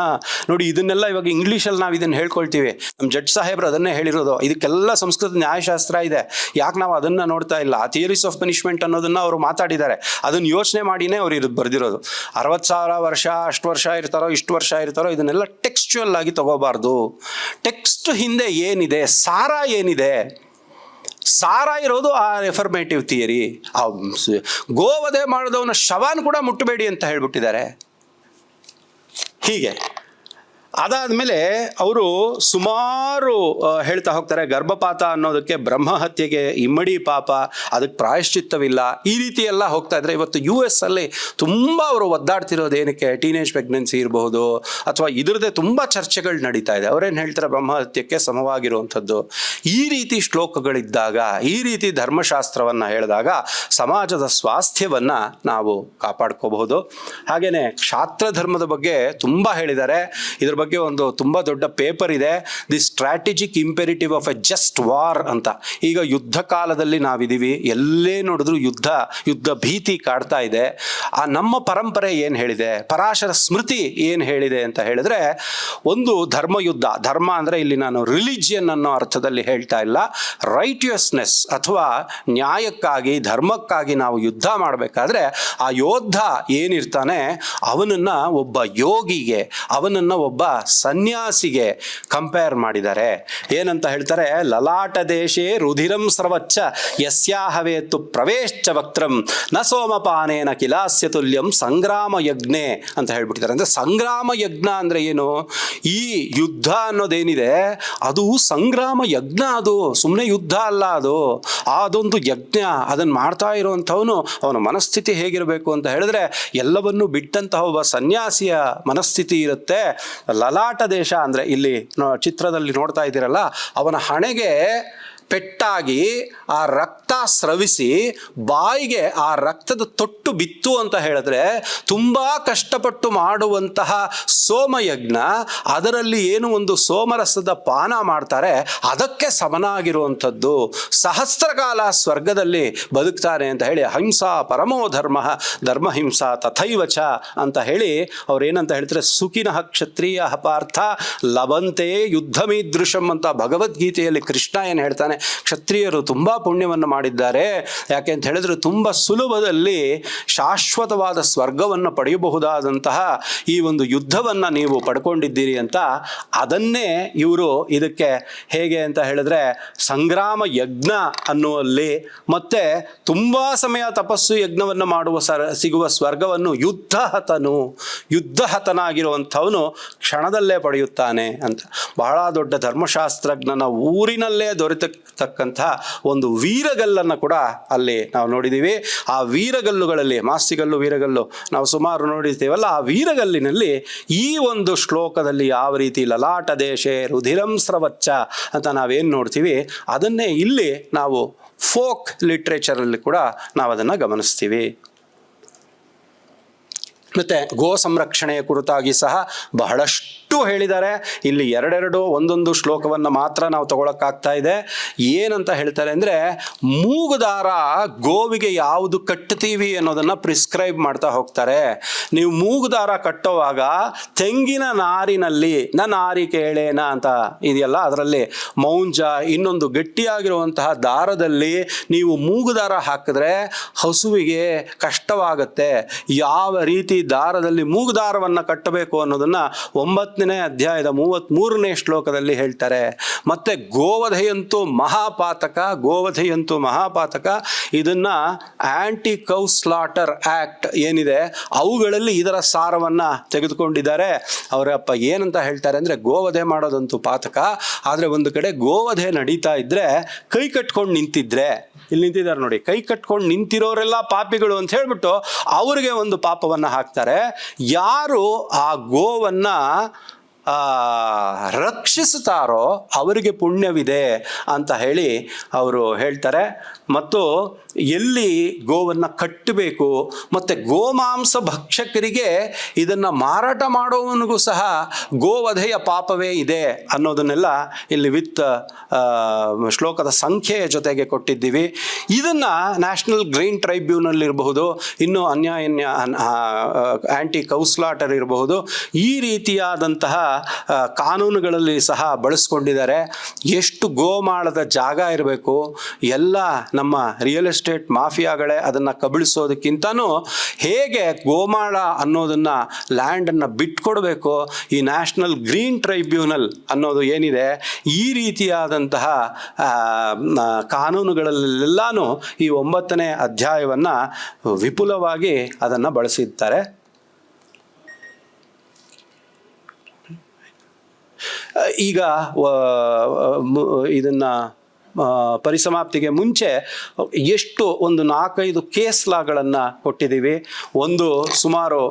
ನೋಡಿ. ಇದನ್ನೆಲ್ಲ ಇವಾಗ ಇಂಗ್ಲೀಷಲ್ಲಿ ನಾವು ಇದನ್ನು ಹೇಳ್ಕೊಳ್ತೀವಿ. ನಮ್ಮ ಜಡ್ಜ್ ಸಾಹೇಬ್ರು ಅದನ್ನೇ ಹೇಳಿರೋದು. ಇದಕ್ಕೆಲ್ಲ ಸಂಸ್ಕೃತ ನ್ಯಾಯಶಾಸ್ತ್ರ ಇದೆ. ಯಾಕೆ ನಾವು ಅದನ್ನು ನೋಡ್ತಾ ಇಲ್ಲ? ಆ ಥಿಯರೀಸ್ ಆಫ್ ಪನಿಷ್ಮೆಂಟ್ ಅನ್ನೋದನ್ನು ಅವರು ಮಾತಾಡಿದ್ದಾರೆ. ಅದನ್ನು ಯೋಚನೆ ಮಾಡಿನೇ ಅವ್ರು ಇದು ಬರೆದಿರೋದು. 60,000 ವರ್ಷ ಅಷ್ಟು ವರ್ಷ ಇರ್ತಾರೋ, ಇಷ್ಟು ವರ್ಷ ಇರ್ತಾರೋ, ಇದನ್ನೆಲ್ಲ ಟೆಕ್ಸ್ಚುಯಲ್ ಆಗಿ ತಗೋಬಾರ್ದು. ಟೆಕ್ಸ್ಟ್ ಹಿಂದೆ ಏನಿದೆ, ಸಾರ ಏನಿದೆ, ಸಾರ ಇರೋದು ಆ ರೆಫರ್ಮೇಟಿವ್ ಥಿಯರಿ. ಆ ಗೋವಧೆ ಮಾಡಿದವನ ಶವನ ಕೂಡ ಮುಟ್ಟಬೇಡಿ ಅಂತ ಹೇಳ್ಬಿಟ್ಟಿದ್ದಾರೆ. ಹೀಗೆ ಅದಾದಮೇಲೆ ಅವರು ಸುಮಾರು ಹೇಳ್ತಾ ಹೋಗ್ತಾರೆ. ಗರ್ಭಪಾತ ಅನ್ನೋದಕ್ಕೆ, ಬ್ರಹ್ಮಹತ್ಯೆಗೆ ಇಮ್ಮಡಿ ಪಾಪ, ಅದಕ್ಕೆ ಪ್ರಾಯಶ್ಚಿತ್ತವಿಲ್ಲ, ಈ ರೀತಿ ಎಲ್ಲ ಹೋಗ್ತಾ ಇದ್ರೆ ಇವತ್ತು US ಅಲ್ಲಿ ತುಂಬ ಅವರು ಒದ್ದಾಡ್ತಿರೋದು ಏನಕ್ಕೆ? ಟೀನೇಜ್ ಪ್ರೆಗ್ನೆನ್ಸಿ ಇರಬಹುದು, ಅಥವಾ ಇದ್ರದ್ದೇ ತುಂಬ ಚರ್ಚೆಗಳು ನಡೀತಾ ಇದೆ. ಅವರೇನು ಹೇಳ್ತಾರೆ? ಬ್ರಹ್ಮಹತ್ಯಕ್ಕೆ ಸಮವಾಗಿರುವಂಥದ್ದು. ಈ ರೀತಿ ಶ್ಲೋಕಗಳಿದ್ದಾಗ, ಈ ರೀತಿ ಧರ್ಮಶಾಸ್ತ್ರವನ್ನು ಹೇಳಿದಾಗ ಸಮಾಜದ ಸ್ವಾಸ್ಥ್ಯವನ್ನು ನಾವು ಕಾಪಾಡ್ಕೋಬಹುದು. ಹಾಗೆಯೇ ಕ್ಷಾತ್ರ ಧರ್ಮದ ಬಗ್ಗೆ ತುಂಬ ಹೇಳಿದ್ದಾರೆ. ಇದ್ರ ಬಗ್ಗೆ ಒಂದು ತುಂಬ ದೊಡ್ಡ ಪೇಪರ್ ಇದೆ, the strategic imperative of A just war ಅಂತ. ಈಗ ಯುದ್ಧ ಕಾಲದಲ್ಲಿ ನಾವಿದ್ದೀವಿ, ಎಲ್ಲೇ ನೋಡಿದ್ರು ಯುದ್ಧ ಭೀತಿ ಕಾಡ್ತಾ ಇದೆ. ಆ ನಮ್ಮ ಪರಂಪರೆ ಏನು ಹೇಳಿದೆ, ಪರಾಶರ ಸ್ಮೃತಿ ಏನು ಹೇಳಿದೆ ಅಂತ ಹೇಳಿದ್ರೆ, ಒಂದು ಧರ್ಮಯುದ್ಧ, ಧರ್ಮ ಅಂದರೆ ಇಲ್ಲಿ ನಾನು ರಿಲಿಜಿಯನ್ ಅನ್ನೋ ಅರ್ಥದಲ್ಲಿ ಹೇಳ್ತಾ ಇಲ್ಲ, ರೈಟಿಯಸ್ನೆಸ್ ಅಥವಾ ನ್ಯಾಯಕ್ಕಾಗಿ, ಧರ್ಮಕ್ಕಾಗಿ ನಾವು ಯುದ್ಧ ಮಾಡಬೇಕಾದ್ರೆ ಆ ಯೋಧ ಏನಿರ್ತಾನೆ ಅವನನ್ನು ಒಬ್ಬ ಯೋಗಿಗೆ, ಅವನನ್ನು ಒಬ್ಬ ಸನ್ಯಾಸಿಗೆ ಕಂಪೇರ್ ಮಾಡಿದ್ದಾರೆ. ಏನಂತ ಹೇಳ್ತಾರೆ? ಲಲಾಟ ದೇಶೇ ರುಧಿರಂ ಸ್ರವಚ್ಚ ಯಸ್ಯಾಹವೇತ್ತು ಪ್ರವೇಶ್ಚ ವಕ್ತ್ರಂ ನ ಸೋಮಪಾನೇನ ಕಿಲಾಸ್ಯ ತುಲ್ಯಂ ಸಂಗ್ರಾಮ ಯಜ್ಞೆ ಅಂತ ಹೇಳ್ಬಿಟ್ಟಿದ್ದಾರೆ. ಅಂದರೆ ಸಂಗ್ರಾಮ ಯಜ್ಞ ಅಂದರೆ ಏನು? ಈ ಯುದ್ಧ ಅನ್ನೋದೇನಿದೆ ಅದು ಸಂಗ್ರಾಮ ಯಜ್ಞ. ಅದು ಸುಮ್ಮನೆ ಯುದ್ಧ ಅಲ್ಲ, ಅದೊಂದು ಯಜ್ಞ. ಅದನ್ನು ಮಾಡ್ತಾ ಇರುವಂಥವನು ಅವನ ಮನಸ್ಥಿತಿ ಹೇಗಿರಬೇಕು ಅಂತ ಹೇಳಿದ್ರೆ, ಎಲ್ಲವನ್ನೂ ಬಿಟ್ಟಂತಹ ಒಬ್ಬ ಸನ್ಯಾಸಿಯ ಮನಸ್ಥಿತಿ ಇರುತ್ತೆ. ಲಲಾಟ ದೇಶ ಅಂದರೆ ಇಲ್ಲಿ ಚಿತ್ರದಲ್ಲಿ ನೋಡ್ತಾ ಇದ್ದೀರಲ್ಲ, ಅವನ ಹಣೆಗೆ ಪೆಟ್ಟಾಗಿ ಆ ರಕ್ತ ಸ್ರವಿಸಿ ಬಾಯಿಗೆ ಆ ರಕ್ತದ ತೊಟ್ಟು ಬಿತ್ತು ಅಂತ ಹೇಳಿದ್ರೆ, ತುಂಬ ಕಷ್ಟಪಟ್ಟು ಮಾಡುವಂತಹ ಸೋಮಯಜ್ಞ, ಅದರಲ್ಲಿ ಏನು ಒಂದು ಸೋಮರಸದ ಪಾನ ಮಾಡ್ತಾರೆ, ಅದಕ್ಕೆ ಸಮನಾಗಿರುವಂಥದ್ದು. ಸಹಸ್ರಕಾಲ ಸ್ವರ್ಗದಲ್ಲಿ ಬದುಕ್ತಾನೆ ಅಂತ ಹೇಳಿ, ಅಹಿಂಸಾ ಪರಮೋ ಧರ್ಮ ಧರ್ಮಹಿಂಸಾ ತಥೈವಚ ಅಂತ ಹೇಳಿ ಅವ್ರೇನಂತ ಹೇಳ್ತಾರೆ? ಸುಖಿನಃ ಕ್ಷತ್ರಿಯ ಪಾರ್ಥ ಲಭಂತೆ ಯುದ್ಧಮೀದೃಶಂ ಅಂತ ಭಗವದ್ಗೀತೆಯಲ್ಲಿ ಕೃಷ್ಣ ಏನು ಹೇಳ್ತಾನೆ? ಕ್ಷತ್ರಿಯರು ತುಂಬ ಪುಣ್ಯವನ್ನು ಮಾಡಿದ್ದಾರೆ. ಯಾಕೆ ಅಂತ ಹೇಳಿದ್ರೆ, ತುಂಬ ಸುಲಭದಲ್ಲಿ ಶಾಶ್ವತವಾದ ಸ್ವರ್ಗವನ್ನು ಪಡೆಯಬಹುದಾದಂತಹ ಈ ಒಂದು ಯುದ್ಧವನ್ನು ನೀವು ಪಡ್ಕೊಂಡಿದ್ದೀರಿ ಅಂತ. ಅದನ್ನೇ ಇವರು ಇದಕ್ಕೆ ಹೇಗೆ ಅಂತ ಹೇಳಿದ್ರೆ, ಸಂಗ್ರಾಮ ಯಜ್ಞ ಅನ್ನುವಲ್ಲಿ, ಮತ್ತೆ ತುಂಬ ಸಮಯ ತಪಸ್ಸು ಯಜ್ಞವನ್ನು ಮಾಡುವ ಸಿಗುವ ಸ್ವರ್ಗವನ್ನು ಯುದ್ಧಹತನಾಗಿರುವಂಥವನು ಕ್ಷಣದಲ್ಲೇ ಪಡೆಯುತ್ತಾನೆ ಅಂತ. ಬಹಳ ದೊಡ್ಡ ಧರ್ಮಶಾಸ್ತ್ರಜ್ಞನ ಊರಿನಲ್ಲೇ ದೊರೆತಕ್ಕಂಥ ಒಂದು ವೀರಗಲ್ಲನ್ನು ಕೂಡ ಅಲ್ಲಿ ನಾವು ನೋಡಿದ್ದೀವಿ. ಆ ವೀರಗಲ್ಲುಗಳಲ್ಲಿ, ಮಾಸ್ತಿಗಲ್ಲು, ವೀರಗಲ್ಲು ನಾವು ಸುಮಾರು ನೋಡಿರ್ತೀವಲ್ಲ, ಆ ವೀರಗಲ್ಲಿನಲ್ಲಿ ಈ ಒಂದು ಶ್ಲೋಕದಲ್ಲಿ ಯಾವ ರೀತಿ ಲಲಾಟ ದೇಶೇ ರುಧಿರಂ ಸ್ರವಚ್ಚ ಅಂತ ನಾವೇನು ನೋಡ್ತೀವಿ, ಅದನ್ನೇ ಇಲ್ಲಿ ನಾವು ಫೋಕ್ ಲಿಟ್ರೇಚರಲ್ಲಿ ಕೂಡ ನಾವು ಅದನ್ನು ಗಮನಿಸ್ತೀವಿ. ಮತ್ತು ಗೋ ಸಂರಕ್ಷಣೆಯ ಕುರಿತಾಗಿ ಸಹ ಬಹಳಷ್ಟು ಹೇಳಿದ್ದಾರೆ. ಇಲ್ಲಿ ಒಂದೊಂದು ಶ್ಲೋಕವನ್ನು ಮಾತ್ರ ನಾವು ತಗೊಳಕ್ಕಾಗ್ತಾ ಇದೆ. ಏನಂತ ಹೇಳ್ತಾರೆ ಅಂದರೆ, ಮೂಗುದಾರ ಗೋವಿಗೆ ಯಾವುದು ಕಟ್ತೀವಿ ಅನ್ನೋದನ್ನು ಪ್ರಿಸ್ಕ್ರೈಬ್ ಮಾಡ್ತಾ ಹೋಗ್ತಾರೆ. ನೀವು ಮೂಗುದಾರ ಕಟ್ಟೋವಾಗ ತೆಂಗಿನ ನಾರಿನಲ್ಲಿ ನಾರಿ ಕೇಳೇನ ಅಂತ ಇದೆಯಲ್ಲ, ಅದರಲ್ಲಿ ಮೌಂಜ, ಇನ್ನೊಂದು ಗಟ್ಟಿಯಾಗಿರುವಂತಹ ದಾರದಲ್ಲಿ ನೀವು ಮೂಗುದಾರ ಹಾಕಿದ್ರೆ ಹಸುವಿಗೆ ಕಷ್ಟವಾಗುತ್ತೆ. ಯಾವ ರೀತಿ ದಾರದಲ್ಲಿ ಮೂಗುದಾರವನ್ನು ಕಟ್ಟಬೇಕು ಅನ್ನೋದನ್ನು 9ನೇ ಅಧ್ಯಾಯದ 33ನೇ ಶ್ಲೋಕದಲ್ಲಿ ಹೇಳ್ತಾರೆ. ಮತ್ತೆ ಗೋವಧೆಯಂತೂ ಮಹಾಪಾತಕ. ಇದನ್ನು ಆಂಟಿ ಕೌ ಸ್ಲಾಟರ್ ಆಕ್ಟ್ ಏನಿದೆ ಅವುಗಳಲ್ಲಿ ಇದರ ಸಾರವನ್ನು ತೆಗೆದುಕೊಂಡಿದ್ದಾರೆ. ಅವರಪ್ಪ ಏನಂತ ಹೇಳ್ತಾರೆ ಅಂದರೆ, ಗೋವಧೆ ಮಾಡೋದಂತೂ ಪಾತಕ, ಆದರೆ ಒಂದು ಕಡೆ ಗೋವಧೆ ನಡೀತಾ ಇದ್ರೆ ಕೈ ಕಟ್ಕೊಂಡು ನಿಂತಿದ್ರೆ, ಇಲ್ಲಿ ನಿಂತಿದ್ದಾರೆ ನೋಡಿ, ಕೈ ಕಟ್ಕೊಂಡು ನಿಂತಿರೋರೆಲ್ಲ ಪಾಪಿಗಳು ಅಂತ ಹೇಳ್ಬಿಟ್ಟು ಅವರಿಗೆ ಒಂದು ಪಾಪವನ್ನು ಹಾಕ್ತಾರೆ. ಯಾರು ಆ ಗೋವನ್ನು ರಕ್ಷಿಸುತ್ತಾರೋ ಅವರಿಗೆ ಪುಣ್ಯವಿದೆ ಅಂತ ಹೇಳಿ ಅವರು ಹೇಳ್ತಾರೆ. ಮತ್ತು ಎಲ್ಲಿ ಗೋವನ್ನು ಕಟ್ಟಬೇಕು, ಮತ್ತು ಗೋಮಾಂಸ ಭಕ್ಷಕರಿಗೆ ಇದನ್ನು ಮಾರಾಟ ಮಾಡುವವನಿಗೂ ಸಹ ಗೋವಧೆಯ ಪಾಪವೇ ಇದೆ ಅನ್ನೋದನ್ನೆಲ್ಲ ಇಲ್ಲಿ ಶ್ಲೋಕದ ಸಂಖ್ಯೆಯ ಜೊತೆಗೆ ಕೊಟ್ಟಿದ್ದೀವಿ. ಇದನ್ನು ನ್ಯಾಷನಲ್ ಗ್ರೀನ್ ಟ್ರೈಬ್ಯುನಲ್ ಇರಬಹುದು, ಇನ್ನು ಆ್ಯಂಟಿ ಕೌಸ್ಲಾಟರ್ ಇರಬಹುದು, ಈ ರೀತಿಯಾದಂತಹ ಕಾನೂನುಗಳಲ್ಲಿ ಸಹ ಬಳಸ್ಕೊಂಡಿದ್ದಾರೆ. ಎಷ್ಟು ಗೋಮಾಳದ ಜಾಗ ಇರಬೇಕು, ಎಲ್ಲ ನಮ್ಮ ರಿಯಲ್ ಎಸ್ಟೇಟ್ ಮಾಫಿಯಾಗಳೇ ಅದನ್ನು ಕಬಳಿಸೋದಕ್ಕಿಂತನೂ ಹೇಗೆ ಗೋಮಾಳ ಅನ್ನೋದನ್ನು ಲ್ಯಾಂಡನ್ನು ಬಿಟ್ಕೊಡ್ಬೇಕು, ಈ ನ್ಯಾಷನಲ್ ಗ್ರೀನ್ ಟ್ರೈಬ್ಯುನಲ್ ಅನ್ನೋದು ಏನಿದೆ, ಈ ರೀತಿಯಾದಂತಹ ಕಾನೂನುಗಳಲ್ಲೆಲ್ಲಾನು ಈ 9ನೇ ಅಧ್ಯಾಯವನ್ನು ವಿಪುಲವಾಗಿ ಅದನ್ನು ಬಳಸಿರ್ತಾರೆ. ಈಗ ಇದನ್ನು ಪರಿಸಮಾಪ್ತಿಗೆ ಮುಂಚೆ ಎಷ್ಟು ಒಂದು 4-5 ಕೇಸ್ ಲಾಗಳನ್ನು ಕೊಟ್ಟಿದ್ದೀವಿ. ಒಂದು ಸುಮಾರು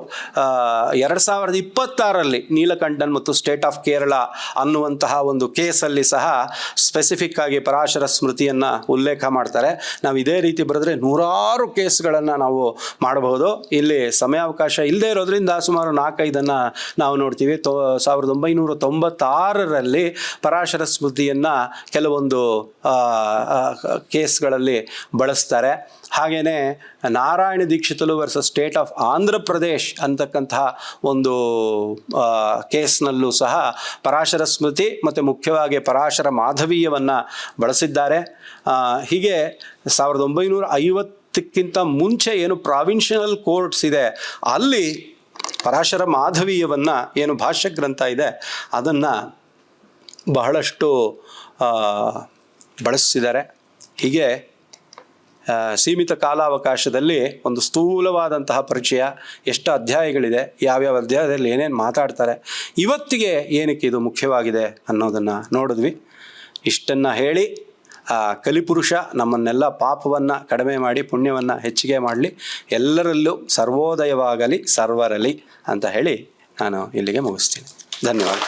2026ರಲ್ಲಿ ನೀಲಕಂಠನ್ ಮತ್ತು ಸ್ಟೇಟ್ ಆಫ್ ಕೇರಳ ಅನ್ನುವಂತಹ ಒಂದು ಕೇಸಲ್ಲಿ ಸಹ ಸ್ಪೆಸಿಫಿಕ್ ಆಗಿ ಪರಾಶರ ಸ್ಮೃತಿಯನ್ನು ಉಲ್ಲೇಖ ಮಾಡ್ತಾರೆ. ನಾವು ಇದೇ ರೀತಿ ಬರೆದ್ರೆ 100 ಕೇಸ್ಗಳನ್ನು ನಾವು ಮಾಡಬಹುದು. ಇಲ್ಲಿ ಸಮಯಾವಕಾಶ ಇಲ್ಲದೆ ಇರೋದ್ರಿಂದ ಸುಮಾರು 4-5 ನಾವು ನೋಡ್ತೀವಿ. 1996ರಲ್ಲಿ ಪರಾಶರ ಸ್ಮೃತಿಯನ್ನು ಕೆಲವೊಂದು ಕೇಸ್ಗಳಲ್ಲಿ ಬಳಸ್ತಾರೆ. ಹಾಗೆಯೇ Narayana Dikshitulu versus state of Andhra Pradesh ಅಂತಕ್ಕಂತಹ ಒಂದು ಕೇಸ್ನಲ್ಲೂ ಸಹ ಪರಾಶರ ಸ್ಮೃತಿ ಮತ್ತು ಮುಖ್ಯವಾಗಿ ಪರಾಶರ ಮಾಧವೀಯವನ್ನು ಬಳಸಿದ್ದಾರೆ. ಹೀಗೆ 1950ಕ್ಕಿಂತ ಮುಂಚೆ ಏನು ಪ್ರಾವಿನ್ಷಿಯಲ್ ಕೋರ್ಟ್ಸ್ ಇದೆ, ಅಲ್ಲಿ ಪರಾಶರ ಮಾಧವೀಯವನ್ನು ಏನು ಭಾಷ್ಯ ಗ್ರಂಥ ಇದೆ ಅದನ್ನು ಬಹಳಷ್ಟು ಬಳಸಿದ್ದಾರೆ. ಹೀಗೆ ಸೀಮಿತ ಕಾಲಾವಕಾಶದಲ್ಲಿ ಒಂದು ಸ್ಥೂಲವಾದಂತಹ ಪರಿಚಯ, ಎಷ್ಟು ಅಧ್ಯಾಯಗಳಿದೆ, ಯಾವ್ಯಾವ ಅಧ್ಯಾಯದಲ್ಲಿ ಏನೇನು ಮಾತಾಡ್ತಾರೆ, ಇವತ್ತಿಗೆ ಏನಕ್ಕೆ ಇದು ಮುಖ್ಯವಾಗಿದೆ ಅನ್ನೋದನ್ನು ನೋಡಿದ್ವಿ. ಇಷ್ಟನ್ನು ಹೇಳಿ ಕಲಿಪುರುಷ ನಮ್ಮನ್ನೆಲ್ಲ ಪಾಪವನ್ನು ಕಡಿಮೆ ಮಾಡಿ ಪುಣ್ಯವನ್ನು ಹೆಚ್ಚಿಗೆ ಮಾಡಲಿ, ಎಲ್ಲರಲ್ಲೂ ಸರ್ವೋದಯವಾಗಲಿ ಸರ್ವರಲಿ ಅಂತ ಹೇಳಿ ನಾನು ಇಲ್ಲಿಗೆ ಮುಗಿಸ್ತೀನಿ. ಧನ್ಯವಾದ.